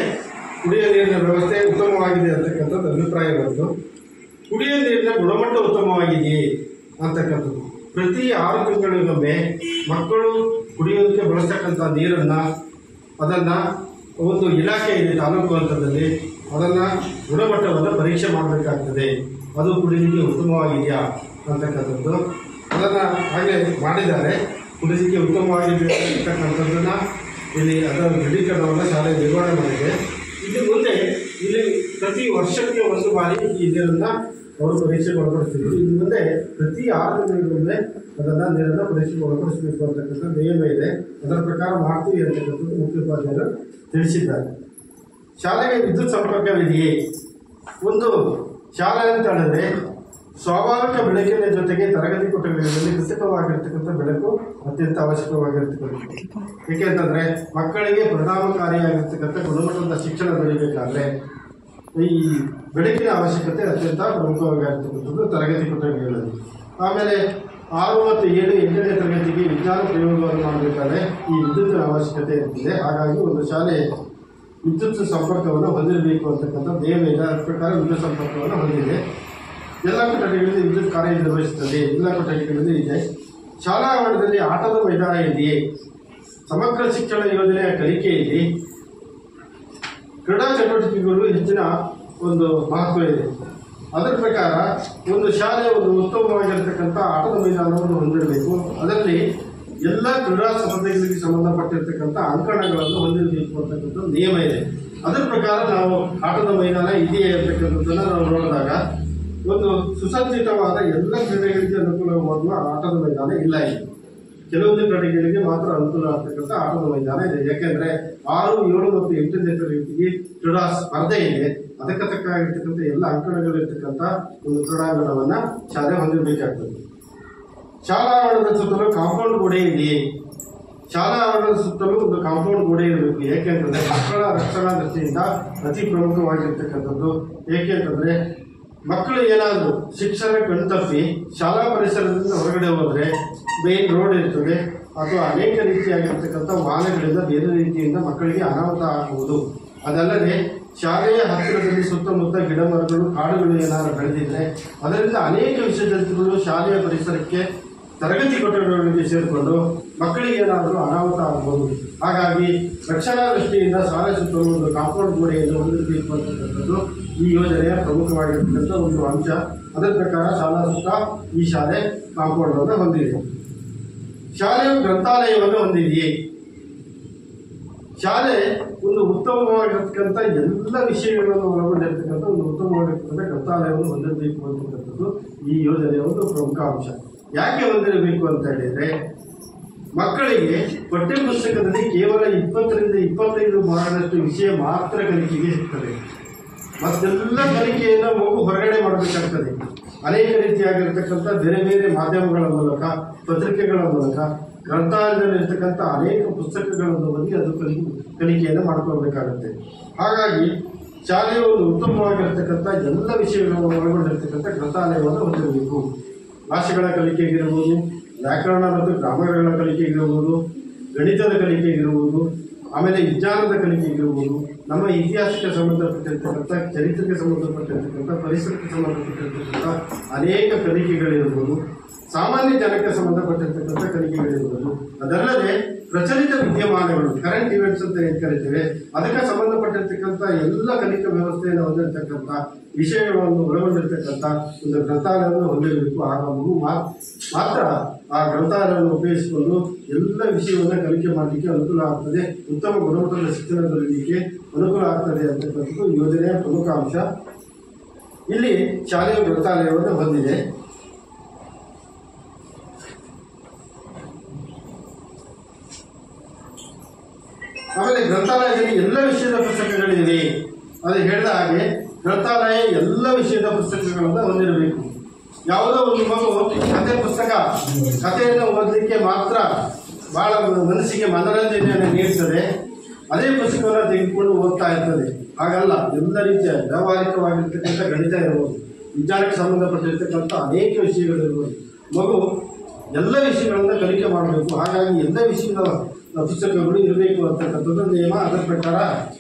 ಕುಡಿಯುವ ನೀರಿನ ವ್ಯವಸ್ಥೆ ಉತ್ತಮವಾಗಿದೆ ಅಂತಕ್ಕಂಥದ್ದು ಅಭಿಪ್ರಾಯ ಬಂತು. ಕುಡಿಯುವ ನೀರಿನ ಗುಣಮಟ್ಟ ಉತ್ತಮವಾಗಿದೆಯೇ ಅಂತಕ್ಕಂಥದ್ದು. ಪ್ರತಿ 6 ತಿಂಗಳಿಗೊಮ್ಮೆ ಮಕ್ಕಳು ಕುಡಿಯೋದಕ್ಕೆ ಬಳಸ್ತಕ್ಕಂಥ ನೀರನ್ನು ಅದನ್ನು ಒಂದು ಇಲಾಖೆ ಇದೆ ತಾಲೂಕು ಹಂತದಲ್ಲಿ, ಅದನ್ನು ಗುಣಮಟ್ಟವನ್ನು ಪರೀಕ್ಷೆ ಮಾಡಬೇಕಾಗ್ತದೆ. ಅದು ಕುಡಿಲಿಕ್ಕೆ ಉತ್ತಮವಾಗಿದೆಯಾ ಅಂತಕ್ಕಂಥದ್ದು ಅದನ್ನು ಹಾಗೆ ಮಾಡಿದ್ದಾರೆ. ಕುಡಿಲಿಕ್ಕೆ ಉತ್ತಮವಾಗಿದೆ ಅಂತಕ್ಕಂಥದ್ದನ್ನು ಇಲ್ಲಿ ಅದರ ದೃಢೀಕರಣವನ್ನು ಶಾಲೆ ನಿರ್ವಹಣೆ ಮಾಡಿದೆ. ಇಲ್ಲಿ ಮುಂದೆ ಇಲ್ಲಿ ಪ್ರತಿ ವರ್ಷಕ್ಕೆ ಒಂದು ಬಾರಿ ಈ ನೀರನ್ನು ಅವರು ಪರೀಕ್ಷೆಗೆ ಒಳಪಡಿಸ್ತಿದ್ರು. ಇನ್ನು ಮುಂದೆ ಪ್ರತಿ 6 ತಿಂಗಳಿಗೊಮ್ಮೆ ಅದನ್ನು ನೀರನ್ನು ಪರೀಕ್ಷೆಗೆ ಒಳಪಡಿಸಬೇಕು ಅಂತಕ್ಕಂಥ ನಿಯಮ ಇದೆ. ಅದರ ಪ್ರಕಾರ ಮಾಡ್ತೀವಿ ಅಂತಕ್ಕಂಥದ್ದು ಮುಖ್ಯೋಪಾಧ್ಯಾಯರು ತಿಳಿಸಿದ್ದಾರೆ. ಶಾಲೆಗೆ ವಿದ್ಯುತ್ ಸಂಪರ್ಕವಿದೆಯೇ? ಒಂದು ಶಾಲೆ ಅಂತ ಹೇಳಿದ್ರೆ ಸ್ವಾಭಾವಿಕ ಬೆಳಕಿನ ಜೊತೆಗೆ ತರಗತಿ ಕೊಠಡಿಗಳಲ್ಲಿ ಕೃತಕವಾಗಿರ್ತಕ್ಕಂಥ ಬೆಳಕು ಅತ್ಯಂತ ಅವಶ್ಯಕವಾಗಿರ್ತಕ್ಕಂಥದ್ದು. ಏಕೆಂತಂದರೆ ಮಕ್ಕಳಿಗೆ ಪರಿಣಾಮಕಾರಿಯಾಗಿರ್ತಕ್ಕಂಥ ಗುಣಮಟ್ಟದ ಶಿಕ್ಷಣ ಬೆಳೀಬೇಕಾದ್ರೆ ಈ ಬೆಳಕಿನ ಅವಶ್ಯಕತೆ ಅತ್ಯಂತ ಪ್ರಮುಖವಾಗಿರ್ತಕ್ಕಂಥದ್ದು ತರಗತಿ ಕೊಠಡಿಗಳಲ್ಲಿ. ಆಮೇಲೆ 6 ಮತ್ತು 7, 8ನೇ ತರಗತಿಗೆ ವಿಜ್ಞಾನ ಪ್ರಯೋಗವನ್ನು ಮಾಡಬೇಕಾದ್ರೆ ಈ ವಿದ್ಯುತ್ತಿನ ಅವಶ್ಯಕತೆ ಇರ್ತದೆ. ಹಾಗಾಗಿ ಒಂದು ಶಾಲೆ ವಿದ್ಯುತ್ ಸಂಪರ್ಕವನ್ನು ಹೊಂದಿರಬೇಕು ಅಂತಕ್ಕಂಥ ನಿಯಮ ಇದೆ. ಅದರ ಪ್ರಕಾರ ವಿದ್ಯುತ್ ಸಂಪರ್ಕವನ್ನು ಹೊಂದಿದೆ. ಎಲ್ಲ ಕೊಠಡಿಗಳಲ್ಲಿ ವಿದ್ಯುತ್ ಕಾರ್ಯನಿರ್ವಹಿಸುತ್ತದೆ. ಎಲ್ಲ ಕೊಠಡಿಗಳಲ್ಲಿ ಇದೆ. ಶಾಲಾ ಆವರಣದಲ್ಲಿ ಆಟದ ಮೈದಾನ ಇದೆಯೇ? ಸಮಗ್ರ ಶಿಕ್ಷಣ ಯೋಜನೆಯ ಕಲಿಕೆಯಲ್ಲಿ ಕ್ರೀಡಾ ಚಟುವಟಿಕೆಗಳು ಹೆಚ್ಚಿನ ಒಂದು ಮಹತ್ವ ಇದೆ. ಅದರ ಪ್ರಕಾರ ಒಂದು ಶಾಲೆ ಒಂದು ಉತ್ತಮವಾಗಿರ್ತಕ್ಕಂಥ ಆಟದ ಮೈದಾನವನ್ನು ಹೊಂದಿರಬೇಕು. ಅದರಲ್ಲಿ ಎಲ್ಲ ಕ್ರೀಡಾ ಸ್ಪರ್ಧೆಗಳಿಗೆ ಸಂಬಂಧಪಟ್ಟಿರ್ತಕ್ಕಂಥ ಅಂಕಣಗಳನ್ನು ಹೊಂದಿರಬೇಕು ಅಂತಕ್ಕಂಥ ನಿಯಮ ಇದೆ. ಅದರ ಪ್ರಕಾರ ನಾವು ಆಟದ ಮೈದಾನ ಇದೆಯೇ ಅಂತಕ್ಕಂಥದ್ದನ್ನು ನಾವು ನೋಡಿದಾಗ ಒಂದು ಸುಸಜ್ಜಿತವಾದ ಎಲ್ಲ ಕ್ರೀಡೆಗಳಿಗೆ ಅನುಕೂಲವಾಗುವ ಆಟದ ಮೈದಾನ ಇಲ್ಲ. ಇದೆ ಕೆಲವೊಂದು ಕ್ರೀಡೆಗಳಿಗೆ ಮಾತ್ರ ಅನುಕೂಲ ಆಗ್ತಕ್ಕಂಥ ಆಟದ ಮೈದಾನ ಇದೆ. ಯಾಕೆಂದರೆ 6, 7 ಮತ್ತು 8ನೇ ತರಗತಿಗೆ ಕ್ರೀಡಾ ಸ್ಪರ್ಧೆ ಇದೆ. ಅದಕ್ಕೆ ತಕ್ಕಾಗಿರ್ತಕ್ಕಂಥ ಎಲ್ಲ ಅಂಕಣಗಳಿರ್ತಕ್ಕಂಥ ಒಂದು ಕ್ರೀಡಾಂಗಣವನ್ನು ಶಾಲೆ ಹೊಂದಿರಬೇಕಾಗ್ತದೆ. ಶಾಲಾ ಆವರಣದ ಸುತ್ತಲೂ ಕಾಂಪೌಂಡ್ ಗೋಡೆ ಇದೆಯೇ? ಶಾಲಾ ಆವರಣದ ಸುತ್ತಲೂ ಒಂದು ಕಾಂಪೌಂಡ್ ಗೋಡೆ ಇರಬೇಕು. ಏಕೆಂತಂದರೆ ಮಕ್ಕಳ ರಕ್ಷಣಾ ದೃಷ್ಟಿಯಿಂದ ಅತಿ ಪ್ರಮುಖವಾಗಿರ್ತಕ್ಕಂಥದ್ದು. ಏಕೆಂತಂದರೆ ಮಕ್ಕಳು ಏನಾದರೂ ಶಿಕ್ಷಣ ಕಣ್ತಪ್ಪಿ ಶಾಲಾ ಪರಿಸರದಿಂದ ಹೊರಗಡೆ ಹೋದರೆ ಮೇನ್ ರೋಡ್ ಇರ್ತದೆ ಅಥವಾ ಅನೇಕ ರೀತಿಯಾಗಿರ್ತಕ್ಕಂಥ ವಾಹನಗಳಿಂದ ಬೇರೆ ರೀತಿಯಿಂದ ಮಕ್ಕಳಿಗೆ ಅನಾಹುತ ಆಗಬಹುದು. ಅದಲ್ಲದೆ ಶಾಲೆಯ ಹತ್ತಿರದಲ್ಲಿ ಸುತ್ತಮುತ್ತ ಗಿಡ ಮರಗಳು ಕಾಡುಗಳು ಏನಾದರೂ ಬೆಳೆದಿದ್ದರೆ ಅದರಿಂದ ಅನೇಕ ವಿಷಜಂತುಗಳು ಶಾಲೆಯ ಪರಿಸರಕ್ಕೆ ತರಗತಿ ಕೊಠಡಿಗಳಿಗೆ ಸೇರಿಕೊಂಡು ಮಕ್ಕಳಿಗೆ ಏನಾದರೂ ಅನಾಹುತ ಆಗಬಹುದು. ಹಾಗಾಗಿ ರಕ್ಷಣಾ ದೃಷ್ಟಿಯಿಂದ ಶಾಲೆ ಸುತ್ತಲೂ ಒಂದು ಕಾಂಪೌಂಡ್ ಗೋಡೆಯನ್ನು ಹೊಂದಿರಬೇಕು ಅಂತಕ್ಕಂಥದ್ದು ಈ ಯೋಜನೆಯ ಪ್ರಮುಖವಾಗಿರ್ತಕ್ಕಂಥ ಒಂದು ಅಂಶ. ಅದರ ಪ್ರಕಾರ ಶಾಲಾ ಸುತ್ತ ಈ ಶಾಲೆ ಕಾಂಪೌಂಡನ್ನು ಹೊಂದಿದೆ. ಶಾಲೆಯು ಗ್ರಂಥಾಲಯವನ್ನು ಹೊಂದಿದೆಯೇ? ಶಾಲೆ ಒಂದು ಉತ್ತಮವಾಗಿರ್ತಕ್ಕಂಥ ಎಲ್ಲ ವಿಷಯಗಳನ್ನು ಒಳಗೊಂಡಿರ್ತಕ್ಕಂಥ ಒಂದು ಉತ್ತಮವಾಗಿರ್ತಕ್ಕಂಥ ಗ್ರಂಥಾಲಯವನ್ನು ಹೊಂದಿರಬೇಕು ಅಂತಕ್ಕಂಥದ್ದು ಈ ಯೋಜನೆಯ ಒಂದು ಪ್ರಮುಖ ಅಂಶ. ಯಾಕೆ ಹೊಂದಿರಬೇಕು ಅಂತ ಹೇಳಿದರೆ ಮಕ್ಕಳಿಗೆ ಪಠ್ಯಪುಸ್ತಕದಲ್ಲಿ ಕೇವಲ 20 ರಿಂದ 25 ಭಾಗದಷ್ಟು ವಿಷಯ ಮಾತ್ರ ಕಲಿಕೆಗೆ ಸಿಗ್ತದೆ. ಮತ್ತೆಲ್ಲ ಕಲಿಕೆಯನ್ನು ಮಗು ಹೊರಗಡೆ ಮಾಡಬೇಕಾಗ್ತದೆ. ಅನೇಕ ರೀತಿಯಾಗಿರ್ತಕ್ಕಂಥ ಬೇರೆ ಬೇರೆ ಮಾಧ್ಯಮಗಳ ಮೂಲಕ, ಪತ್ರಿಕೆಗಳ ಮೂಲಕ ಗ್ರಂಥಾಲಯದಲ್ಲಿರ್ತಕ್ಕಂಥ ಅನೇಕ ಪುಸ್ತಕಗಳನ್ನು ಓದಿ ಅದು ಕಲಿಕೆಯನ್ನು ಮಾಡ್ಕೊಳ್ಬೇಕಾಗುತ್ತೆ. ಹಾಗಾಗಿ ಶಾಲೆಯು ಒಂದು ಉತ್ತಮವಾಗಿರ್ತಕ್ಕಂಥ ಎಲ್ಲ ವಿಷಯಗಳನ್ನು ಒಳಗೊಂಡಿರ್ತಕ್ಕಂಥ ಗ್ರಂಥಾಲಯವನ್ನು ಹೊಂದಿರಬೇಕು. ಭಾಷೆಗಳ ಕಲಿಕೆಗಿರ್ಬೋದು, ವ್ಯಾಕರಣ ಮತ್ತು ಗ್ರಾಮಗಳ ಕಲಿಕೆಗಿರ್ಬೋದು, ಗಣಿತದ ಕಲಿಕೆಗಿರ್ಬೋದು, ಆಮೇಲೆ ವಿಜ್ಞಾನದ ಕಲಿಕೆಗಿರ್ಬೋದು, ನಮ್ಮ ಇತಿಹಾಸಕ್ಕೆ ಸಂಬಂಧಪಟ್ಟಿರ್ತಕ್ಕಂಥ, ಚರಿತ್ರೆಗೆ ಸಂಬಂಧಪಟ್ಟಿರ್ತಕ್ಕಂಥ, ಪರಿಸರಕ್ಕೆ ಸಂಬಂಧಪಟ್ಟಿರ್ತಕ್ಕಂಥ ಅನೇಕ ಕಲಿಕೆಗಳಿರ್ಬೋದು, ಸಾಮಾನ್ಯ ಜನಕ್ಕೆ ಸಂಬಂಧಪಟ್ಟಿರ್ತಕ್ಕಂಥ ಕಲಿಕೆಗಳಿರ್ಬೋದು. ಅದಲ್ಲದೆ ಪ್ರಚಲಿತ ವಿದ್ಯಮಾನಗಳು, ಕರೆಂಟ್ ಇವೆಂಟ್ಸ್ ಅಂತ ಏನು ಕರಿತೇವೆ, ಅದಕ್ಕೆ ಸಂಬಂಧಪಟ್ಟಿರ್ತಕ್ಕಂಥ ಎಲ್ಲ ಕಲಿಕಾ ವ್ಯವಸ್ಥೆಯನ್ನು ಹೊಂದಿರತಕ್ಕಂಥ ವಿಷಯಗಳನ್ನು ಒಳಗೊಂಡಿರ್ತಕ್ಕಂಥ ಒಂದು ಗ್ರಂಥಾಲಯವನ್ನು ಹೊಂದಿರಬೇಕು. ಆಗ ಮಗು ಮಾತ್ರ ಆ ಗ್ರಂಥಾಲಯವನ್ನು ಉಪಯೋಗಿಸಿಕೊಂಡು ಎಲ್ಲ ವಿಷಯವನ್ನು ಕಲಿಕೆ ಮಾಡಲಿಕ್ಕೆ ಅನುಕೂಲ ಆಗ್ತದೆ, ಉತ್ತಮ ಗುಣಮಟ್ಟದ ಶಿಕ್ಷಣ ದೊರೆಯಲಿಕ್ಕೆ ಅನುಕೂಲ ಆಗ್ತದೆ ಅಂತಕ್ಕಂಥದ್ದು ಯೋಜನೆಯ ಪ್ರಮುಖ ಅಂಶ. ಇಲ್ಲಿ ಶಾಲೆಯ ಗ್ರಂಥಾಲಯವನ್ನು ಹೊಂದಿದೆ. ಆಮೇಲೆ ಗ್ರಂಥಾಲಯದಲ್ಲಿ ಎಲ್ಲ ವಿಷಯದ ಪುಸ್ತಕಗಳಿವೆ. ಅದು ಹೇಳಿದ ಹಾಗೆ ಗ್ರಂಥಾಲಯ ಎಲ್ಲ ವಿಷಯದ ಪುಸ್ತಕಗಳನ್ನು ಹೊಂದಿರಬೇಕು. ಯಾವುದೋ ಒಂದು ಮಗು ಕಥೆ ಪುಸ್ತಕ, ಕಥೆಯನ್ನು ಓದಲಿಕ್ಕೆ ಮಾತ್ರ ಬಹಳ ಮನಸ್ಸಿಗೆ ಮನರಂಜನೆಯನ್ನು ನೀಡ್ತದೆ, ಅದೇ ಪುಸ್ತಕವನ್ನು ತೆಗೆದುಕೊಂಡು ಓದ್ತಾ ಇರ್ತದೆ. ಹಾಗಲ್ಲ, ಎಲ್ಲ ರೀತಿಯ ವ್ಯಾವಹಾರಿಕವಾಗಿರ್ತಕ್ಕಂಥ ಗಣಿತ ಇರ್ಬೋದು, ವಿಜ್ಞಾನಕ್ಕೆ ಸಂಬಂಧಪಟ್ಟಿರ್ತಕ್ಕಂಥ ಅನೇಕ ವಿಷಯಗಳಿರ್ಬೋದು. ಮಗು ಎಲ್ಲ ವಿಷಯಗಳನ್ನು ಕಲಿಕೆ ಮಾಡಬೇಕು. ಹಾಗಾಗಿ ಎಲ್ಲ ವಿಷಯದ ಪುಸ್ತಕಗಳು ಇರಬೇಕು ಅಂತಕ್ಕಂಥದ್ದು ನಿಯಮ. ಅದರ ಪ್ರಕಾರ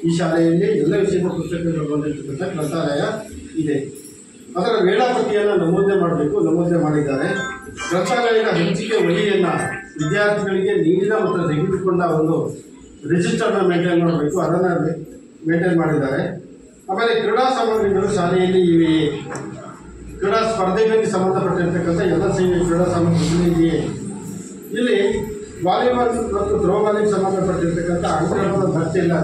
ಈ ಶಾಲೆಯಲ್ಲಿ ಎಲ್ಲ ವಿಷಯದ ಪುಸ್ತಕಗಳು ಬಂದಿರತಕ್ಕಂಥ ಗ್ರಂಥಾಲಯ ಇದೆ. ಅದರ ವೇಳಾಪಟ್ಟಿಯನ್ನು ನಮೂದನೆ ಮಾಡಿದ್ದಾರೆ. ಗ್ರಂಥಾಲಯದ ಹಂಚಿಕೆ ವಹಿಯನ್ನು ವಿದ್ಯಾರ್ಥಿಗಳಿಗೆ ನೀಡಿದ ಮತ್ತು ತೆಗೆದುಕೊಂಡ ಒಂದು ರಿಜಿಸ್ಟರ್ನ ಮೇಂಟೈನ್ ಮಾಡಬೇಕು, ಅದನ್ನು ಮೇಂಟೈನ್ ಮಾಡಿದ್ದಾರೆ. ಆಮೇಲೆ ಕ್ರೀಡಾ ಸಾಮಗ್ರಿಗಳು ಶಾಲೆಯಲ್ಲಿ ಇವೆ. ಕ್ರೀಡಾ ಸ್ಪರ್ಧೆಗಳಿಗೆ ಸಂಬಂಧಪಟ್ಟಿರ್ತಕ್ಕಂಥ ಎಲ್ಲ ಕ್ರೀಡಾ ಸಾಮಗ್ರಿಗಳು ಇದೆಯೇ. ಇಲ್ಲಿ ವಾಲಿಬಾಲ್ ಮತ್ತು ಥ್ರೋಬಾಲಿಗೆ ಸಂಬಂಧಪಟ್ಟಿರ್ತಕ್ಕಂಥ ಅಂಕಣದ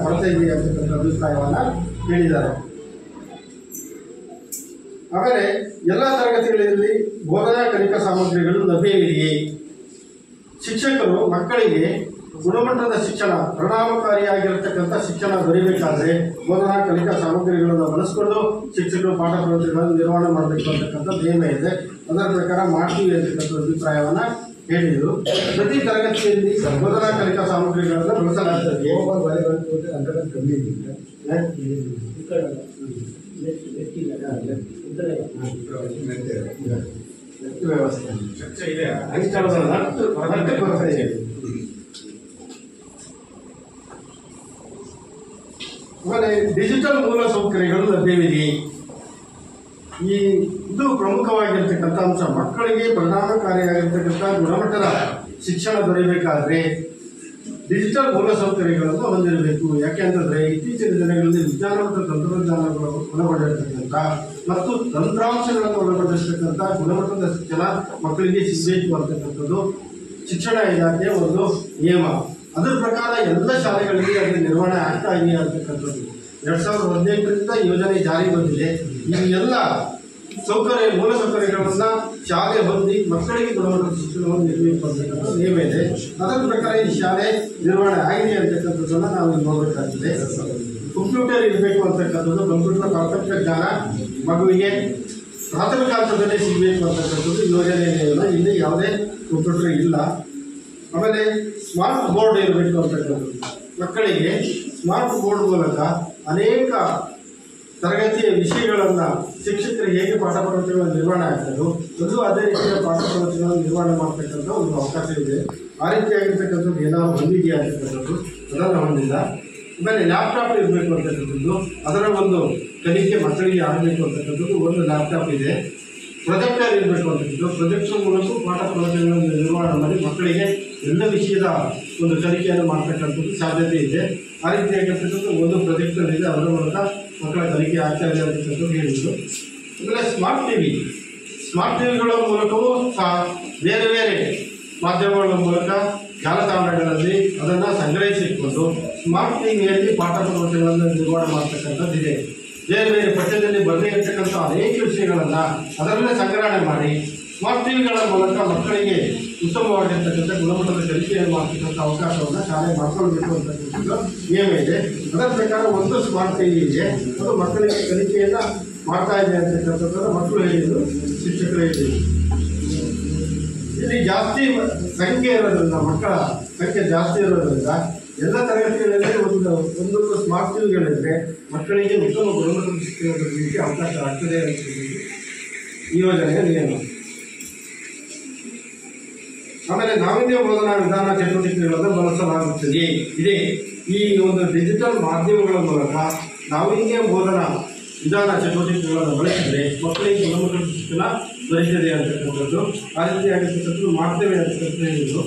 ಕೊರತೆ ಇದೆ ಅಂತಕ್ಕಂಥ ಅಭಿಪ್ರಾಯವನ್ನು ಹೇಳಿದ್ದಾರೆ. ಆಮೇಲೆ ಎಲ್ಲ ತರಗತಿಗಳಲ್ಲಿ ಬೋಧನಾ ಕಲಿಕಾ ಸಾಮಗ್ರಿಗಳು ಲಭ್ಯವಿದೆಯೇ. ಶಿಕ್ಷಕರು ಮಕ್ಕಳಿಗೆ ಗುಣಮಟ್ಟದ ಶಿಕ್ಷಣ, ಪರಿಣಾಮಕಾರಿಯಾಗಿರತಕ್ಕಂಥ ಶಿಕ್ಷಣ ದೊರೆಯಬೇಕಾದ್ರೆ ಬೋಧನಾ ಕಲಿಕಾ ಸಾಮಗ್ರಿಗಳನ್ನು ಬಳಸಿಕೊಂಡು ಶಿಕ್ಷಕರು ಪಾಠ ಪ್ರವಚನಗಳನ್ನು ನಿರ್ವಹಣೆ ಮಾಡಬೇಕು ಅಂತಕ್ಕಂಥ ನಿಯಮ ಇದೆ. ಅದರ ಪ್ರಕಾರ ಮಾಡ್ತೀವಿ ಅಂತಕ್ಕಂಥ ಅಭಿಪ್ರಾಯವನ್ನು ಹೇಳಿದರು. ಪ್ರತಿ ತರಗತಿಯಲ್ಲಿ ಬೋಧನಾ ಕಲಿಕಾ ಸಾಮಗ್ರಿಗಳನ್ನು ಬಳಸಲಾಗುತ್ತದೆ. ವ್ಯವಸ್ಥೆ ಇದೆ. ಆಮೇಲೆ ಡಿಜಿಟಲ್ ಮೂಲಸೌಕರ್ಯಗಳು ಲಭ್ಯವಿದೆ. ಇದು ಪ್ರಮುಖವಾಗಿರ್ತಕ್ಕಂಥ ಅಂಶ. ಮಕ್ಕಳಿಗೆ ಪರಿಣಾಮಕಾರಿಯಾಗಿರ್ತಕ್ಕಂಥ ಗುಣಮಟ್ಟದ ಶಿಕ್ಷಣ ದೊರೆಯಬೇಕಾದ್ರೆ ಡಿಜಿಟಲ್ ಮೂಲಸೌಕರ್ಯಗಳನ್ನು ಹೊಂದಿರಬೇಕು. ಯಾಕೆಂತಂದ್ರೆ ಇತ್ತೀಚಿನ ದಿನಗಳಲ್ಲಿ ವಿಜ್ಞಾನ ಮತ್ತು ತಂತ್ರಜ್ಞಾನಗಳು ಒಳಗೊಂಡಿರ್ತಕ್ಕಂಥ ಮತ್ತು ತಂತ್ರಾಂಶಗಳನ್ನು ಒಳಗೊಂಡಿರ್ತಕ್ಕಂಥ ಗುಣಮಟ್ಟದ ಶಿಕ್ಷಣ ಮಕ್ಕಳಿಗೆ ಸಿಗಬೇಕು ಅಂತಕ್ಕಂಥದ್ದು ಶಿಕ್ಷಣ ಇಲಾಖೆಯ ಒಂದು ನಿಯಮ. ಅದರ ಪ್ರಕಾರ ಎಲ್ಲ ಶಾಲೆಗಳಿಗೆ ಅದರ ನಿರ್ವಹಣೆ ಆಗ್ತಾ ಇದೆ ಅಂತಕ್ಕಂಥದ್ದು 2018ರಿಂದ ಯೋಜನೆ ಜಾರಿ ಬಂದಿದೆ. ಈ ಎಲ್ಲ ಮೂಲಸೌಕರ್ಯಗಳನ್ನು ಶಾಲೆ ಹೊಂದಿ ಮಕ್ಕಳಿಗೆ ಗುಣಮಟ್ಟದ ಶಿಕ್ಷಣವನ್ನು ನೀಡಬೇಕು ಅಂತಕ್ಕಂಥ ನಿಯಮ ಇದೆ. ಅದರ ಪ್ರಕಾರ ಈ ಶಾಲೆ ನಿರ್ವಹಣೆ ಆಗಿದೆ ಅಂತಕ್ಕಂಥದ್ದನ್ನು ನಾವು ನೋಡಬೇಕಾಗ್ತದೆ. ಕಂಪ್ಯೂಟರ್ ಇರಬೇಕು ಅಂತಕ್ಕಂಥದ್ದು, ಕಂಪ್ಯೂಟರ್ ಪ್ರಾಥಮಿಕ ಜ್ಞಾನ ಮಗುವಿಗೆ ಪ್ರಾಥಮಿಕ ಹಂತದಲ್ಲೇ ಸಿಗಬೇಕು ಅಂತಕ್ಕಂಥದ್ದು ಯೋಜನೆಯಲ್ಲ. ಇಲ್ಲಿ ಯಾವುದೇ ಕಂಪ್ಯೂಟರ್ ಇಲ್ಲ. ಆಮೇಲೆ ಸ್ಮಾರ್ಟ್ ಬೋರ್ಡ್ ಇರಬೇಕು ಅಂತಕ್ಕಂಥದ್ದು. ಮಕ್ಕಳಿಗೆ ಸ್ಮಾರ್ಟ್ ಬೋರ್ಡ್ ಮೂಲಕ ಅನೇಕ ತರಗತಿಯ ವಿಷಯಗಳನ್ನು ಶಿಕ್ಷಕರು ಹೇಗೆ ಪಾಠ ಪ್ರವಚನಗಳನ್ನು ನಿರ್ವಹಣೆ ಆಗ್ತದೋ ಅದು ಅದೇ ರೀತಿಯ ಪಾಠ ಪ್ರವಚನವನ್ನು ನಿರ್ವಹಣೆ ಮಾಡ್ತಕ್ಕಂಥ ಒಂದು ಅವಕಾಶ ಇದೆ. ಆ ರೀತಿಯಾಗಿರ್ತಕ್ಕಂಥದ್ದು ಏನಾದರೂ ಹೊಂದಿದೆಯಾ ಅಂತಕ್ಕಂಥದ್ದು ಅದನ್ನು ಹೊಂದಿಲ್ಲ. ಆಮೇಲೆ ಲ್ಯಾಪ್ಟಾಪ್ ಇರಬೇಕು ಅಂತಕ್ಕಂಥದ್ದು, ಅದರ ಒಂದು ಕಲಿಕೆ ಮಕ್ಕಳಿಗೆ ಆಗಬೇಕು ಅಂತಕ್ಕಂಥದ್ದು ಒಂದು ಲ್ಯಾಪ್ಟಾಪ್ ಇದೆ. ಪ್ರೊಜೆಕ್ಟರ್ ಇರಬೇಕು ಅಂತಕ್ಕಂಥದ್ದು, ಪ್ರೊಜೆಕ್ಟರ್ ಮೂಲಕ ಪಾಠ ಪ್ರವಚನಗಳನ್ನು ನಿರ್ವಹಣೆ ಮಾಡಿ ಮಕ್ಕಳಿಗೆ ಎಲ್ಲ ವಿಷಯದ ಒಂದು ಕಲಿಕೆಯನ್ನು ಮಾಡ್ತಕ್ಕಂಥದ್ದು ಸಾಧ್ಯತೆ ಇದೆ. ಆ ರೀತಿಯಾಗಿರ್ತಕ್ಕಂಥ ಒಂದು ಪ್ರೊಜೆಕ್ಟರ್ ಇದೆ, ಅದರ ಮೂಲಕ ಮಕ್ಕಳ ಕಲಿಕೆ ಆಗ್ತಾ ಇದೆ ಅಂತಕ್ಕಂಥದ್ದು ಹೇಳಿದ್ರು. ಆಮೇಲೆ ಸ್ಮಾರ್ಟ್ ಟಿವಿಗಳ ಮೂಲಕವೂ ಸಹ ಬೇರೆ ಬೇರೆ ಮಾಧ್ಯಮಗಳ ಮೂಲಕ ಜಾಲತಾಣಗಳಲ್ಲಿ ಅದನ್ನು ಸಂಗ್ರಹಿಸಿಕೊಂಡು ಸ್ಮಾರ್ಟ್ ಟಿವಿಯಲ್ಲಿ ಪಾಠ ಪ್ರವಚನಗಳನ್ನು ನಿರ್ವಹಣೆ ಮಾಡ್ತಕ್ಕಂಥದ್ದಿದೆ. ಬೇರೆ ಬೇರೆ ಪಠ್ಯದಲ್ಲಿ ಬರದೇ ಇರತಕ್ಕಂಥ ಅನೇಕ ವಿಷಯಗಳನ್ನು ಅದರಲ್ಲೇ ಸಂಗ್ರಹಣೆ ಮಾಡಿ ಸ್ಮಾರ್ಟ್ ಟಿವಿಗಳ ಮೂಲಕ ಮಕ್ಕಳಿಗೆ ಉತ್ತಮವಾಗಿರ್ತಕ್ಕಂಥ ಗುಣಮಟ್ಟದ ಕಲಿಕೆಯನ್ನು ಮಾಡ್ತಕ್ಕಂಥ ಅವಕಾಶವನ್ನು ಶಾಲೆ ಮಾಡ್ಕೊಳ್ಬೇಕು ಅಂತಕ್ಕಂಥದ್ದು ನಿಯಮ ಇದೆ. ಅದರ ಪ್ರಕಾರ ಒಂದು ಸ್ಮಾರ್ಟ್ ಟಿವಿ ಇದೆ, ಅದು ಮಕ್ಕಳಿಗೆ ಕಲಿಕೆಯನ್ನು ಮಾಡ್ತಾ ಇದೆ ಅಂತಕ್ಕಂಥದ್ದನ್ನು ಮಕ್ಕಳು ಹೇಳಿದರು, ಶಿಕ್ಷಕರು ಹೇಳಿದರು. ಇಲ್ಲಿ ಜಾಸ್ತಿ ಸಂಖ್ಯೆ ಇರೋದ್ರಿಂದ ಮಕ್ಕಳ ಸಂಖ್ಯೆ ಜಾಸ್ತಿ ಇರೋದ್ರಿಂದ ಎಲ್ಲ ತರಗತಿಗಳಲ್ಲಿ ಒಂದೊಂದು ಸ್ಮಾರ್ಟ್ ಟಿವಿಗಳಿದ್ರೆ ಮಕ್ಕಳಿಗೆ ಉತ್ತಮ ಗುಣಮಟ್ಟದ ಶಿಕ್ಷಣ ಪಡೆಯಲಿಕ್ಕೆ ಅವಕಾಶ ಆಗ್ತದೆ ಅಂತ ಈ ಯೋಜನೆಯ ನಿಯಮ. ಆಮೇಲೆ ನಾವೀನ್ಯ ಬೋಧನಾ ವಿಧಾನ ಚಟುವಟಿಕೆಗಳನ್ನು ಬಳಸಲಾಗುತ್ತದೆ. ಇದೆ ಈ ಒಂದು ಡಿಜಿಟಲ್ ಮಾಧ್ಯಮಗಳ ಮೂಲಕ ನಾವೀನ್ಯ ಬೋಧನಾ ವಿಧಾನ ಚಟುವಟಿಕೆಗಳನ್ನು ಬಳಸಿದರೆ ಮಕ್ಕಳಿಗೆ ಗುಣಮಟ್ಟದ ಶಿಕ್ಷಣ ದೊರೆಯುತ್ತದೆ ಅಂತಕ್ಕಂಥದ್ದು. ಆ ರೀತಿಯಾಗಿರ್ತಕ್ಕಂಥದ್ದು ಮಾಡ್ತೇವೆ ಅಂತಕ್ಕಂಥದ್ದು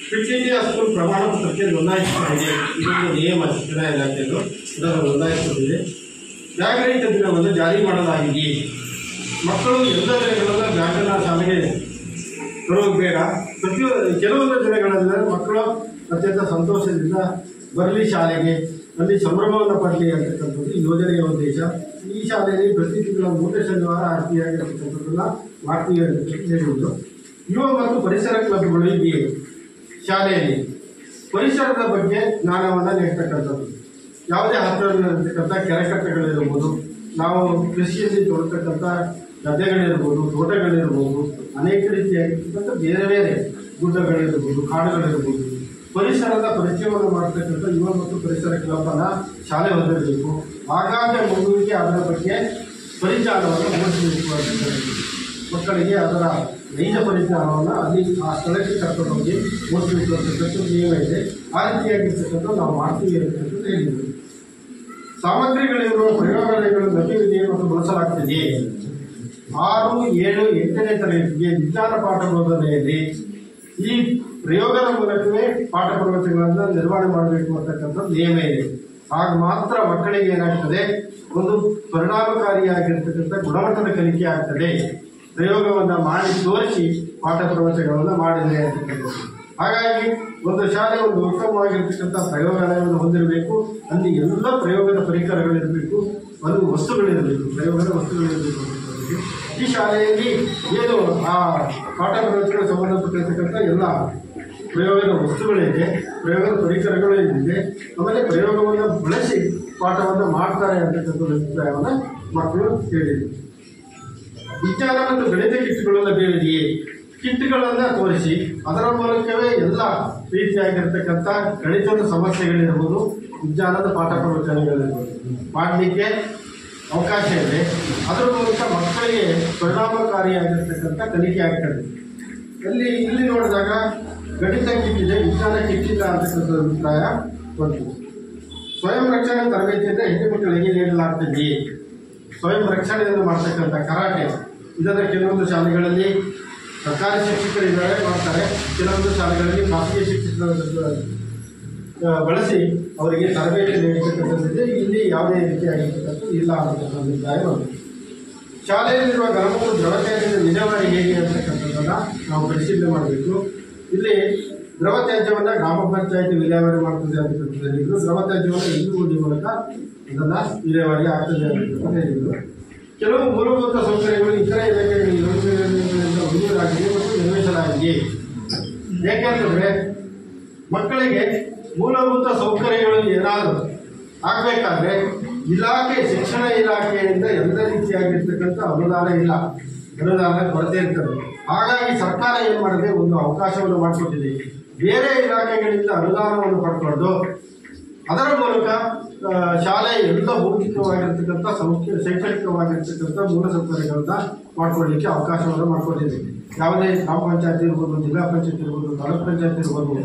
ಫಿಟ್ ಇಂಡಿಯಾ ಸ್ಕೂಲ್ ಪ್ರಮಾಣ ಪತ್ರಕ್ಕೆ ನೋಂದಾಯಿಸಿಕೊಂಡಿದೆ. ಇದೊಂದು ನಿಯಮ ಶಿಕ್ಷಣ ಇಲಾಖೆಯದು ಇದನ್ನು ನೋಂದಾಯಿಸಿಕೊಂಡಿದೆ. ಜಾಗರಹಿತ ದಿನವನ್ನು ಜಾರಿ ಮಾಡಲಾಗಿದೆ. ಮಕ್ಕಳು ಎಲ್ಲ ದಿನಗಳನ್ನ ವ್ಯಾಕರಣ ಶಾಲೆಗೆ ಬರೋದು ಬೇಡ. ಕೆಲವೊಂದು ದಿನಗಳಲ್ಲಿ ಮಕ್ಕಳು ಅತ್ಯಂತ ಸಂತೋಷದಿಂದ ಬರಲಿ ಶಾಲೆಗೆ, ಅಲ್ಲಿ ಸಂಭ್ರಮವನ್ನು ಪಡಲಿ ಅಂತಕ್ಕಂಥದ್ದು ಈ ಯೋಜನೆಯ ಉದ್ದೇಶ. ಈ ಶಾಲೆಯಲ್ಲಿ ಪ್ರತಿ ತಿಂಗಳ 3ನೇ ಶನಿವಾರ ಆರತಿಯಾಗಿರ್ತಕ್ಕಂಥದ್ದನ್ನ ಮಾಡ್ತೀವಿ ಅಂತ ಹೇಳಿದ್ರು. ಯುವ ಮತ್ತು ಪರಿಸರ ಕ್ಲಬ್ಗಳು ಇದೆಯೇ ಶಾಲೆಯಲ್ಲಿ ಪರಿಸರದ ಬಗ್ಗೆ ಜ್ಞಾನವನ್ನು ನೀಡ್ತಕ್ಕಂಥದ್ದು. ಯಾವುದೇ ಹತ್ತಿರದಲ್ಲಿರ್ತಕ್ಕಂಥ ಕೆರೆಕಟ್ಟೆಗಳಿರ್ಬೋದು, ನಾವು ಕೃಷಿಯಲ್ಲಿ ತೊಡತಕ್ಕಂಥ ಗದ್ದೆಗಳಿರ್ಬೋದು, ತೋಟಗಳಿರ್ಬೋದು, ಅನೇಕ ರೀತಿಯಾಗಿರ್ತಕ್ಕಂಥ ಬೇರೆ ಬೇರೆ ಗುಡ್ಡಗಳಿರ್ಬೋದು, ಕಾಡುಗಳಿರ್ಬೋದು, ಪರಿಸರದ ಪರಿಚಯವನ್ನು ಮಾಡ್ತಕ್ಕಂಥ ಯುವ ಮತ್ತು ಪರಿಸರ ಕ್ಲಬ್ಬನ್ನು ಶಾಲೆ ಹೊಂದಿರಬೇಕು. ಆಗಾಗ ಮಗುವಿಗೆ ಅದರ ಬಗ್ಗೆ ಪರಿಚಾರವನ್ನು ಮೂಡಿಸಬೇಕು ಅಂತ ಮಕ್ಕಳಿಗೆ ಅದರ ನೈಜ ಪರಿಜ್ಞಾನವನ್ನು ಅಲ್ಲಿ ಆ ಸ್ಥಳಕ್ಕೆ ಕರ್ಕೊಂಡೋಗಿ ಮೂಡಿಸಬೇಕು ಅಂತಕ್ಕಂಥ ನಿಯಮ ಇದೆ. ಆ ರೀತಿಯಾಗಿರ್ತಕ್ಕಂಥ ನಾವು ಮಾಡ್ತೀವಿ ಅಂತಕ್ಕಂಥದ್ದು ಹೇಳಿದ್ವಿ. ಸಾಮಗ್ರಿಗಳಿರುವ ಪ್ರಯೋಗಾಲಯಗಳು ಲಭ್ಯವಿದೆ ಮತ್ತು ಬಳಸಲಾಗ್ತಿದೆ. 6, 7, 8ನೇ ತರಗತಿಗೆ ವಿಜ್ಞಾನ ಪಾಠ ಬೋಧನೆಯಲ್ಲಿ ಈ ಪ್ರಯೋಗದ ಮೂಲಕವೇ ಪಾಠ ಪ್ರವಚನಗಳನ್ನು ನಿರ್ವಹಣೆ ಮಾಡಬೇಕು ಅಂತಕ್ಕಂಥ ನಿಯಮ ಇದೆ. ಆಗ ಮಾತ್ರ ಮಕ್ಕಳಿಗೆ ಏನಾಗ್ತದೆ, ಒಂದು ಪರಿಣಾಮಕಾರಿಯಾಗಿರ್ತಕ್ಕಂಥ ಗುಣಮಟ್ಟದ ಕಲಿಕೆ ಆಗ್ತದೆ. ಪ್ರಯೋಗವನ್ನು ಮಾಡಿ ತೋರಿಸಿ ಪಾಠ ಪ್ರವಚನಗಳನ್ನು ಮಾಡಿದರೆ ಅಂತಕ್ಕಂಥದ್ದು. ಹಾಗಾಗಿ ಒಂದು ಶಾಲೆ ಒಂದು ಉತ್ತಮವಾಗಿರ್ತಕ್ಕಂಥ ಪ್ರಯೋಗಾಲಯವನ್ನು ಹೊಂದಿರಬೇಕು. ಅಲ್ಲಿ ಎಲ್ಲ ಪ್ರಯೋಗದ ಪರಿಕರಗಳಿರಬೇಕು, ಒಂದು ವಸ್ತುಗಳಿರಬೇಕು, ಪ್ರಯೋಗದ ವಸ್ತುಗಳಿರಬೇಕು ಅಂತಕ್ಕಂಥದ್ದು. ಈ ಶಾಲೆಯಲ್ಲಿ ಏನು ಆ ಪಾಠ ಪ್ರವಚನ ಸಂಬಂಧಪಟ್ಟಿರ್ತಕ್ಕಂಥ ಎಲ್ಲ ಪ್ರಯೋಗದ ವಸ್ತುಗಳಿದೆ, ಪ್ರಯೋಗದ ಪರಿಕರಗಳು ಇದೆ. ಆಮೇಲೆ ಪ್ರಯೋಗವನ್ನು ಬಳಸಿ ಪಾಠವನ್ನು ಮಾಡ್ತಾರೆ ಅಂತಕ್ಕಂಥ ಅಭಿಪ್ರಾಯವನ್ನು ಮಕ್ಕಳು ಹೇಳಿದರು. ವಿಜ್ಞಾನ ಮತ್ತು ಗಣಿತ ಕಿಟ್ಗಳು ಲಭ್ಯವಿದೆಯೇ? ಕಿಟ್ಗಳನ್ನು ತೋರಿಸಿ ಅದರ ಮೂಲಕವೇ ಎಲ್ಲ ರೀತಿಯಾಗಿರ್ತಕ್ಕಂಥ ಗಣಿತದ ಸಮಸ್ಯೆಗಳಿರ್ಬೋದು, ವಿಜ್ಞಾನದ ಪಾಠ ಪ್ರವಚನಗಳಿರ್ಬೋದು ಮಾಡಲಿಕ್ಕೆ ಅವಕಾಶ ಇದೆ. ಅದರ ಮೂಲಕ ಮಕ್ಕಳಿಗೆ ಪರಿಣಾಮಕಾರಿಯಾಗಿರ್ತಕ್ಕಂಥ ಕಲಿಕೆ ಆಗ್ತದೆ. ಇಲ್ಲಿ ನೋಡಿದಾಗ ಗಣಿತ ಕಿಟ್ಟಿದೆ, ವಿಜ್ಞಾನ ಕಿಟ್ಟಿಲ್ಲ ಅಂತಕ್ಕಂಥ ಅಭಿಪ್ರಾಯ ಬಂತು. ಸ್ವಯಂ ರಕ್ಷಣೆ ತರಬೇತಿಯಿಂದ ಹೆಣ್ಣು ಮಕ್ಕಳಿಗೆ ನೀಡಲಾಗ್ತದೆ. ಸ್ವಯಂ ರಕ್ಷಣೆಯನ್ನು ಮಾಡ್ತಕ್ಕಂಥ ಕರಾಟೆ ಇದರ ಕೆಲವೊಂದು ಶಾಲೆಗಳಲ್ಲಿ ಸರ್ಕಾರಿ ಶಿಕ್ಷಕರಿದ್ದಾರೆ ಮಾಡ್ತಾರೆ, ಕೆಲವೊಂದು ಶಾಲೆಗಳಲ್ಲಿ ಖಾಸಗಿ ಶಿಕ್ಷಕರ ಬಳಸಿ ಅವರಿಗೆ ತರಬೇತಿ ನೀಡತಕ್ಕಂಥದ್ದಿದೆ. ಇಲ್ಲಿ ಯಾವುದೇ ರೀತಿಯಾಗಿರ್ತಕ್ಕಂಥದ್ದು ಇಲ್ಲ ಅಂತಕ್ಕಂಥ ಅಭಿಪ್ರಾಯ ಬಂತು. ಶಾಲೆಯಲ್ಲಿರುವ ಘನ ಮತ್ತು ದ್ರವ ತ್ಯಾಜ್ಯದ ವಿಲೇವಾರಿ ಹೇಗೆ ಅಂತಕ್ಕಂಥದ್ದನ್ನು ನಾವು ಪರಿಶೀಲನೆ ಮಾಡಬೇಕು. ಇಲ್ಲಿ ದ್ರವ ತ್ಯಾಜ್ಯವನ್ನು ಗ್ರಾಮ ಪಂಚಾಯತಿ ವಿಲೇವಾರಿ ಮಾಡ್ತದೆ ಅಂತಕ್ಕಂಥದ್ದು ಹೇಳಿದ್ರು. ದ್ರವ ತ್ಯಾಜ್ಯವನ್ನು ಇಂದು ಮೂಲಕ ಅದನ್ನು ವಿಲೇವಾರಿ ಆಗ್ತದೆ ಅಂತ ಹೇಳಿದ್ರು. ಕೆಲವು ಮೂಲಭೂತ ಸೌಕರ್ಯಗಳು ಇತರ ಇಲಾಖೆಗಳ ಯೋಜನೆಗಳಿಂದ ಮಂಜೂರಾಗಿದೆ ಮತ್ತು ನಿರ್ವಹಿಸಲಾಗಿದೆ. ಏಕೆಂದರೆ ಮಕ್ಕಳಿಗೆ ಮೂಲಭೂತ ಸೌಕರ್ಯಗಳು ಏನಾದರೂ ಆಗಬೇಕಾದ್ರೆ ಇಲಾಖೆ ಶಿಕ್ಷಣ ಇಲಾಖೆಯಿಂದ ಎಲ್ಲ ರೀತಿಯಾಗಿರ್ತಕ್ಕಂಥ ಅನುದಾನ ಇಲ್ಲ, ಅನುದಾನ ಕೊರತೆ ಇರ್ತದೆ. ಹಾಗಾಗಿ ಸರ್ಕಾರ ಏನು ಮಾಡಿದೆ, ಒಂದು ಅವಕಾಶವನ್ನು ಮಾಡಿಕೊಟ್ಟಿದೆ. ಬೇರೆ ಇಲಾಖೆಗಳಿಂದ ಅನುದಾನವನ್ನು ಪಡ್ಕೊಂಡು ಅದರ ಮೂಲಕ ಶಾಲೆ ಎಲ್ಲ ಭೌತಿಕವಾಗಿರ್ತಕ್ಕಂಥ ಶೈಕ್ಷಣಿಕವಾಗಿರ್ತಕ್ಕಂಥ ಮೂಲಸೌಕರ್ಯಗಳನ್ನ ಮಾಡಿಕೊಳ್ಳಲಿಕ್ಕೆ ಅವಕಾಶವನ್ನು ಮಾಡಿಕೊಟ್ಟಿದೆ. ಯಾವುದೇ ಗ್ರಾಮ ಪಂಚಾಯತ್ ಇರ್ಬೋದು, ಜಿಲ್ಲಾ ಪಂಚಾಯತ್ ಇರ್ಬೋದು, ತಾಲೂಕ್ ಪಂಚಾಯತ್ ಇರ್ಬೋದು,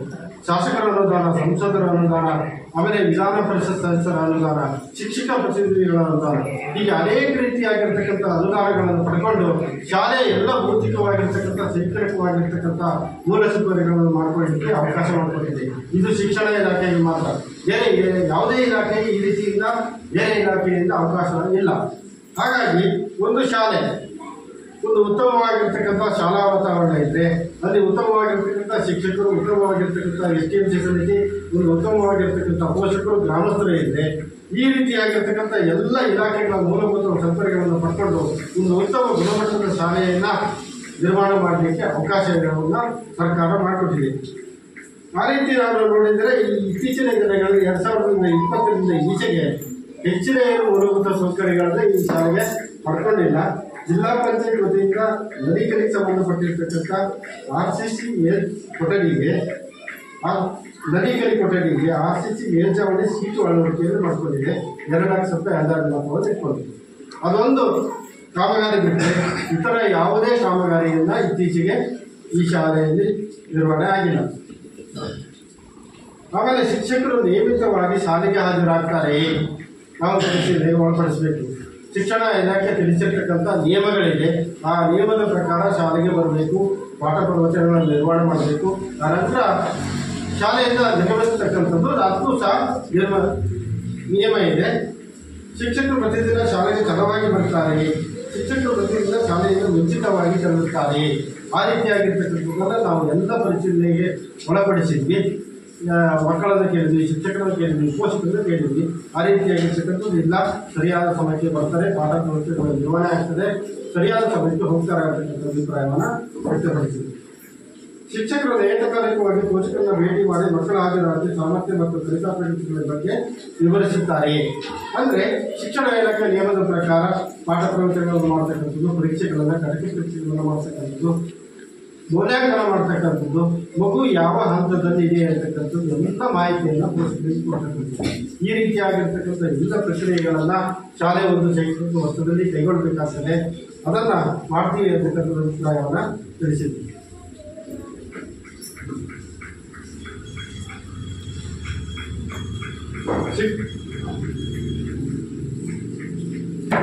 ಶಾಸಕರ ಅನುದಾನ, ಸಂಸದರ ಅನುದಾನ, ಆಮೇಲೆ ವಿಧಾನ ಪರಿಷತ್ ಸದಸ್ಯರ ಅನುದಾನ, ಶಿಕ್ಷಕ ಪ್ರತಿನಿಧಿಗಳ ಅನುದಾನ, ಹೀಗೆ ಅನೇಕ ರೀತಿಯಾಗಿರ್ತಕ್ಕಂಥ ಅನುದಾನಗಳನ್ನು ಪಡ್ಕೊಂಡು ಶಾಲೆ ಎಲ್ಲ ಭೌತಿಕವಾಗಿರ್ತಕ್ಕಂಥ ಶೈಕ್ಷಣಿಕವಾಗಿರ್ತಕ್ಕಂಥ ಮೂಲಸೌಕರ್ಯಗಳನ್ನು ಮಾಡಿಕೊಳ್ಳಲಿಕ್ಕೆ ಅವಕಾಶ ಮಾಡಿಕೊಟ್ಟಿದೆ. ಇದು ಶಿಕ್ಷಣ ಇಲಾಖೆಗೆ ಮಾತ್ರ, ಬೇರೆ ಯಾವುದೇ ಇಲಾಖೆಗೆ ಈ ರೀತಿಯಿಂದ ಬೇರೆ ಇಲಾಖೆಯಿಂದ ಅವಕಾಶ ಇಲ್ಲ. ಹಾಗಾಗಿ ಒಂದು ಶಾಲೆ ಒಂದು ಉತ್ತಮವಾಗಿರ್ತಕ್ಕಂಥ ಶಾಲಾ ವಾತಾವರಣ ಇದ್ದರೆ ಅಲ್ಲಿ ಉತ್ತಮವಾಗಿರ್ತಕ್ಕಂಥ ಶಿಕ್ಷಕರು, ಉತ್ತಮವಾಗಿರ್ತಕ್ಕಂಥ STM ಸಿಬ್ಬಂದಿ, ಒಂದು ಉತ್ತಮವಾಗಿರ್ತಕ್ಕಂಥ ಪೋಷಕರು, ಗ್ರಾಮಸ್ಥರು ಇದ್ದರೆ ಈ ರೀತಿಯಾಗಿರ್ತಕ್ಕಂಥ ಎಲ್ಲ ಇಲಾಖೆಗಳ ಮೂಲಭೂತ ಸೌಕರ್ಯಗಳನ್ನು ಪಡ್ಕೊಂಡು ಒಂದು ಉತ್ತಮ ಗುಣಮಟ್ಟದ ಶಾಲೆಯನ್ನು ನಿರ್ಮಾಣ ಮಾಡಲಿಕ್ಕೆ ಅವಕಾಶಗಳನ್ನು ಸರ್ಕಾರ ಮಾಡಿಕೊಟ್ಟಿದೆ. ಆ ರೀತಿ ನಾವು ನೋಡಿದರೆ ಈ ಇತ್ತೀಚಿನ ದಿನಗಳಲ್ಲಿ 2020ರಿಂದ ಈಚೆಗೆ ಹೆಚ್ಚಿನ ಮೂಲಭೂತ ಸೌಕರ್ಯಗಳನ್ನು ಈ ಶಾಲೆಗೆ ಪಡ್ಕೊಂಡಿಲ್ಲ. ಜಿಲ್ಲಾ ಪಂಚಾಯತ್ ವತಿಯಿಂದ ನದಿಗಳಿಗೆ ಸಂಬಂಧಪಟ್ಟಿರ್ತಕ್ಕಂಥ RCC ಕೊಠಡಿಗೆ ನದಿಗಲಿ ಕೊಠಡಿಗೆ RCC ಮೇಲ್ಛಾವಣಿ ಸೀಟು ಅಳವಡಿಕೆಯನ್ನು ಮಾಡಿಕೊಂಡಿದೆ. 2 ಲಕ್ಷ ರೂಪಾಯಿ ಅಂದಾಜು ಮೊತ್ತವನ್ನು ಇಟ್ಕೊಂಡಿದೆ. ಅದೊಂದು ಕಾಮಗಾರಿ ಬಿಟ್ಟರೆ ಇತರ ಯಾವುದೇ ಕಾಮಗಾರಿಯಿಂದ ಇತ್ತೀಚೆಗೆ ಈ ಶಾಲೆಯಲ್ಲಿ ನಿರ್ವಹಣೆ ಆಗಿಲ್ಲ. ಆಮೇಲೆ ಶಿಕ್ಷಕರು ನಿಯಮಿತವಾಗಿ ಶಾಲೆಗೆ ಹಾಜರಾಗ್ತಾರೆಯೇ ನಾವು ಪರಿಶೀಲನೆಗೆ ಒಳಪಡಿಸಬೇಕು. ಶಿಕ್ಷಣ ಇಲಾಖೆ ತಿಳಿಸಿರ್ತಕ್ಕಂಥ ನಿಯಮಗಳಿದೆ. ಆ ನಿಯಮದ ಪ್ರಕಾರ ಶಾಲೆಗೆ ಬರಬೇಕು, ಪಾಠ ಪ್ರವಚನಗಳನ್ನು ನಿರ್ವಹಣೆ ಮಾಡಬೇಕು. ಆನಂತರ ಶಾಲೆಯಿಂದ ನಿರ್ವಹಿಸತಕ್ಕಂಥದ್ದು ಅದಕ್ಕೂ ಸಹ ನಿಯಮ ಇದೆ. ಶಿಕ್ಷಕರು ಪ್ರತಿದಿನ ಶಾಲೆಗೆ ತಡವಾಗಿ ಬರ್ತಾರೆ, ಶಿಕ್ಷಕರು ಪ್ರತಿದಿನ ಶಾಲೆಯಿಂದ ಮುಂಚಿತವಾಗಿ ತೆರಳುತ್ತಾರೆ. ಆ ರೀತಿಯಾಗಿರ್ತಕ್ಕಂಥದ್ದನ್ನು ನಾವು ಎಲ್ಲ ಪರಿಶೀಲನೆಗೆ ಒಳಪಡಿಸಿದ್ವಿ. ಮಕ್ಕಳನ್ನು ಕೇಳಿದ್ವಿ, ಶಿಕ್ಷಕರನ್ನು ಕೇಳಿದ್ವಿ, ಪೋಷಕರನ್ನು ಕೇಳಿದ್ವಿ. ಆ ರೀತಿಯಾಗಿರ್ತಕ್ಕಂಥದ್ದು ಇಲ್ಲ, ಸರಿಯಾದ ಸಮಯಕ್ಕೆ ಬರ್ತಾರೆ, ಪಾಠ ಪ್ರವಚನಗಳ ನಿರ್ವಹಣೆ ಆಗ್ತದೆ, ಸರಿಯಾದ ಸಮಯಕ್ಕೆ ಹೋಗ್ತಾರೆ ಅಂತಕ್ಕಂಥ ಅಭಿಪ್ರಾಯವನ್ನು ವ್ಯಕ್ತಪಡಿಸಿದ್ವಿ. ಶಿಕ್ಷಕರು ಏಕಕಾಲಿಕವಾಗಿ ಪೋಷಕರನ್ನ ಭೇಟಿ ಮಾಡಿ ಮಕ್ಕಳ ಹಾಜರಾತಿ ಸಾಮರ್ಥ್ಯ ಮತ್ತು ಕಲಿಕಾ ಪ್ರಗತಿಗಳ ಬಗ್ಗೆ ವಿವರಿಸುತ್ತಾರೆ. ಅಂದರೆ ಶಿಕ್ಷಣ ಇಲಾಖೆ ನಿಯಮದ ಪ್ರಕಾರ ಪಾಠ ಪ್ರವಚನಗಳನ್ನು ಮಾಡ್ತಕ್ಕಂಥದ್ದು, ಪರೀಕ್ಷೆಗಳನ್ನು ಕಟಕಿ ಪರೀಕ್ಷೆಗಳನ್ನು ಮಾಡ್ತಕ್ಕಂಥದ್ದು, ಮೌಲ್ಯಾಂಕನ ಮಾಡ್ತಕ್ಕಂಥದ್ದು, ಮಗು ಯಾವ ಹಂತದಲ್ಲಿ ಇದೆ ಅಂತಕ್ಕಂಥದ್ದು ಎಲ್ಲ ಮಾಹಿತಿಯನ್ನು ಪೋಷಕರಿಗೆ ಕೊಡ್ತಕ್ಕಂಥದ್ದು. ಈ ರೀತಿಯಾಗಿರ್ತಕ್ಕಂಥ ಎಲ್ಲ ಪ್ರಕ್ರಿಯೆಗಳನ್ನು ಶಾಲೆ ಒಂದು ಶೈಕ್ಷಣಿಕ ವರ್ಷದಲ್ಲಿ ಕೈಗೊಳ್ಳಬೇಕಾಗ್ತದೆ. ಅದನ್ನು ಮಾಡ್ತೀವಿ ಅಂತಕ್ಕಂಥ ಅಭಿಪ್ರಾಯವನ್ನು ತಿಳಿಸಿದ್ವಿ.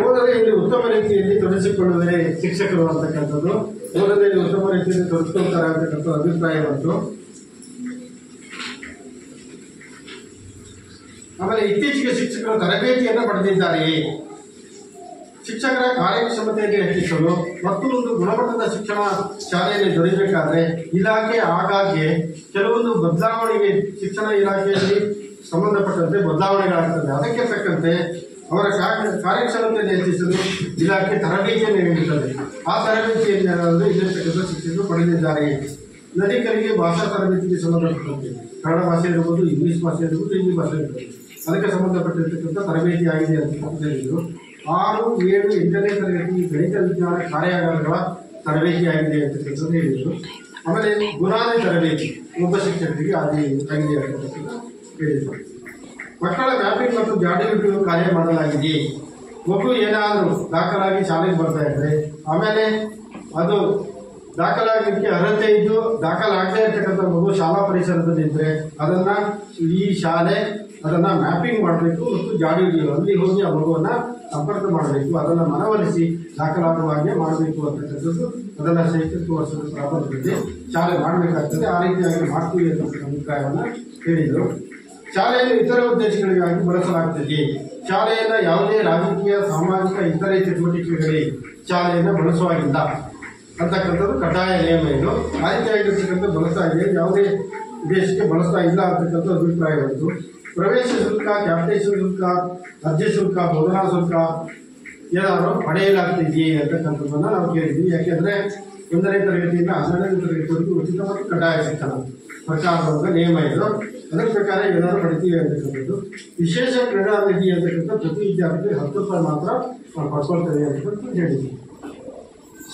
ಓದನೆಯಲ್ಲಿ ಉತ್ತಮ ರೀತಿಯಲ್ಲಿ ತೊಡಗಿಸಿಕೊಳ್ಳುವರೆ ಶಿಕ್ಷಕರು ಅಂತಕ್ಕಂಥದ್ದು, ಓದನೆಯಲ್ಲಿ ಉತ್ತಮ ರೀತಿಯಲ್ಲಿ ತೊಡಗಿಸಿಕೊಳ್ತಾರೆ ಅಂತಕ್ಕಂಥ ಅಭಿಪ್ರಾಯ ಬಂತು. ಆಮೇಲೆ ಇತ್ತೀಚೆಗೆ ಶಿಕ್ಷಕರು ತರಬೇತಿಯನ್ನು ಪಡೆದಿದ್ದಾರೆಯೇ? ಶಿಕ್ಷಕರ ಕಾರ್ಯಕ್ಷಮತೆಯನ್ನು ಹೆಚ್ಚಿಸಲು ಮತ್ತು ಒಂದು ಗುಣಮಟ್ಟದ ಶಿಕ್ಷಣ ಶಾಲೆಯಲ್ಲಿ ದೊರೆಯಬೇಕಾದ್ರೆ ಇಲಾಖೆ ಆಗಾಗ್ಗೆ ಕೆಲವೊಂದು ಬದಲಾವಣೆಗೆ ಶಿಕ್ಷಣ ಇಲಾಖೆಯಲ್ಲಿ ಸಂಬಂಧಪಟ್ಟಂತೆ ಬದಲಾವಣೆಗಳಾಗ್ತದೆ. ಅದಕ್ಕೆ ತಕ್ಕಂತೆ ಅವರ ಕಾರ್ಯಕ್ಷಮತೆಯನ್ನು ಹೆಚ್ಚಿಸಲು ಇಲಾಖೆ ತರಬೇತಿಯನ್ನು ನೀಡುತ್ತದೆ. ಆ ತರಬೇತಿಯನ್ನು ಇಲ್ಲಿರ್ತಕ್ಕಂಥ ಶಿಕ್ಷಕರು ಪಡೆದಿದ್ದಾರೆ. ನದಿಕರಿಗೆ ಭಾಷಾ ತರಬೇತಿಗೆ ಸಂಬಂಧಪಟ್ಟಂತೆ ಕನ್ನಡ ಭಾಷೆ ಇರ್ಬೋದು, ಇಂಗ್ಲೀಷ್ ಭಾಷೆ ಇರ್ಬೋದು, ಹಿಂದಿ ಭಾಷೆ ಇರ್ಬೋದು, ಅದಕ್ಕೆ ಸಂಬಂಧಪಟ್ಟಿರ್ತಕ್ಕಂಥ ತರಬೇತಿ ಆಗಿದೆ ಅಂತ ಹೇಳಿದರು. 6, 7, 8ನೇ ತರಗತಿ ಗಣಿತ ವಿಜ್ಞಾನ ಕಾರ್ಯಾಗಾರಗಳ ತರಬೇತಿ ಆಗಿದೆ ಅಂತಕ್ಕಂಥದ್ದು ಹೇಳಿದರು. ಆಮೇಲೆ ಗುಣಾದಿ ತರಬೇತಿ ಒಬ್ಬ ಶಿಕ್ಷಕರಿಗೆ ಆಗಿದೆ ಅಂತಕ್ಕಂಥದ್ದು ಹೇಳಿದರು. ಮಕ್ಕಳ ಮ್ಯಾಪಿಂಗ್ ಮತ್ತು ಜಾಡಿ ಬಿಡುವ ಕಾರ್ಯ ಮಾಡಲಾಗಿದೆ. ಮಗು ಏನಾದರೂ ದಾಖಲಾಗಿ ಶಾಲೆಗೆ ಬರ್ತಾ ಇದ್ರೆ, ಆಮೇಲೆ ಅದು ದಾಖಲಾಗಲಿಕ್ಕೆ ಅರ್ಹತೆ ಇದ್ದು ದಾಖಲಾಗದೇ ಇರ್ತಕ್ಕಂಥ ಮಗು ಶಾಲಾ ಪರಿಸರದಲ್ಲಿ ಇದ್ದರೆ ಅದನ್ನು ಈ ಶಾಲೆ ಅದನ್ನು ಮ್ಯಾಪಿಂಗ್ ಮಾಡಬೇಕು ಮತ್ತು ಜಾಡಿ ಹಿಡಿಯಲು ಅಲ್ಲಿ ಹೋಗಿ ಆ ಮಗುವನ್ನು ಸಂಪರ್ಕ ಮಾಡಬೇಕು, ಅದನ್ನು ಮನವೊಲಿಸಿ ದಾಖಲಾಗುವ ಹಾಗೆ ಮಾಡಬೇಕು ಅಂತಕ್ಕಂಥದ್ದು ಅದನ್ನು ಶೈಕ್ಷಣಿಕ ವರ್ಷದ ಪ್ರಾರಂಭದಲ್ಲಿ ಶಾಲೆ ಮಾಡಬೇಕಾಗ್ತದೆ. ಆ ರೀತಿಯಾಗಿ ಮಾಡ್ತೀವಿ ಅಂತ ಅಭಿಪ್ರಾಯವನ್ನು ಹೇಳಿದರು. ಶಾಲೆಯನ್ನು ಇತರ ಉದ್ದೇಶಗಳಿಗಾಗಿ ಬಳಸಲಾಗುತ್ತದೆ. ಶಾಲೆಯನ್ನು ಯಾವುದೇ ರಾಜಕೀಯ, ಸಾಮಾಜಿಕ, ಇತರೆ ಚಟುವಟಿಕೆಗಳಿಗೆ ಶಾಲೆಯನ್ನು ಬಳಸುವಾಗಿಲ್ಲ ಅಂತಕ್ಕಂಥದ್ದು ಕಡ್ಡಾಯ ನಿಯಮ. ಇದು ಆ ರೀತಿಯಾಗಿರ್ತಕ್ಕಂಥ ಬಳಸ್ತಾ ಇದೆ, ಯಾವುದೇ ಉದ್ದೇಶಕ್ಕೆ ಬಳಸ್ತಾ ಇಲ್ಲ ಅಂತಕ್ಕಂಥ ಅಭಿಪ್ರಾಯ ಬಂತು. ಪ್ರವೇಶ ಶುಲ್ಕ, ಕ್ಯಾಪಿಟೇಷನ್ ಶುಲ್ಕ, ಅರ್ಜಿ ಶುಲ್ಕ, ಬೋಧನಾ ಶುಲ್ಕ ಏನಾದರೂ ಪಡೆಯಲಾಗ್ತಿದೆಯೇ ಅಂತಕ್ಕಂಥದ್ದನ್ನು ನಾವು ಕೇಳಿದ್ವಿ. ಯಾಕೆಂದರೆ 1ನೇ ತರಗತಿಯಿಂದ 12ನೇ ತರಗತಿವರೆಗೂ ಉಚಿತ ಮತ್ತು ಕಡ್ಡಾಯ ಶಿಕ್ಷಣ ಸರ್ಕಾರದ ನಿಯಮ ಇದು. ಅದರ ಪ್ರಕಾರ ಏನಾದರೂ ಪಡಿತೀವಿ ಅಂತಕ್ಕಂಥದ್ದು. ವಿಶೇಷ ಕ್ರೀಡಾ ನಿಧಿ ಅಂತಕ್ಕಂಥ ಪ್ರತಿ ವಿದ್ಯಾರ್ಥಿಗೆ 10 ರೂಪಾಯಿ ಮಾತ್ರ ನಾವು ಪಡ್ಕೊಳ್ತೇವೆ ಅಂತಕ್ಕಂಥ ಹೇಳಿದ್ವಿ.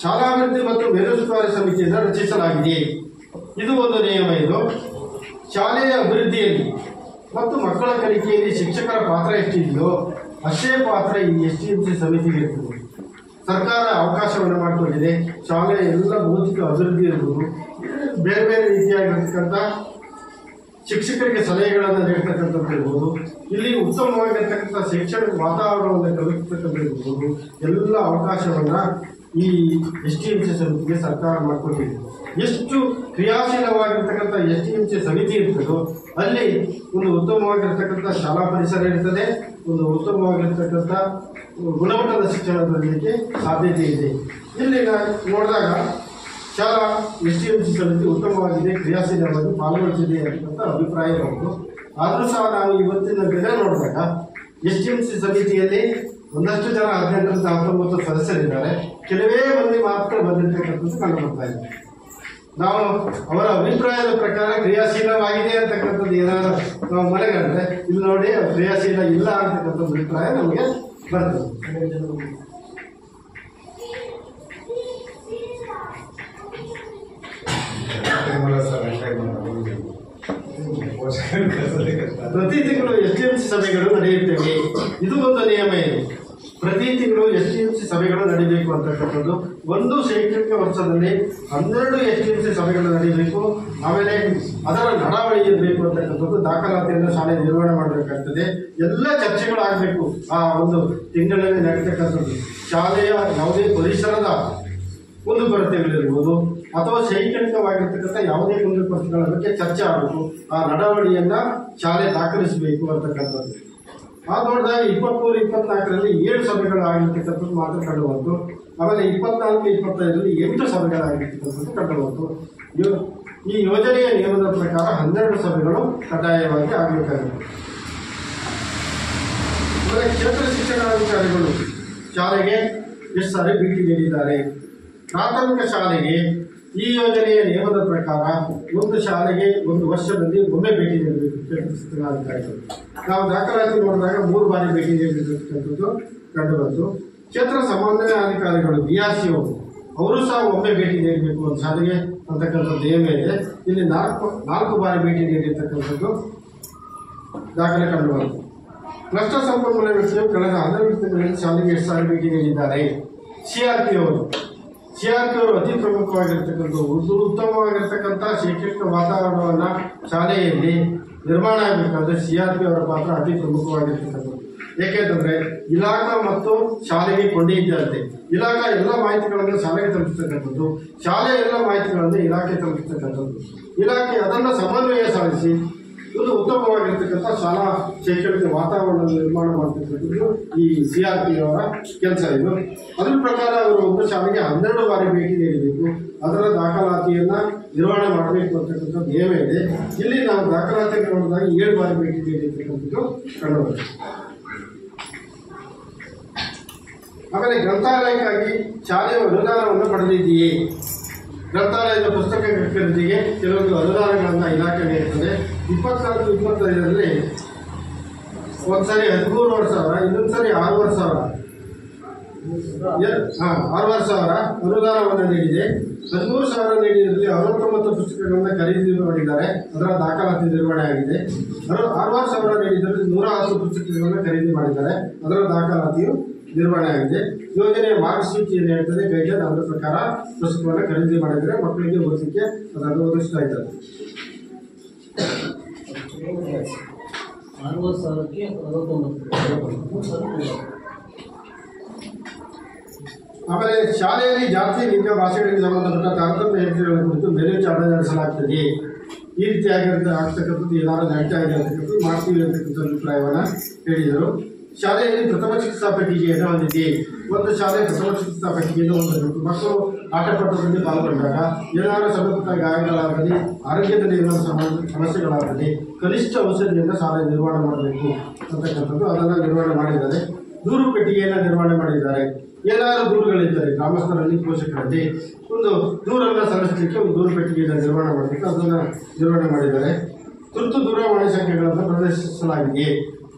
ಶಾಲಾಭಿವೃದ್ಧಿ ಮತ್ತು ಮೇಲುಸ್ತುವಾರಿ ಸಮಿತಿಯನ್ನು ರಚಿಸಲಾಗಿದೆ. ಇದು ಒಂದು ನಿಯಮ. ಇದು ಶಾಲೆಯ ಅಭಿವೃದ್ಧಿಯಲ್ಲಿ ಮತ್ತು ಮಕ್ಕಳ ಕಲಿಕೆಯಲ್ಲಿ ಶಿಕ್ಷಕರ ಪಾತ್ರ ಎಷ್ಟಿದೆಯೋ ಅಷ್ಟೇ ಪಾತ್ರ ಈ STMC ಸಮಿತಿಗೆ ಇರ್ತದೆ. ಸರ್ಕಾರ ಅವಕಾಶವನ್ನು ಮಾಡಿಕೊಂಡಿದೆ. ಶಾಲೆಯ ಎಲ್ಲ ಭೌತಿಕ ಅಭಿವೃದ್ಧಿ ಇರ್ಬೋದು, ಬೇರೆ ಬೇರೆ ರೀತಿಯಾಗಿರ್ತಕ್ಕಂಥ ಶಿಕ್ಷಕರಿಗೆ ಸಲಹೆಗಳನ್ನು ನೀಡ್ತಕ್ಕಂಥದ್ದು ಇರ್ಬೋದು, ಇಲ್ಲಿ ಉತ್ತಮವಾಗಿರ್ತಕ್ಕಂಥ ಶೈಕ್ಷಣಿಕ ವಾತಾವರಣವನ್ನು ಕಲ್ಪಿಸ್ತಕ್ಕಂಥದ್ದು ಎಲ್ಲ ಅವಕಾಶವನ್ನು ಈ STMC ಸಮಿತಿಗೆ ಸರ್ಕಾರ ಮಾಡಿಕೊಂಡಿದೆ. ಎಷ್ಟು ಕ್ರಿಯಾಶೀಲವಾಗಿರ್ತಕ್ಕಂಥ STMC ಸಮಿತಿ ಇರ್ತದೋ ಅಲ್ಲಿ ಒಂದು ಉತ್ತಮವಾಗಿರ್ತಕ್ಕಂಥ ಶಾಲಾ ಪರಿಸರ ಇರ್ತದೆ, ಒಂದು ಉತ್ತಮವಾಗಿರ್ತಕ್ಕಂಥ ಗುಣಮಟ್ಟದ ಶಿಕ್ಷಣ ದೊರೆಯಲಿಕ್ಕೆ ಸಾಧ್ಯತೆ ಇದೆ. ಇಲ್ಲಿ ನೋಡಿದಾಗ ಶಾಲಾ STMC ಸಮಿತಿ ಉತ್ತಮವಾಗಿದೆ, ಕ್ರಿಯಾಶೀಲವಾಗಿ ಪಾಲ್ಗೊಳ್ಳುತ್ತಿದೆ ಅಂತಕ್ಕಂಥ ಅಭಿಪ್ರಾಯ ಬಂತು. ಆದರೂ ಸಹ ನಾವು ಇವತ್ತಿನ ದಿನ ನೋಡಿದಾಗ STMC ಸಮಿತಿಯಲ್ಲಿ ಒಂದಷ್ಟು ಜನ 18ರಿಂದ 19 ಸದಸ್ಯರಿದ್ದಾರೆ. ಕೆಲವೇ ಮಂದಿ ಮಾತ್ರ ಬಂದಿರತಕ್ಕಂಥದ್ದು ಕಂಡು ಬರ್ತಾ ಇದೆ. ನಾವು ಅವರ ಅಭಿಪ್ರಾಯದ ಪ್ರಕಾರ ಕ್ರಿಯಾಶೀಲವಾಗಿದೆ ಅಂತಕ್ಕಂಥದ್ದು ಏನಾದರೂ ನಾವು ಮನೆಗಂಡ್ರೆ ಇಲ್ಲಿ ನೋಡಿ ಕ್ರಿಯಾಶೀಲ ಇಲ್ಲ ಅಂತಕ್ಕಂಥ ಅಭಿಪ್ರಾಯ ನಮಗೆ ಬರ್ತದೆ. ಪ್ರತಿ ತಿಂಗಳು SDMC ಸಭೆಗಳು ನಡೆಯುತ್ತವೆ. ಇದು ಒಂದು ನಿಯಮ ಇದೆ. ಪ್ರತಿ ತಿಂಗಳು SDMC ಸಭೆಗಳು ನಡೀಬೇಕು ಅಂತಕ್ಕಂಥದ್ದು. ಒಂದು ಶೈಕ್ಷಣಿಕ ವರ್ಷದಲ್ಲಿ 12 SDMC ಸಭೆಗಳು ನಡೀಬೇಕು. ಆಮೇಲೆ ಅದರ ನಡಾವಳಿ ಇರಬೇಕು ಅಂತಕ್ಕಂಥದ್ದು. ದಾಖಲಾತಿಯನ್ನು ಶಾಲೆ ನಿರ್ವಹಣೆ ಮಾಡಬೇಕಾಗ್ತದೆ. ಎಲ್ಲ ಚರ್ಚೆಗಳಾಗಬೇಕು ಆ ಒಂದು ತಿಂಗಳಲ್ಲಿ ನಡೀತಕ್ಕಂಥದ್ದು. ಶಾಲೆಯ ಯಾವುದೇ ಪರಿಸರದ ಕುಂದುಕೊರತೆಗಳಿರ್ಬೋದು ಅಥವಾ ಶೈಕ್ಷಣಿಕವಾಗಿರ್ತಕ್ಕಂಥ ಯಾವುದೇ ಕುಂದುಕೊರತೆಗಳ ಬಗ್ಗೆ ಚರ್ಚೆ ಆಗಬೇಕು. ಆ ನಡಾವಳಿಯನ್ನ ಶಾಲೆ ದಾಖಲಿಸಬೇಕು ಅಂತಕ್ಕಂಥದ್ದು. ಆ ನೋಡಿದಾಗ 23-24ರಲ್ಲಿ 7 ಸಭೆಗಳು ಆಗಿರ್ತಕ್ಕಂಥದ್ದು ಮಾತ್ರ ಕಂಡುಬಂತು. ಆಮೇಲೆ 24-25ರಲ್ಲಿ 8 ಸಭೆಗಳಾಗಿರ್ತಕ್ಕಂಥದ್ದು ಕಂಡುಬಂತು. ಈ ಯೋಜನೆಯ ನಿಯಮದ ಪ್ರಕಾರ 12 ಸಭೆಗಳು ಕಡ್ಡಾಯವಾಗಿ ಆಗಬೇಕಾಗುತ್ತೆ. ಆಮೇಲೆ ಕ್ಷೇತ್ರ ಶಿಕ್ಷಣಾಧಿಕಾರಿಗಳು ಶಾಲೆಗೆ ಎಷ್ಟು ಸಾರಿ ಭೇಟಿ ನೀಡಿದ್ದಾರೆ? ಪ್ರಾಥಮಿಕ ಶಾಲೆಗೆ ಈ ಯೋಜನೆಯ ನಿಯಮದ ಪ್ರಕಾರ ಒಂದು ಶಾಲೆಗೆ ಒಂದು ವರ್ಷದಲ್ಲಿ ಒಮ್ಮೆ ಭೇಟಿ ನೀಡಬೇಕು ಕ್ಷೇತ್ರ ಶಿಕ್ಷಣಾಧಿಕಾರಿಗಳು. ನಾವು ದಾಖಲಾತಿ ನೋಡಿದಾಗ 3 ಬಾರಿ ಭೇಟಿ ನೀಡಿರ್ತಕ್ಕಂಥದ್ದು ಕಂಡುಬಂತು. ಕ್ಷೇತ್ರ ಸಮನ್ವಯಾಧಿಕಾರಿಗಳು BRCO ಅವರು ಸಹ ಒಮ್ಮೆ ಭೇಟಿ ನೀಡಬೇಕು ಒಂದು ಶಾಲೆಗೆ ಅಂತಕ್ಕಂಥದ್ದು ನಿಯಮ ಇದೆ. ಇಲ್ಲಿ 4 ಬಾರಿ ಭೇಟಿ ನೀಡಿರ್ತಕ್ಕಂಥದ್ದು ದಾಖಲೆ ಕಂಡುಬಂತು. ಕ್ಲಸ್ಟರ್ ಸಂಪನ್ಮೂಲ ವ್ಯಕ್ತಿಗಳು ಕಳೆದ 12 ತಿಂಗಳಲ್ಲಿ ಶಾಲೆಗೆ ಎಷ್ಟು ಸಾರಿ ಭೇಟಿ ನೀಡಿದ್ದಾರೆ? CRP ಅವರು ಅತಿ ಪ್ರಮುಖವಾಗಿರ್ತಕ್ಕಂಥ ಉತ್ತಮವಾಗಿರ್ತಕ್ಕಂಥ ಶೈಕ್ಷಣಿಕ ವಾತಾವರಣವನ್ನು ಶಾಲೆಯಲ್ಲಿ ನಿರ್ಮಾಣ ಆಗಬೇಕಾದ್ರೆ CRP ಅವರ ಪಾತ್ರ ಅತಿ ಪ್ರಮುಖವಾಗಿರ್ತಕ್ಕಂಥದ್ದು. ಏಕೆಂತಂದ್ರೆ ಇಲಾಖಾ ಮತ್ತು ಶಾಲೆಗೆ ಕೊಂಡಿ ಇದ್ದಂತೆ ಇಲಾಖಾ ಎಲ್ಲ ಮಾಹಿತಿಗಳನ್ನು ಶಾಲೆಗೆ ತಲುಪಿಸ್ತಕ್ಕಂಥದ್ದು, ಶಾಲೆ ಎಲ್ಲ ಮಾಹಿತಿಗಳನ್ನು ಇಲಾಖೆ ತಲುಪಿಸ್ತಕ್ಕಂಥದ್ದು. ಇಲಾಖೆ ಅದನ್ನು ಸಮನ್ವಯ ಸಾಧಿಸಿ ಒಂದು ಉತ್ತಮವಾಗಿರ್ತಕ್ಕಂಥ ಶಾಲಾ ಶೈಕ್ಷಣಿಕ ವಾತಾವರಣ ನಿರ್ಮಾಣ ಮಾಡತಕ್ಕಂಥದ್ದು ಈ CRP ಅವರ ಕೆಲಸ. ಇದು ಅದರ ಪ್ರಕಾರ ಅವರು ಒಂದು ಶಾಲೆಗೆ 12 ಬಾರಿ ಭೇಟಿ ನೀಡಬೇಕು. ಅದರ ದಾಖಲಾತಿಯನ್ನ ನಿರ್ವಹಣೆ ಮಾಡಬೇಕು ಅಂತಕ್ಕಂಥದ್ದು ನಿಯಮ ಇದೆ. ಇಲ್ಲಿ ನಾವು ದಾಖಲಾತಿ ನೋಡಿದಾಗ 7 ಬಾರಿ ಭೇಟಿ ನೀಡಿರ್ತಕ್ಕಂಥದ್ದು ಕಂಡುಬರುತ್ತೆ. ಆಮೇಲೆ ಗ್ರಂಥಾಲಯಕ್ಕಾಗಿ ಶಾಲೆಯ ಅನುದಾನವನ್ನು ಪಡೆದಿದೆಯೇ? ಗ್ರಂಥಾಲಯದ ಪುಸ್ತಕ ಖರೀದಿಗೆ ಕೆಲವೊಂದು ಅನುದಾನಗಳನ್ನು ಇಲಾಖೆ ನೀಡುತ್ತದೆ. 24-25ರಲ್ಲಿ ಒಂದ್ಸರಿ 13,000, ಇನ್ನೊಂದ್ಸರಿ 6,000 ಅನುದಾನವನ್ನು ನೀಡಿದೆ. 13,000 ನೀಡಿದ್ರಲ್ಲಿ 69 ಪುಸ್ತಕಗಳನ್ನು ಖರೀದಿ ಮಾಡಿದ್ದಾರೆ. ಅದರ ದಾಖಲಾತಿ ನಿರ್ವಹಣೆ ಆಗಿದೆ. 6,000 ನೀಡಿದ್ರಲ್ಲಿ 110 ಪುಸ್ತಕಗಳನ್ನು ಖರೀದಿ ಮಾಡಿದ್ದಾರೆ. ಅದರ ದಾಖಲಾತಿಯು ನಿರ್ವಹಣೆ ಆಗಿದೆ. ಯೋಜನೆಯ ಮಾರ್ಗಸೂಚಿಯನ್ನು ಹೇಳ್ತದೆ, ಗೈಡ್ಲೈನ್. ಅದರ ಪ್ರಕಾರ ಪುಸ್ತಕವನ್ನು ಖರೀದಿ ಮಾಡಿದರೆ ಮಕ್ಕಳಿಗೆ ಓದಲಿಕ್ಕೆ ಅದನ್ನು ಒದಗಿಸ್ತಾ ಇದ್ದಾರೆ. 60,000ಕ್ಕೆ 69. ಆಮೇಲೆ ಶಾಲೆಯಲ್ಲಿ ಜಾತಿ, ಲಿಂಗ, ಭಾಷೆಗಳಿಗೆ ಸಂಬಂಧಪಟ್ಟ ತಾರತಮ್ಯ ಹೆಜ್ಜೆಗಳ ಕುರಿತು ಮೇಲ್ವಿಚಾರಣೆ ನಡೆಸಲಾಗ್ತದೆ. ಈ ಆಗ್ತಕ್ಕಂಥದ್ದು ಏನಾದರೂ ನಡೀತಾ ಇದೆ ಅಂತಕ್ಕಂಥದ್ದು ಮಾಡ್ತೀವಿ ಅಂತಕ್ಕಂಥ ಅಭಿಪ್ರಾಯವನ್ನು ಹೇಳಿದರು. ಶಾಲೆಯಲ್ಲಿ ಪ್ರಥಮ ಚಿಕಿತ್ಸಾ ಪೆಟ್ಟಿಗೆಯನ್ನು ಹೊಂದಿದೆ. ಒಂದು ಶಾಲೆ ಪ್ರಥಮ ಚಿಕಿತ್ಸಾ ಪೆಟ್ಟಿಗೆಯನ್ನು ಹೊಂದಬೇಕು. ಮಕ್ಕಳು ಆಟಪಾಠದಲ್ಲಿ ಪಾಲ್ಗೊಂಡಾಗ ಏನಾದರೂ ಸಣ್ಣಪುಟ್ಟ ಗಾಯಗಳಾಗಲಿ, ಆರೋಗ್ಯದಲ್ಲಿ ಏನಾದರೂ ಸಮಸ್ಯೆಗಳಾಗಲಿ ಕನಿಷ್ಠ ಔಷಧಿಯನ್ನು ಶಾಲೆ ನಿರ್ವಹಣೆ ಮಾಡಬೇಕು ಅಂತಕ್ಕಂಥದ್ದು ಅದನ್ನು ನಿರ್ವಹಣೆ ಮಾಡಿದ್ದಾರೆ. ದೂರು ಪೆಟ್ಟಿಗೆಯನ್ನು ನಿರ್ವಹಣೆ ಮಾಡಿದ್ದಾರೆ. ಏನಾದರೂ ದೂರುಗಳಿದ್ದರೆ ಗ್ರಾಮಸ್ಥರಲ್ಲಿ, ಪೋಷಕರಲ್ಲಿ ಒಂದು ದೂರನ್ನು ಸಲ್ಲಿಸಲಿಕ್ಕೆ ಒಂದು ದೂರು ಪೆಟ್ಟಿಗೆಯನ್ನು ನಿರ್ವಹಣೆ ಮಾಡಬೇಕು, ಅದನ್ನು ನಿರ್ವಹಣೆ ಮಾಡಿದ್ದಾರೆ. ತುರ್ತು ದೂರವಾಣಿ ಸಂಖ್ಯೆಗಳನ್ನು ಪ್ರದರ್ಶಿಸಲಾಗಿದೆ.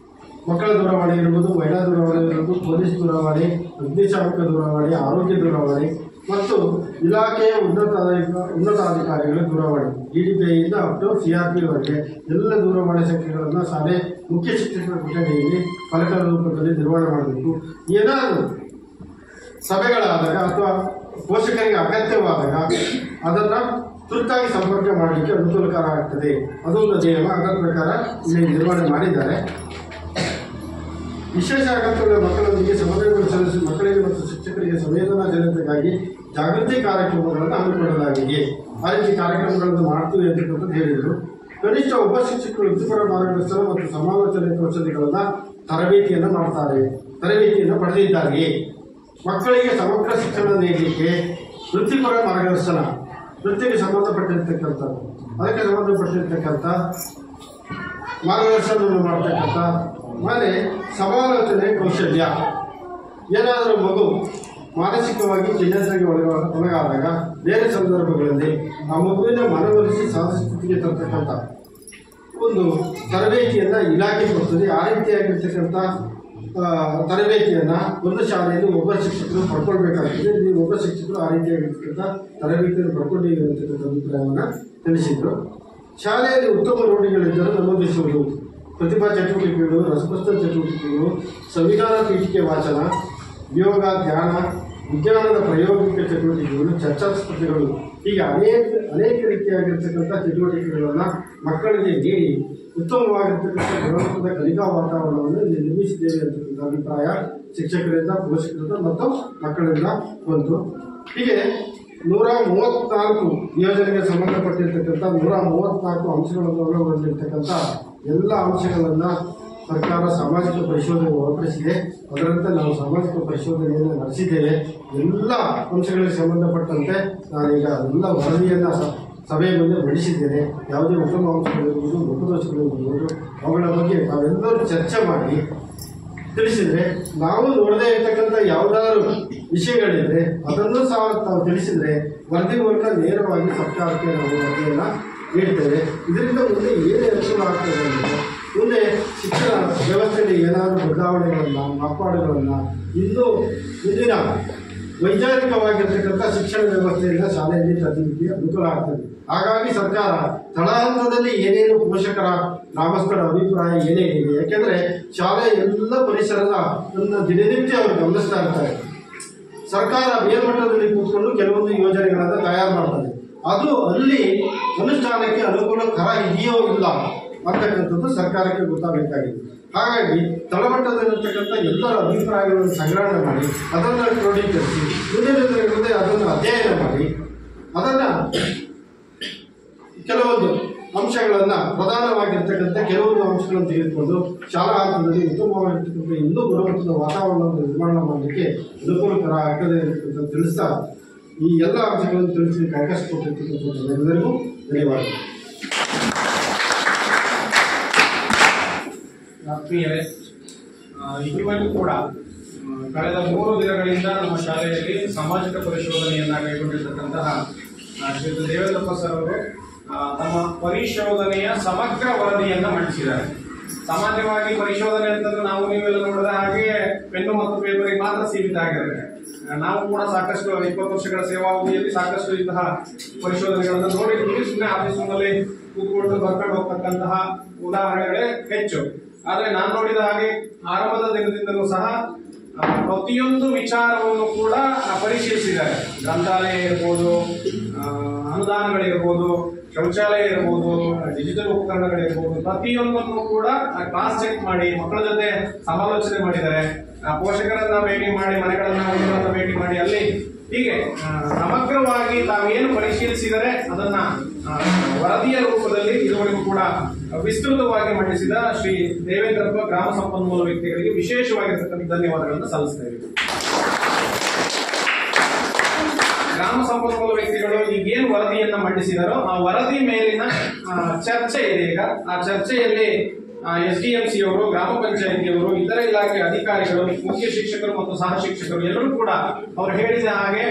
ಮಕ್ಕಳ ದೂರವಾಣಿ ಇರ್ಬೋದು, ಮಹಿಳಾ ದೂರವಾಣಿ ಇರ್ಬೋದು, ಪೊಲೀಸ್ ದೂರವಾಣಿ, ಅಗ್ನಿಶಾಮಕ ದೂರವಾಣಿ, ಆರೋಗ್ಯ ದೂರವಾಣಿ ಮತ್ತು ಇಲಾಖೆಯ ಉನ್ನತಾಧಿಕಾರಿಗಳ ದೂರವಾಣಿ, DDPIಯಿಂದ ಅಪ್ ಟು CRP ವರೆಗೆ ಎಲ್ಲ ದೂರವಾಣಿ ಸಂಖ್ಯೆಗಳನ್ನು ಶಾಲೆ ಮುಖ್ಯ ಶಿಕ್ಷಕರ ಕೊಠಡಿಯಲ್ಲಿ ಫಲಕದ ರೂಪದಲ್ಲಿ ನಿರ್ವಹಣೆ ಮಾಡಬೇಕು. ಏನಾದರೂ ಸಭೆಗಳಾದಾಗ ಅಥವಾ ಪೋಷಕರಿಗೆ ಅಗತ್ಯವಾದಾಗ ಅದನ್ನು ತುರ್ತಾಗಿ ಸಂಪರ್ಕ ಮಾಡಲಿಕ್ಕೆ ಅನುಕೂಲಕರ ಆಗ್ತದೆ. ಅದೊಂದು ನಿಯಮ. ಅದರ ಪ್ರಕಾರ ಇಲ್ಲಿ ನಿರ್ವಹಣೆ ಮಾಡಿದ್ದಾರೆ. ವಿಶೇಷ ಅಗತ್ಯಗಳ ಮಕ್ಕಳೊಂದಿಗೆ ಸಮನ್ವಯವನ್ನು ಸಲ್ಲಿಸಿ ಮಕ್ಕಳಿಗೆ ಮತ್ತು ಶಿಕ್ಷಕರಿಗೆ ಸಂವೇದನಾಶೀಲತೆಗಾಗಿ ಜಾಗೃತಿ ಕಾರ್ಯಕ್ರಮಗಳನ್ನು ಹಮ್ಮಿಕೊಳ್ಳಲಾಗಿದೆ. ಆ ರೀತಿ ಕಾರ್ಯಕ್ರಮಗಳನ್ನು ಮಾಡ್ತೀವಿ ಅಂತಕ್ಕಂಥದ್ದು ಹೇಳಿದರು. ಕನಿಷ್ಠ ಒಬ್ಬ ಶಿಕ್ಷಕರು ವೃತ್ತಿಪರ ಮಾರ್ಗದರ್ಶನ ಮತ್ತು ಸಮಾಲೋಚನೆ ಕೌಶಲ್ಯಗಳನ್ನು ತರಬೇತಿಯನ್ನು ಪಡೆದಿದ್ದಾರೆ. ಮಕ್ಕಳಿಗೆ ಸಮಗ್ರ ಶಿಕ್ಷಣ ನೀಡಲಿಕ್ಕೆ ವೃತ್ತಿಪರ ಮಾರ್ಗದರ್ಶನ, ವೃತ್ತಿಗೆ ಸಂಬಂಧಪಟ್ಟಿರ್ತಕ್ಕಂಥದ್ದು, ಅದಕ್ಕೆ ಸಂಬಂಧಪಟ್ಟಿರ್ತಕ್ಕಂಥ ಮಾರ್ಗದರ್ಶನವನ್ನು ಮಾಡ್ತಕ್ಕಂಥ, ಆಮೇಲೆ ಸಮಾಲೋಚನೆ ಕೌಶಲ್ಯ. ಏನಾದರೂ ಮಗು ಮಾನಸಿಕವಾಗಿ ಖಿನ್ನತೆಗೆ ಒಳಗಾದಾಗ ಬೇರೆ ಸಂದರ್ಭಗಳಲ್ಲಿ ಆ ಮಗುವಿನ ಮನವೊಲಿಸಿ ಸಹಜ ಸ್ಥಿತಿಗೆ ತರ್ತಕ್ಕಂಥ ಒಂದು ತರಬೇತಿಯನ್ನು ಇಲಾಖೆ ಕೊಡ್ತದೆ. ಆ ರೀತಿಯಾಗಿರ್ತಕ್ಕಂಥ ತರಬೇತಿಯನ್ನು ಒಂದು ಶಾಲೆಯಲ್ಲಿ ಒಬ್ಬ ಶಿಕ್ಷಕರು ಪಡ್ಕೊಳ್ಬೇಕಾಗ್ತದೆ. ನೀವು ಒಬ್ಬ ಶಿಕ್ಷಕರು ಆ ರೀತಿಯಾಗಿರ್ತಕ್ಕಂಥ ತರಬೇತಿಯನ್ನು ಪಡ್ಕೊಂಡಿದ್ದೀವಿ ಅಂತಕ್ಕಂಥ ಅಭಿಪ್ರಾಯವನ್ನು ತಿಳಿಸಿದರು. ಶಾಲೆಯಲ್ಲಿ ಉತ್ತಮ ರೂಢಿಗಳಿದ್ದರೂ ನಮೂದಿಸುವುದು, ಪ್ರತಿಭಾ ಚಟುವಟಿಕೆಗಳು, ರಸಪ್ರಶ್ನೆ ಚಟುವಟಿಕೆಗಳು, ಸಂವಿಧಾನ ಪೀಠಿಕೆ ವಾಚನ, ಯೋಗ, ಧ್ಯಾನ, ವಿಜ್ಞಾನದ ಪ್ರಾಯೋಗಿಕ ಚಟುವಟಿಕೆಗಳು, ಚರ್ಚಾ ಸ್ಪರ್ಧೆಗಳು, ಹೀಗೆ ಅನೇಕ ರೀತಿಯಾಗಿರ್ತಕ್ಕಂಥ ಚಟುವಟಿಕೆಗಳನ್ನು ಮಕ್ಕಳಿಗೆ ನೀಡಿ ಉತ್ತಮವಾಗಿರ್ತಕ್ಕಂಥ ಗುಣಮಟ್ಟದ ಕಲಿಕಾ ವಾತಾವರಣವನ್ನು ಇಲ್ಲಿ ನಿರ್ಮಿಸಿದ್ದೇವೆ ಅಂತಕ್ಕಂಥ ಅಭಿಪ್ರಾಯ ಶಿಕ್ಷಕರಿಂದ, ಪೋಷಕರಿಂದ ಮತ್ತು ಮಕ್ಕಳಿಂದ ಬಂತು. ಹೀಗೆ 134 ಯೋಜನೆಗೆ ಸಂಬಂಧಪಟ್ಟಿರ್ತಕ್ಕಂಥ 134 ಅಂಶಗಳನ್ನು ಒಳಗೊಂಡಿರ್ತಕ್ಕಂಥ ಎಲ್ಲ ಅಂಶಗಳನ್ನು ಸರ್ಕಾರ ಸಾಮಾಜಿಕ ಪರಿಶೋಧನೆಗೆ ಹೊರಪಡಿಸಿದೆ. ಅದರಂತೆ ನಾವು ಸಾಮಾಜಿಕ ಪರಿಶೋಧನೆಯನ್ನು ನಡೆಸಿದ್ದೇವೆ. ಎಲ್ಲ ಅಂಶಗಳಿಗೆ ಸಂಬಂಧಪಟ್ಟಂತೆ ನಾನೀಗ ಎಲ್ಲ ವರದಿಯನ್ನು ಸಭೆಯ ಮುಂದೆ ಮಂಡಿಸಿದ್ದೇನೆ. ಯಾವುದೇ ಉತ್ತಮ ಅಂಶಗಳಿರ್ಬೋದು, ಲೋಪದೋಷಗಳಿರ್ಬೋದು, ಅವುಗಳ ಬಗ್ಗೆ ನಾವೆಲ್ಲರೂ ಚರ್ಚೆ ಮಾಡಿ ತಿಳಿಸಿದರೆ, ನಾವು ನೋಡದೇ ಇರ್ತಕ್ಕಂಥ ಯಾವುದಾದ್ರು ವಿಷಯಗಳಿದ್ರೆ ಅದನ್ನು ಸಹ ತಾವು ತಿಳಿಸಿದರೆ ವರದಿ ಮೂಲಕ ನೇರವಾಗಿ ಸರ್ಕಾರಕ್ಕೆ ನಾವು ವರದಿಯನ್ನು ನೀಡ್ತೇವೆ. ಇದರಿಂದ ಮುಂದೆ ಏನು ಅನುಕೂಲ ಆಗ್ತದೆ ಅಂದರೆ, ಮುಂದೆ ಶಿಕ್ಷಣ ವ್ಯವಸ್ಥೆಯಲ್ಲಿ ಏನಾದರೂ ಬದಲಾವಣೆಗಳನ್ನು, ಮಾರ್ಪಾಡುಗಳನ್ನು, ಇನ್ನೂ ಮುಂದಿನ ವೈಚಾರಿಕವಾಗಿರ್ತಕ್ಕಂಥ ಶಿಕ್ಷಣ ವ್ಯವಸ್ಥೆಯಿಂದ ಶಾಲೆಯಲ್ಲಿ ತರಲಿಕ್ಕೆ ಅನುಕೂಲ ಆಗ್ತದೆ. ಹಾಗಾಗಿ ಸರ್ಕಾರ ತಳಹಂತದಲ್ಲಿ ಏನೇನು ಪೋಷಕರ, ಗ್ರಾಮಸ್ಥರ ಅಭಿಪ್ರಾಯ ಏನೇನಿದೆ, ಯಾಕೆಂದರೆ ಶಾಲೆ ಎಲ್ಲ ಪರಿಸರದ ದಿನನಿತ್ಯ ಅವರು ಗಮನಿಸ್ತಾ ಇರ್ತಾರೆ. ಸರ್ಕಾರ ಮೇಲ್ಮಟ್ಟದಲ್ಲಿ ಕೂತ್ಕೊಂಡು ಕೆಲವೊಂದು ಯೋಜನೆಗಳನ್ನು ತಯಾರು ಮಾಡ್ತದೆ. ಅದು ಅಲ್ಲಿ ಅನುಷ್ಠಾನಕ್ಕೆ ಅನುಕೂಲಕರ ಇದೆಯೋ ಇಲ್ಲ ಅಂತಕ್ಕಂಥದ್ದು ಸರ್ಕಾರಕ್ಕೆ ಗೊತ್ತಾಗಬೇಕಾಗಿದೆ. ಹಾಗಾಗಿ ತಳಮಟ್ಟದಲ್ಲಿರ್ತಕ್ಕಂಥ ಎಲ್ಲರ ಅಭಿಪ್ರಾಯಗಳನ್ನು ಸಂಗ್ರಹಣೆ ಮಾಡಿ ಅದನ್ನು ಕ್ರೋಢೀಕರಿಸಿ ಮುಂದಿನ ದಿನಗಳಲ್ಲಿ ಅದನ್ನು ಅಧ್ಯಯನ ಮಾಡಿ ಅದನ್ನು ಕೆಲವೊಂದು ಅಂಶಗಳನ್ನು, ಪ್ರಧಾನವಾಗಿರ್ತಕ್ಕಂಥ ಕೆಲವೊಂದು ಅಂಶಗಳನ್ನು ತೆಗೆದುಕೊಂಡು ಶಾಲಾ ಹಂತದಲ್ಲಿ ಉತ್ತಮವಾಗಿರ್ತಕ್ಕಂಥ ಇನ್ನೂ ಗುಣಮಟ್ಟದ ವಾತಾವರಣವನ್ನು ನಿರ್ಮಾಣ ಮಾಡಲಿಕ್ಕೆ ಅನುಕೂಲಕರ ಆಗ್ತದೆ ಅಂತ ತಿಳಿಸ್ತಾ ಈ ಎಲ್ಲ ಅಂಶಗಳನ್ನು ತಿಳಿಸಲಿಕ್ಕೆ ಅವಕಾಶ ಕೊಟ್ಟಿರ್ತಕ್ಕಂಥ ಎಲ್ಲರಿಗೂ ಧನ್ಯವಾದಗಳು. ಆತ್ಮೀಯರೇ, ಇದುವರೆಗೂ ಕೂಡ ಕಳೆದ 3 ದಿನಗಳಿಂದ ನಮ್ಮ ಶಾಲೆಯಲ್ಲಿ ಸಾಮಾಜಿಕ ಪರಿಶೋಧನೆಯನ್ನು ಕೈಗೊಂಡಿರ್ತಕ್ಕಂತಹ ಶ್ರೀಯುತ ದೇವೇಂದ್ರಪ್ಪ ಸರ್ ಅವರು ತಮ್ಮ ಪರಿಶೋಧನೆಯ ಸಮಗ್ರ ವರದಿಯನ್ನು ಮಂಡಿಸಿದ್ದಾರೆ. ಸಾಮಾನ್ಯವಾಗಿ ಪರಿಶೋಧನೆ ಅಂತಂದ್ರೆ ನಾವು ನೀವೆಲ್ಲ ನೋಡಿದ ಹಾಗೆ ಪೆನ್ನು ಮತ್ತು ಪೇಪರಿಗೆ ಮಾತ್ರ ಸೀಮಿತ ಆಗಿರುತ್ತೆ. ನಾವು ಕೂಡ ಸಾಕಷ್ಟು 20 ವರ್ಷಗಳ ಸೇವಾವಧಿಯಲ್ಲಿ ಸಾಕಷ್ಟು ಇಂತಹ ಪರಿಶೋಧನೆಗಳನ್ನು ನೋಡಿದ್ದೀವಿ. ಸುಮ್ಮನೆ ಆಫೀಸ್ನಲ್ಲಿ ಕೂತ್ಕೊಂಡು ಬರ್ಕೊಂಡು ಹೋಗ್ತಕ್ಕಂತಹ ಉದಾಹರಣೆಗಳೇ ಹೆಚ್ಚು. ಆದರೆ ನಾನು ನೋಡಿದ ಹಾಗೆ ಆರಂಭದ ದಿನದಿಂದಲೂ ಸಹ ಪ್ರತಿಯೊಂದು ವಿಚಾರವನ್ನು ಕೂಡ ಪರಿಶೀಲಿಸಿದ್ದಾರೆ. ಗ್ರಂಥಾಲಯ ಇರ್ಬೋದು, ಅನುದಾನಗಳಿರ್ಬೋದು, ಶೌಚಾಲಯ ಇರ್ಬೋದು, ಡಿಜಿಟಲ್ ಉಪಕರಣಗಳಿರ್ಬೋದು, ಪ್ರತಿಯೊಂದನ್ನು ಕೂಡ ಕ್ರಾಸ್ ಚೆಕ್ ಮಾಡಿ ಮಕ್ಕಳ ಜೊತೆ ಸಮಾಲೋಚನೆ ಮಾಡಿದ್ದಾರೆ. ಪೋಷಕರನ್ನ ಭೇಟಿ ಮಾಡಿ, ಮನೆಗಳನ್ನ ಭೇಟಿ ಮಾಡಿ, ಅಲ್ಲಿ ಹೀಗೆ ಸಮಗ್ರವಾಗಿ ತಾವೇನು ಪರಿಶೀಲಿಸಿದರೆ ಅದನ್ನ ವರದಿಯ ರೂಪದಲ್ಲಿ ಇದುವರೆಗೂ ಕೂಡ ವಿಸ್ತೃತವಾಗಿ ಮಂಡಿಸಿದ ಶ್ರೀ ದೇವೇಂದ್ರಪ್ಪ ಗ್ರಾಮ ಸಂಪನ್ಮೂಲ ವ್ಯಕ್ತಿಗಳಿಗೆ ವಿಶೇಷವಾಗಿರ್ತಕ್ಕಂಥ ಧನ್ಯವಾದಗಳನ್ನು ಸಲ್ಲಿಸ್ತೇವೆ. ಗ್ರಾಮ ಸಂಪನ್ಮೂಲ ವ್ಯಕ್ತಿಗಳು ಈಗೇನು ವರದಿಯನ್ನ ಮಂಡಿಸಿದಾರೋ ಆ ವರದಿ ಮೇಲಿನ ಚರ್ಚೆ ಇದೆ. ಈಗ ಆ ಚರ್ಚೆಯಲ್ಲಿ SDMC ಅವರು, ಗ್ರಾಮ ಪಂಚಾಯಿತಿಯವರು, ಇತರ ಇಲಾಖೆ ಅಧಿಕಾರಿಗಳು, ಮುಖ್ಯ ಶಿಕ್ಷಕರು ಮತ್ತು ಸಹ ಶಿಕ್ಷಕರು ಎಲ್ಲರೂ ಕೂಡ ಅವರು ಹೇಳಿದ ಹಾಗೆ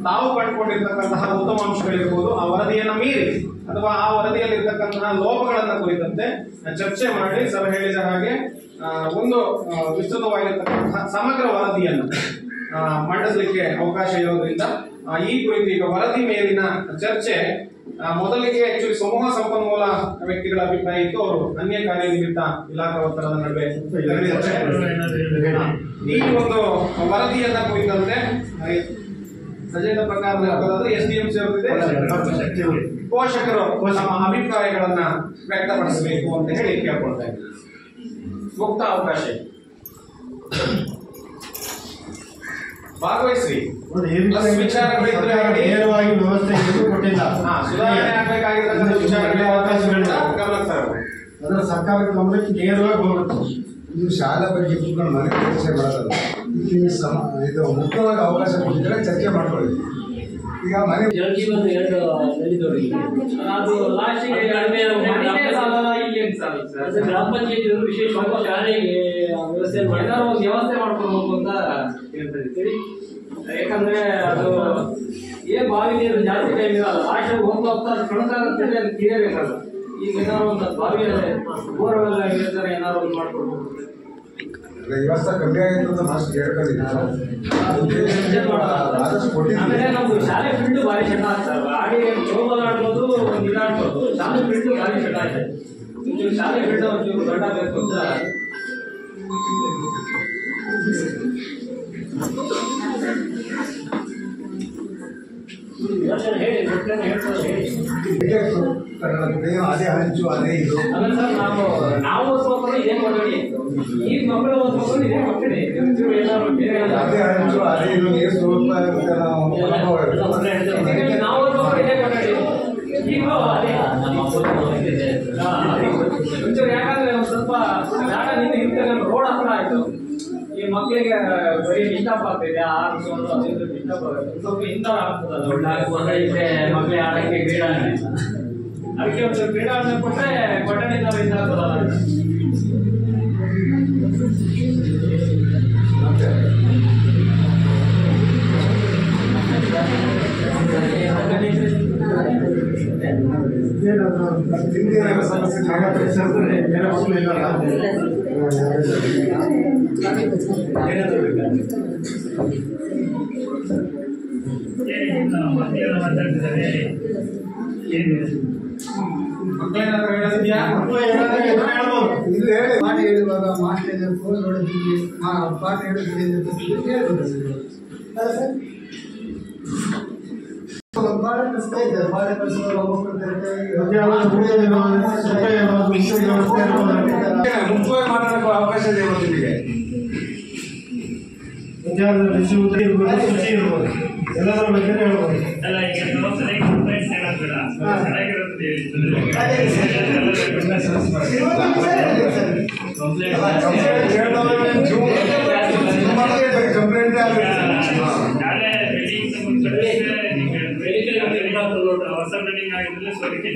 ತಾವು ಕಂಡುಕೊಂಡಿರ್ತಕ್ಕಂತಹ ಉತ್ತಮ ಅಂಶಗಳಿರ್ಬೋದು, ಆ ವರದಿಯನ್ನ ಮೀರಿ ಅಥವಾ ಆ ವರದಿಯಲ್ಲಿರ್ತಕ್ಕಂತಹ ಲೋಪಗಳನ್ನ ಕುರಿತಂತೆ ಚರ್ಚೆ ಮಾಡಿ ಸರ್ ಹೇಳಿದ ಹಾಗೆ ಒಂದು ವಿಸ್ತೃತವಾಗಿರ್ತಕ್ಕಂತಹ ಸಮಗ್ರ ವರದಿಯನ್ನು ಮಂಡಿಸಲಿಕ್ಕೆ ಅವಕಾಶ ಇರೋದ್ರಿಂದ ಈ ಕುರಿತು ಈಗ ವರದಿ ಮೇಲಿನ ಚರ್ಚೆ ಮೊದಲಿಗೆ ಆಕ್ಚುಲಿ ಸಮೂಹ ಸಂಪನ್ಮೂಲ ವ್ಯಕ್ತಿಗಳ ಅಭಿಪ್ರಾಯ ಇತ್ತು. ಅವರು ಅನ್ಯ ಕಾರ್ಯ ನಿಮಿತ್ತ ಇಲಾಖಾ ಒತ್ತಡದ ನಡುವೆ ಈ ಒಂದು ವರದಿಯನ್ನ ಕುರಿತಂತೆ ಸಜೆಂಡಾ ಪ್ರಕಾರ SDMC ಅವರಿದೆ, ಪೋಷಕರು ತಮ್ಮ ಅಭಿಪ್ರಾಯಗಳನ್ನ ವ್ಯಕ್ತಪಡಿಸಬೇಕು ಅಂತ ಹೇಳಿ ಕೇಳ್ಕೊಳ್ತಾ ಇದ್ದೀವಿ. ಮುಕ್ತ ಅವಕಾಶ ಭಾಗವಹಿಸಿ. ವಿಚಾರಗಳಿದ್ರೆ ನೇರವಾಗಿ ವ್ಯವಸ್ಥೆ ಕೊಟ್ಟಿಲ್ಲ, ಸುಧಾರಣೆ ಆಗಬೇಕಾಗಿರ್ತಕ್ಕಂಥ ವಿಚಾರಗಳ ಅವಕಾಶಗಳನ್ನ ಗಮನಕ್ಕೆ ತರಬೇಕು. ಅದರ ಸರ್ಕಾರದ ಗಮನಕ್ಕೆ ನೇರವಾಗಿ ಹೋಗುತ್ತೆ. ಇದು ಶಾಲಾ ಬಗ್ಗೆ ಕೂತ್ಕೊಂಡು ಮನೆ ಚರ್ಚೆ ಮಾಡೋದಲ್ಲ. ಇದು ಮುಖ್ಯವಾಗಿ ಅವಕಾಶ ಕೊಟ್ಟಿದ್ರೆ ಚರ್ಚೆ ಮಾಡ್ಕೊಳ್ಳಿ. ಈಗ ಮನೆ ಜಲಜೀವನ 2 ನಲ್ಲಿದವರಿಗೆ ಅದು ಲಾಸ್ಟಿಗೆ ಗ್ರಾಮ ಪಂಚಾಯತ್ ವಿಶೇಷವಾಗಿ ಶಾಲೆಗೆ ವ್ಯವಸ್ಥೆ ಮಾಡ್ಕೊಳ್ಬೇಕು ಅಂತ ಹೇಳ್ತಾರೆ. ಯಾಕಂದ್ರೆ ಅದು ಬಾವಿ ನೀರು ಜಾಸ್ತಿ ಟೈಮ್ ಇರಲ್ಲ, ಲಾಸ್ಟ್ ಹೋಗ್ತಾ ಕಣಕಾಗುತ್ತೆ, ಅದು ತಿಳಿಯಬೇಕಲ್ಲ. ಈಗ ಏನಾದ್ರು ಒಂದು ಬಾವಿಯಲ್ಲಿ ಬೋರ್ವೆಲ್ ಇರ್ತಾರೆ, ಏನಾದ್ರು ಒಂದು ಮಾಡ್ಕೊಡ್ಬೇಕು. ವ್ಯವಸ್ಥೆ ಕಮ್ಮಿ ಆಗಿತ್ತು ಅಂತ ಮಾಸ್ಟರ್ ಹೇಳ್ಕೊಂಡಿದ್ದೀನಿ ಆದಷ್ಟು ಕೊಟ್ಟಿದ್ದೀನಿ. ಆಮೇಲೆ ನಮ್ದು ಶಾಲೆ ಫೀಲ್ಡ್ ಭಾರಿ ಚೆಂದ ಆಗ್ತದೆ. ಆಡಿ ಥ್ರೋಬಾಲ್ ಆಡ್ಬೋದು, ಇದಾಡ್ಬೋದು. ಶಾಲೆ ಫೀಲ್ಡ್ ಭಾರಿ ಚೆಂದ ಆಗಿದೆ. ಒಂಚೂರು ಶಾಲೆ ಫೀಲ್ಡ್ ಒಂಚೂರು ದೊಡ್ಡ ಬೇಕು ಅಂತ ಹೇಳಿ ಹೇಳ್ತಾರೆ ಹೇಳಿ. ಅದೇ ಹಂಚು ಅದೇ ಇದು ಅಲ್ಲ ಸರ್, ನಾವು ಓದ್ಬೇಕು ಇದೇ ಕೊಠಡಿ, ಈ ಮಕ್ಕಳು ಓದ್ಬೇಕು ಇದೇ ಕೊಠಡಿ. ಏನಾದ್ರು ಬೇರೆ ಅದೇ ಹಂಚು ಅದೇ ಇದು ನೀರು ಸ್ವಲ್ಪ ನಾವು ಓದ್ಬೇಕು ಇದೇ ಕೊಠಡಿ. ಈಗ ಅದೇ ಒಂಚೂರು ಯಾಕಂದ್ರೆ ಒಂದು ಸ್ವಲ್ಪ ಜಾಗ ನಿಂತು ಹಿಂದೆ ರೋಡ್ ಹತ್ರ ಆಯ್ತು. ಈ ಮಕ್ಕಳಿಗೆ ಬರೀ ಡಿಸ್ಟರ್ಬ್ ಆಗ್ತಿದೆ, ಆರಿಸೋದು ಅದರಿಂದ ಡಿಸ್ಟರ್ಬ್ ಆಗುತ್ತೆ. ಸ್ವಲ್ಪ ಇಂಥವ್ರು ಆಗ್ತದೆ ಒಳ್ಳೆ ಮಕ್ಕಳಿಗೆ ಆಡಕ್ಕೆ ಕ್ರೀಡಾಂಗಣ ಇಲ್ಲ. ಅದಕ್ಕೆ ಒಂದು ಕ್ರೀಡಾಂಗಣ ಕೊಟ್ಟರೆ ಕೊಠಡಿಯಿಂದ ಇದಾಗ್ತದಲ್ಲ ಅಂತ. ಮಾತಾಡ್ತಿದ್ದಾರೆ ಏನಿದೆ ಮಕ್ಕಳೇನಾದ್ರು ಹೇಳೋದಿದ್ಯಾ? ಇದು ಹೇಳಿ ಪಾಠ ಹೇಳುವಾಗ ಮಾಸ್ಟರ್ ಫೋನ್ ನೋಡಿದ್ವಿ, ಪಾಠ ಹೇಳಿದ್ವಿ ಹೇಳ್ಬೋದು ಸರ್. ಪಾಠ ಕಲಿಸ್ತಾ ಇದ್ದಾರೆ, ಪಾಠ ಕಲಿಸುವಾಗ ಮುಖ್ಯವಾಗಿ ಮಾತಾಡೋಕೆ ಅವಕಾಶ ಇದೆ ನಿಮಗೆ. ಶುಚಿ ಇರ್ಬೋದು, ಎಲ್ಲದರ ಬಗ್ಗೆ ಹೇಳ್ಬೋದು. ಅಲ್ಲ ಈಗ ನಾವು ಸರಿಯಾಗಿ ಕಂಪ್ಲೇಂಟ್ಸ್ ಹೇಳೋದಿಲ್ಲ, ಚೆನ್ನಾಗಿರೋದು ಕಂಪ್ಲೇಂಟ್ ನಾಳೆ ಬಿಲ್ಡಿಂಗ್ ಹೊಸ ಬಿಲ್ಡಿಂಗ್ ಆಗಿದ್ರೆ ಸೋರಿಕೆ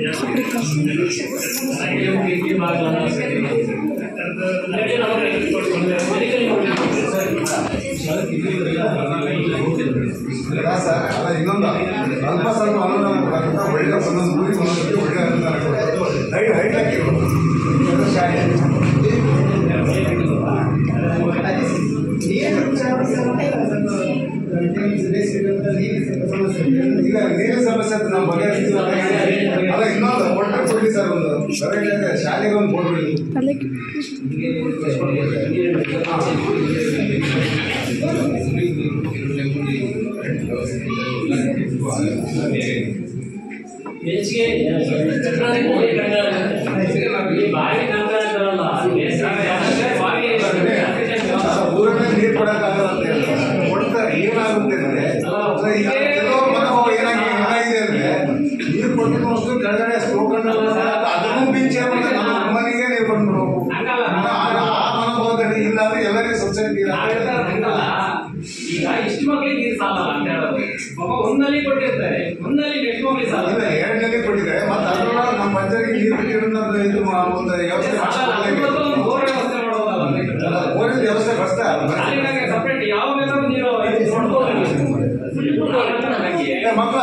ಇನ್ನೊಂದು ಅಲ್ಪ ಸ್ವಲ್ಪ ಅನುದಾನ ಕೊಡೋದ್ರಿಂದ ಒಳ್ಳೆ ಒಂದೊಂದು ಊರಿಗೆ ಒಂದೊಂದು ಒಳ್ಳೆ ಅನುದಾನ ಕೊಡೋದು ಹೈಟ್ ಹಾಕಿರೋದು ಶಾಲೆ. ಈಗ ನೀರಿನ ಸಮಸ್ಯೆ ಅಂತ ನಾವು ಬಗೆಹರಿಸ್ತೀವಿ. ಅಲ್ಲ ಇನ್ನೊಂದು ಕೊಟ್ಟರೆ ಕೊಡ್ಲಿ ಸರ್, ಒಂದು ಬರೀ ಶಾಲೆಗೆ ಒಂದು ಕೊಡ್ಬಿಡಿ. ಊರನ್ನೇ ನೀರು ಕೊಡಕ್ಕಾಗಲ್ಲ ಅಂತ ಹೇಳ್ತಾರೆ. ಕೊಡ್ತಾರೆ, ಏನಾಗುತ್ತೆ ಅಂದ್ರೆ ಈಗ ಕೆಲವು ಮನೋಭಾವ ಏನಾಗಿದೆ ಅಂದ್ರೆ ನೀರು ಕೊಟ್ಟು ಅಷ್ಟು ಕೆಳಗಡೆ ಸ್ಟೋಕನ್ ಅದನ್ನು ಬೀಚ್ ನಮ್ಮ ಮನೆಗೆ ನೀರು ಕೊಟ್ಟು ಆ ಮನೋಭಾವದಲ್ಲಿ ಇಲ್ಲ ಅಂದ್ರೆ ಎಲ್ಲರಿಗೂ ಸಬ್ಸಿಡಿ ಈಗ ಇಷ್ಟು ಮಕ್ಕಳಿಗೆ ನೀರು ಸಾಲಲ್ಲ ಅಂತ ಹೇಳೋದು. ಒಂದಲ್ಲಿ ಕೊಟ್ಟಿರ್ತಾರೆ, ಒಂದಲ್ಲಿ ನೆಕ್ಸ್ಟ್ ಮಕ್ಕಳಿಗೆ ಸಾಲ ಇಲ್ಲ, ಎರಡನೇ ಕೊಟ್ಟಿದ್ದಾರೆ. ಮತ್ತೆ ಅದರೊಳಗೆ ನಮ್ಮ ಪಂಚಾಯತ್ಗೆ ನೀರು ಬಿಟ್ಟಿರೋದು ಇದು ಒಂದು ವ್ಯವಸ್ಥೆ ಬೋರ್ ವ್ಯವಸ್ಥೆ ಮಾಡೋದಲ್ಲ, ಬೋರಿನ ವ್ಯವಸ್ಥೆ ಬರ್ತಾ ಸಪ್ರೇಟ್ ಯಾವ ಬೇಕಾದ್ರೂ ನೀರು ಮಕ್ಕಳ